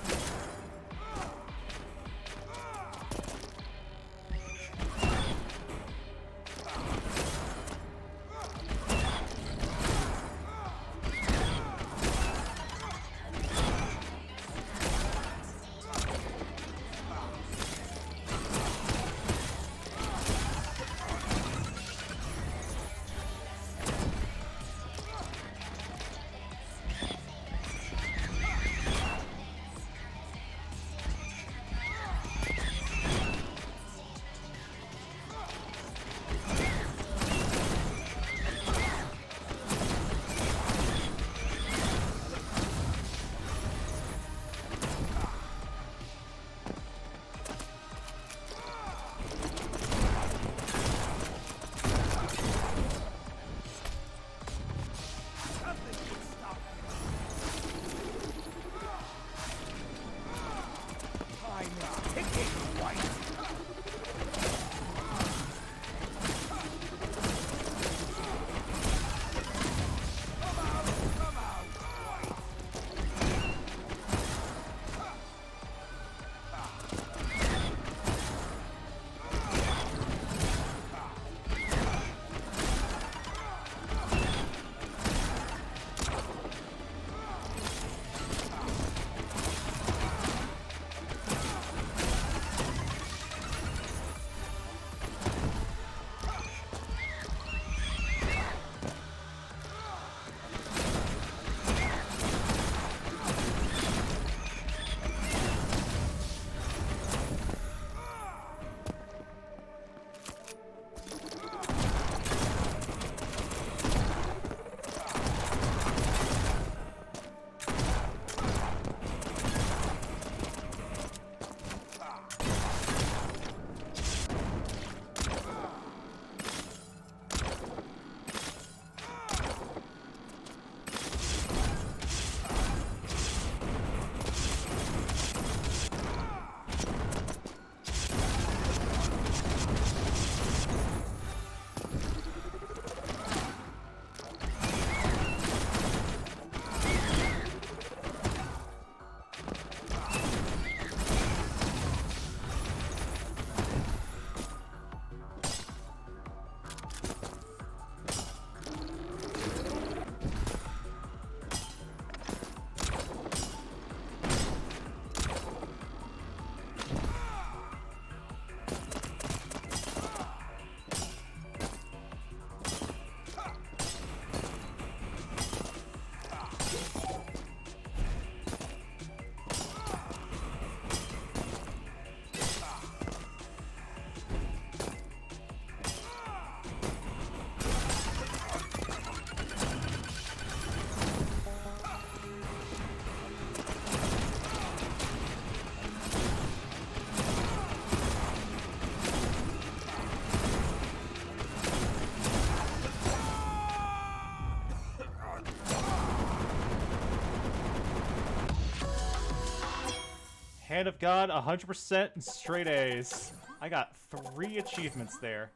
Hand of God, 100% and straight A's. I got 3 achievements there.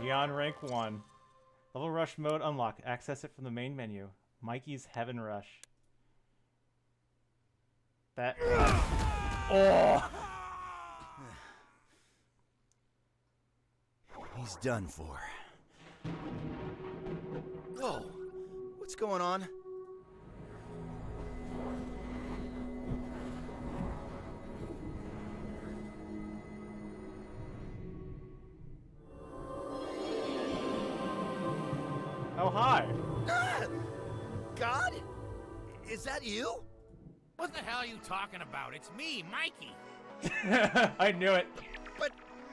Neon rank 1. Level rush mode unlocked. Access it from the main menu. Mikey's Heaven Rush. That. Oh! He's done for. Whoa! What's going on? Oh, hi! Ah! God? Is that you? What the hell are you talking about? It's me, Mikey. I knew it. But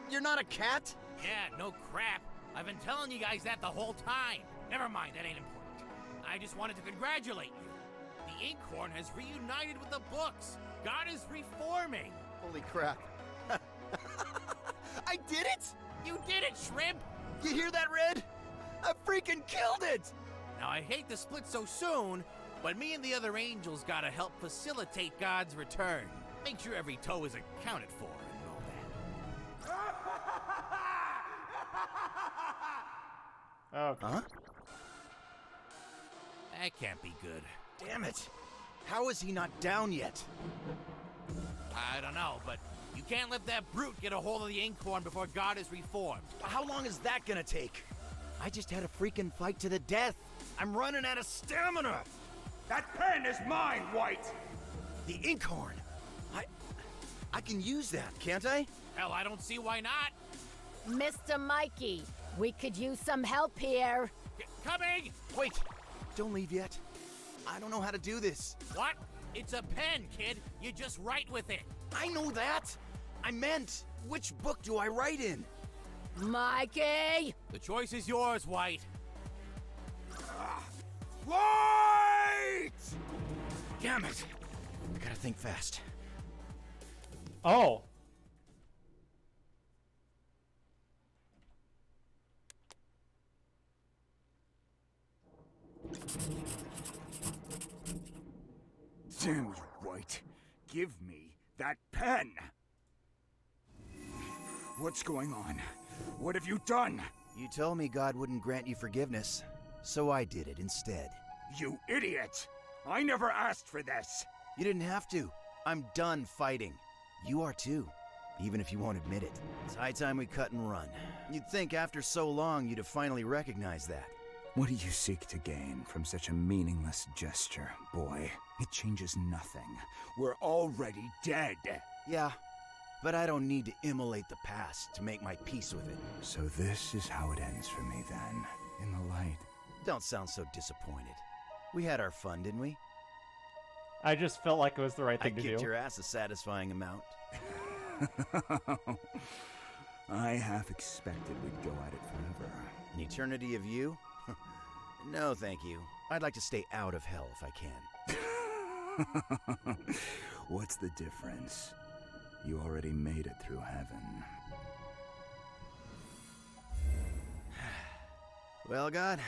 you're not a cat? Yeah, no crap. I've been telling you guys that the whole time. Never mind, that ain't important. I just wanted to congratulate you. The Inkhorn has reunited with the books. God is reforming. Holy crap. I did it! You did it, Shrimp! You hear that, Red? I freaking killed it! Now, I hate to split so soon, but me and the other angels gotta help facilitate God's return. Make sure every toe is accounted for and all that. Oh, huh? That can't be good. Damn it. How is he not down yet? I don't know, but you can't let that brute get a hold of the Inkhorn before God is reformed. How long is that gonna take? I just had a freaking fight to the death. I'm running out of stamina. That pen is mine, White! The Inkhorn. I can use that, can't I? Hell, I don't see why not. Mr. Mikey, we could use some help here. Coming! Wait, don't leave yet. I don't know how to do this. What? It's a pen, kid. You just write with it. I know that. I meant, which book do I write in? Mikey! The choice is yours, White. White! Damn it. I gotta think fast. Oh. Damn you, White. Give me that pen! What's going on? What have you done? You told me God wouldn't grant you forgiveness, so I did it instead. You idiot! I never asked for this! You didn't have to. I'm done fighting. You are too, even if you won't admit it. It's high time we cut and run. You'd think after so long you'd have finally recognized that. What do you seek to gain from such a meaningless gesture, boy? It changes nothing. We're already dead. Yeah, but I don't need to immolate the past to make my peace with it. So this is how it ends for me then, in the light. Don't sound so disappointed. We had our fun, didn't we? I just felt like it was the right thing to do. I kicked your ass a satisfying amount. I half expected we'd go at it forever. An eternity of you? No, thank you. I'd like to stay out of hell if I can. What's the difference? You already made it through heaven. Well, God,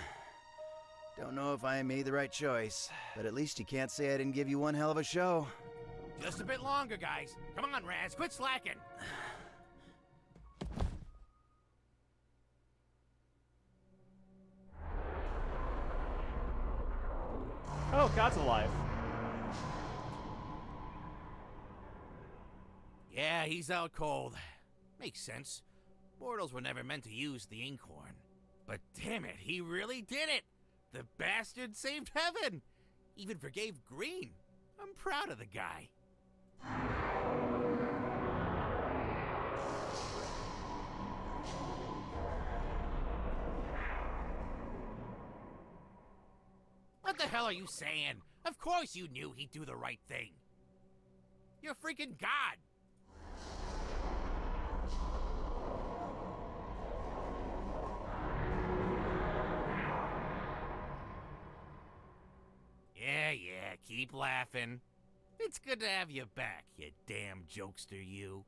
don't know if I made the right choice, but at least you can't say I didn't give you one hell of a show. Just a bit longer, guys. Come on, Raz, quit slacking. Oh, God's alive. Yeah, he's out cold. Makes sense. Mortals were never meant to use the Inkhorn. But damn it, he really did it! The bastard saved heaven! Even forgave Green. I'm proud of the guy. What the hell are you saying? Of course you knew he'd do the right thing. You're freaking God! Yeah, keep laughing. It's good to have you back, you damn jokester, you.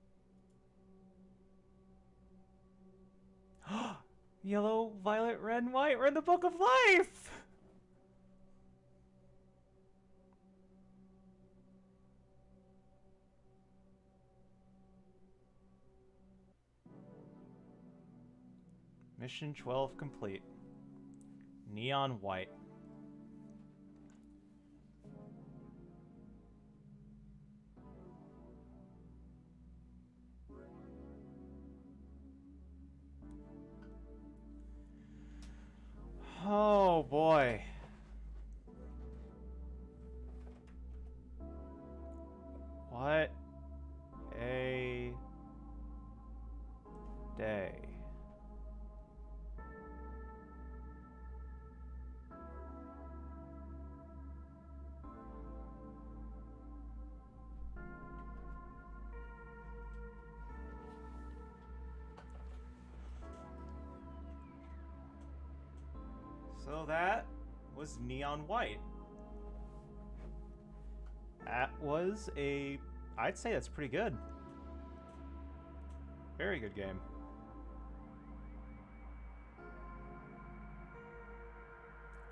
Yellow, violet, red, and white. We're in the Book of Life! Mission 12 complete. Neon white. Oh boy. What a day. So that was Neon White. That was I'd say that's pretty good. Very good game.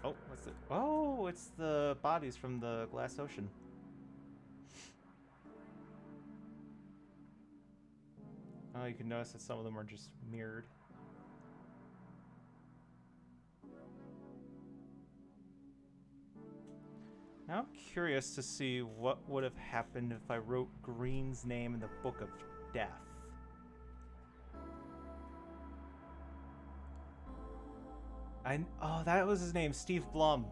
Oh, what's it? Oh, it's the bodies from the Glass Ocean. Oh, you can notice that some of them are just mirrored. Now I'm curious to see what would have happened if I wrote Green's name in the Book of Death. Oh, that was his name, Steve Blum.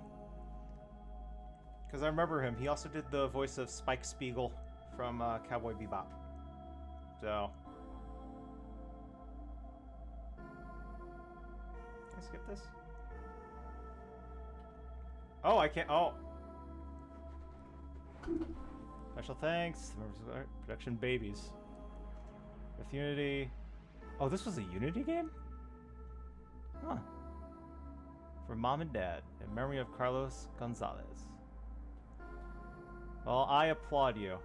Because I remember him. He also did the voice of Spike Spiegel from Cowboy Bebop. So. Can I skip this? Oh, I can't. Oh. Special thanks. Production Babies. With Unity. Oh, this was a Unity game? Huh. For Mom and Dad, in memory of Carlos Gonzalez. Well, I applaud you.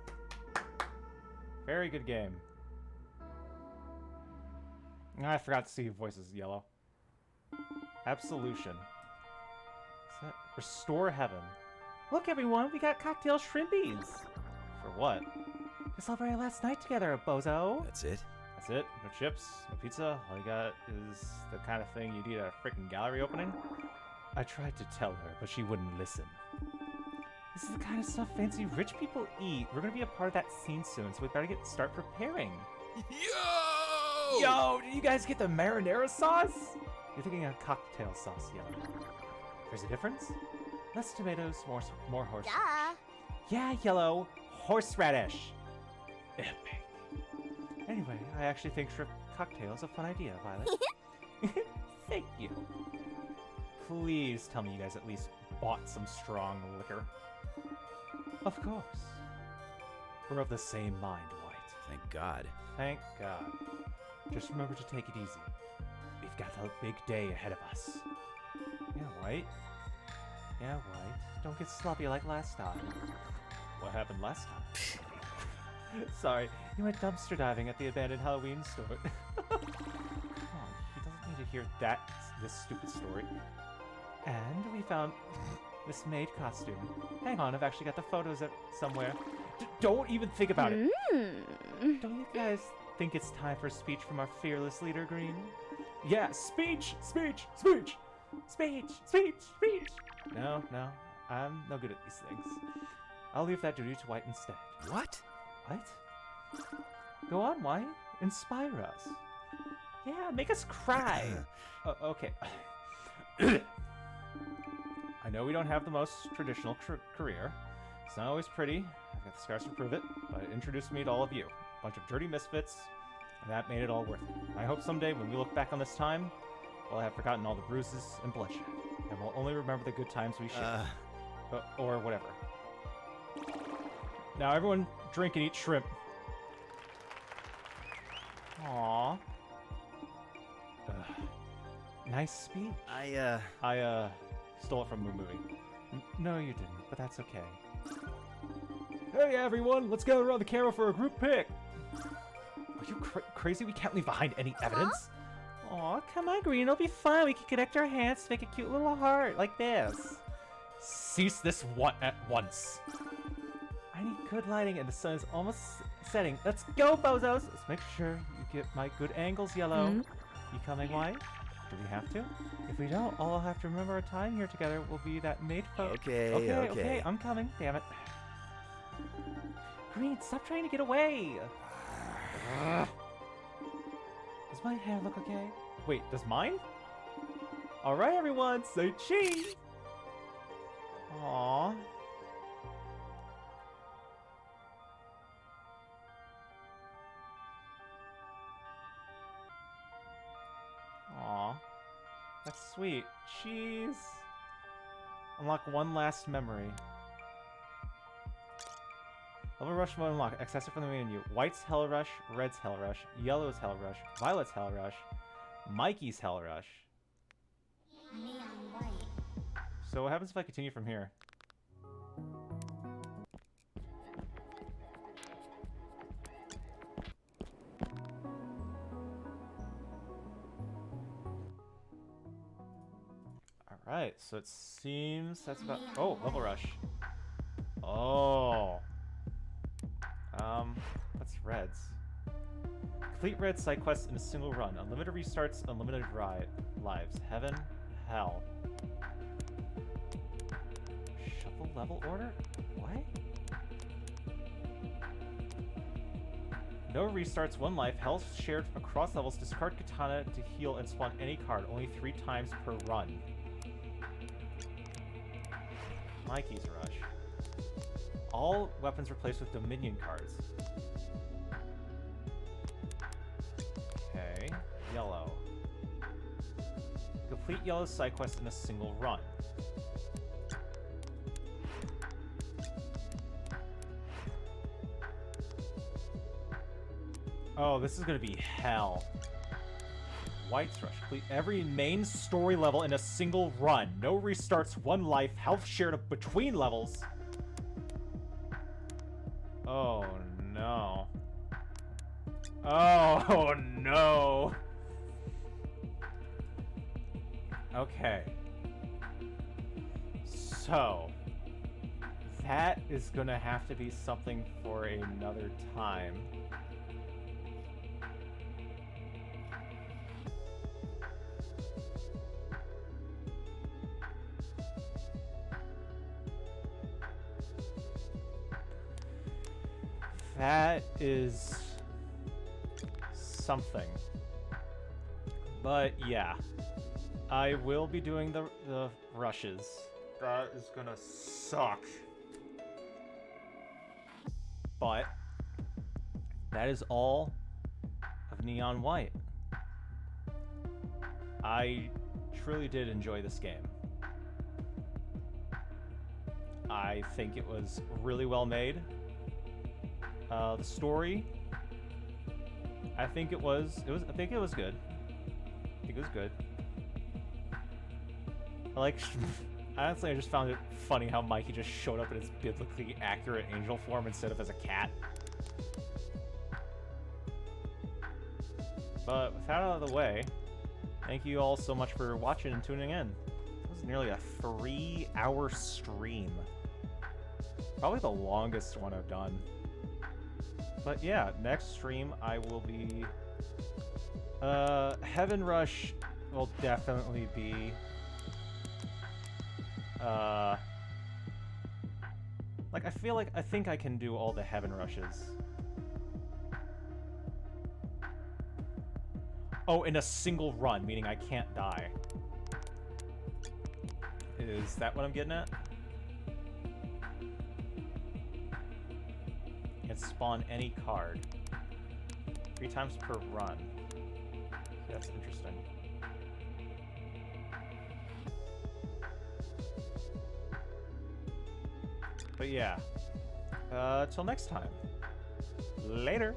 Very good game. I forgot to see voices yellow. Absolution. Restore Heaven. Look, everyone, we got cocktail shrimpies. For what? We celebrated last night together, bozo. That's it? That's it. No chips, no pizza. All you got is the kind of thing you'd eat at a freaking gallery opening. I tried to tell her, but she wouldn't listen. This is the kind of stuff fancy rich people eat. We're gonna be a part of that scene soon, so we better start preparing. Yo! Yo, did you guys get the marinara sauce? You're thinking of cocktail sauce, Yellow. There's a difference? Less tomatoes, more horse. Duh. Yeah, Yellow. Horseradish. Epic. Anyway, I actually think shrimp cocktail is a fun idea, Violet. Thank you. Please tell me you guys at least bought some strong liquor. Of course. We're of the same mind, White. Thank God. Thank God. Just remember to take it easy. We've got a big day ahead of us. Yeah, White. Yeah, White. Don't get sloppy like last time. What happened last time? Sorry, you went dumpster diving at the abandoned Halloween store. Come on, he doesn't need to hear this stupid story. And we found this maid costume. Hang on, I've actually got the photos somewhere. Don't even think about it. Don't you guys think it's time for a speech from our fearless leader, Green? Yeah, speech! Speech! Speech! Speech! Speech! Speech! No, I'm no good at these things. I'll leave that duty to White instead. What? What? Go on, White. Inspire us. Yeah, make us cry. Okay. I know we don't have the most traditional career. It's not always pretty. I've got the scars to prove it, but it introduced me to all of you. A bunch of dirty misfits, and that made it all worth it. I hope someday when we look back on this time, we'll have forgotten all the bruises and bloodshed, and we'll only remember the good times we shared. Or whatever. Now everyone drink and eat shrimp. Aww. Nice speech. I stole it from a movie. No, you didn't, but that's okay. Hey everyone, let's gather around the camera for a group pic. Are you crazy? We can't leave behind any evidence. Aw, come on, Green, it'll be fun. We can connect our hands to make a cute little heart like this. Cease this at once. I need good lighting and the sun is almost setting. Let's go, bozos. Let's make sure you get my good angles, Yellow. You coming, White? Do we have to? If we don't, all I'll have to remember our time here together will be that made photo. Okay. I'm coming. Damn it. Green, stop trying to get away. Does my hair look okay? Wait, does mine? All right, everyone, say cheese. Aww. Aw, that's sweet. Cheese. Unlock one last memory. Level Rush mode unlock. Access it from the menu. White's Hell Rush, Red's Hell Rush, Yellow's Hell Rush, Violet's Hell Rush, Mikey's Hell Rush. Neon white. So what happens if I continue from here? Alright, so it seems that's about... Oh, Level Rush. Oh. What's Red's? Complete Red side quests in a single run. Unlimited restarts, unlimited lives. Heaven, hell. Shuffle level order? What? No restarts, 1 life. Health shared across levels. Discard katana to heal and spawn any card. Only 3 times per run. Mikey's Rush. All weapons replaced with Dominion cards. Okay. Yellow. Complete Yellow's side quest in a single run. Oh, this is gonna be hell. White's Rush. Complete every main story level in a single run. No restarts, 1 life, health shared between levels. Oh no. Oh no. Okay. So, that is gonna have to be something for another time. That is something. But yeah, I will be doing the rushes. That is gonna suck. But that is all of Neon White. I truly did enjoy this game. I think it was really well made. The story, I think it was good. I think it was good. Honestly, I just found it funny how Mikey just showed up in his biblically accurate angel form instead of as a cat. But with that out of the way, thank you all so much for watching and tuning in. It was nearly a 3-hour stream. Probably the longest one I've done. But yeah, next stream I will be... Heaven Rush will definitely be... I think I can do all the Heaven Rushes. Oh, in a single run, meaning I can't die. Is that what I'm getting at? And spawn any card 3 times per run. That's interesting. But yeah, till next time. Later.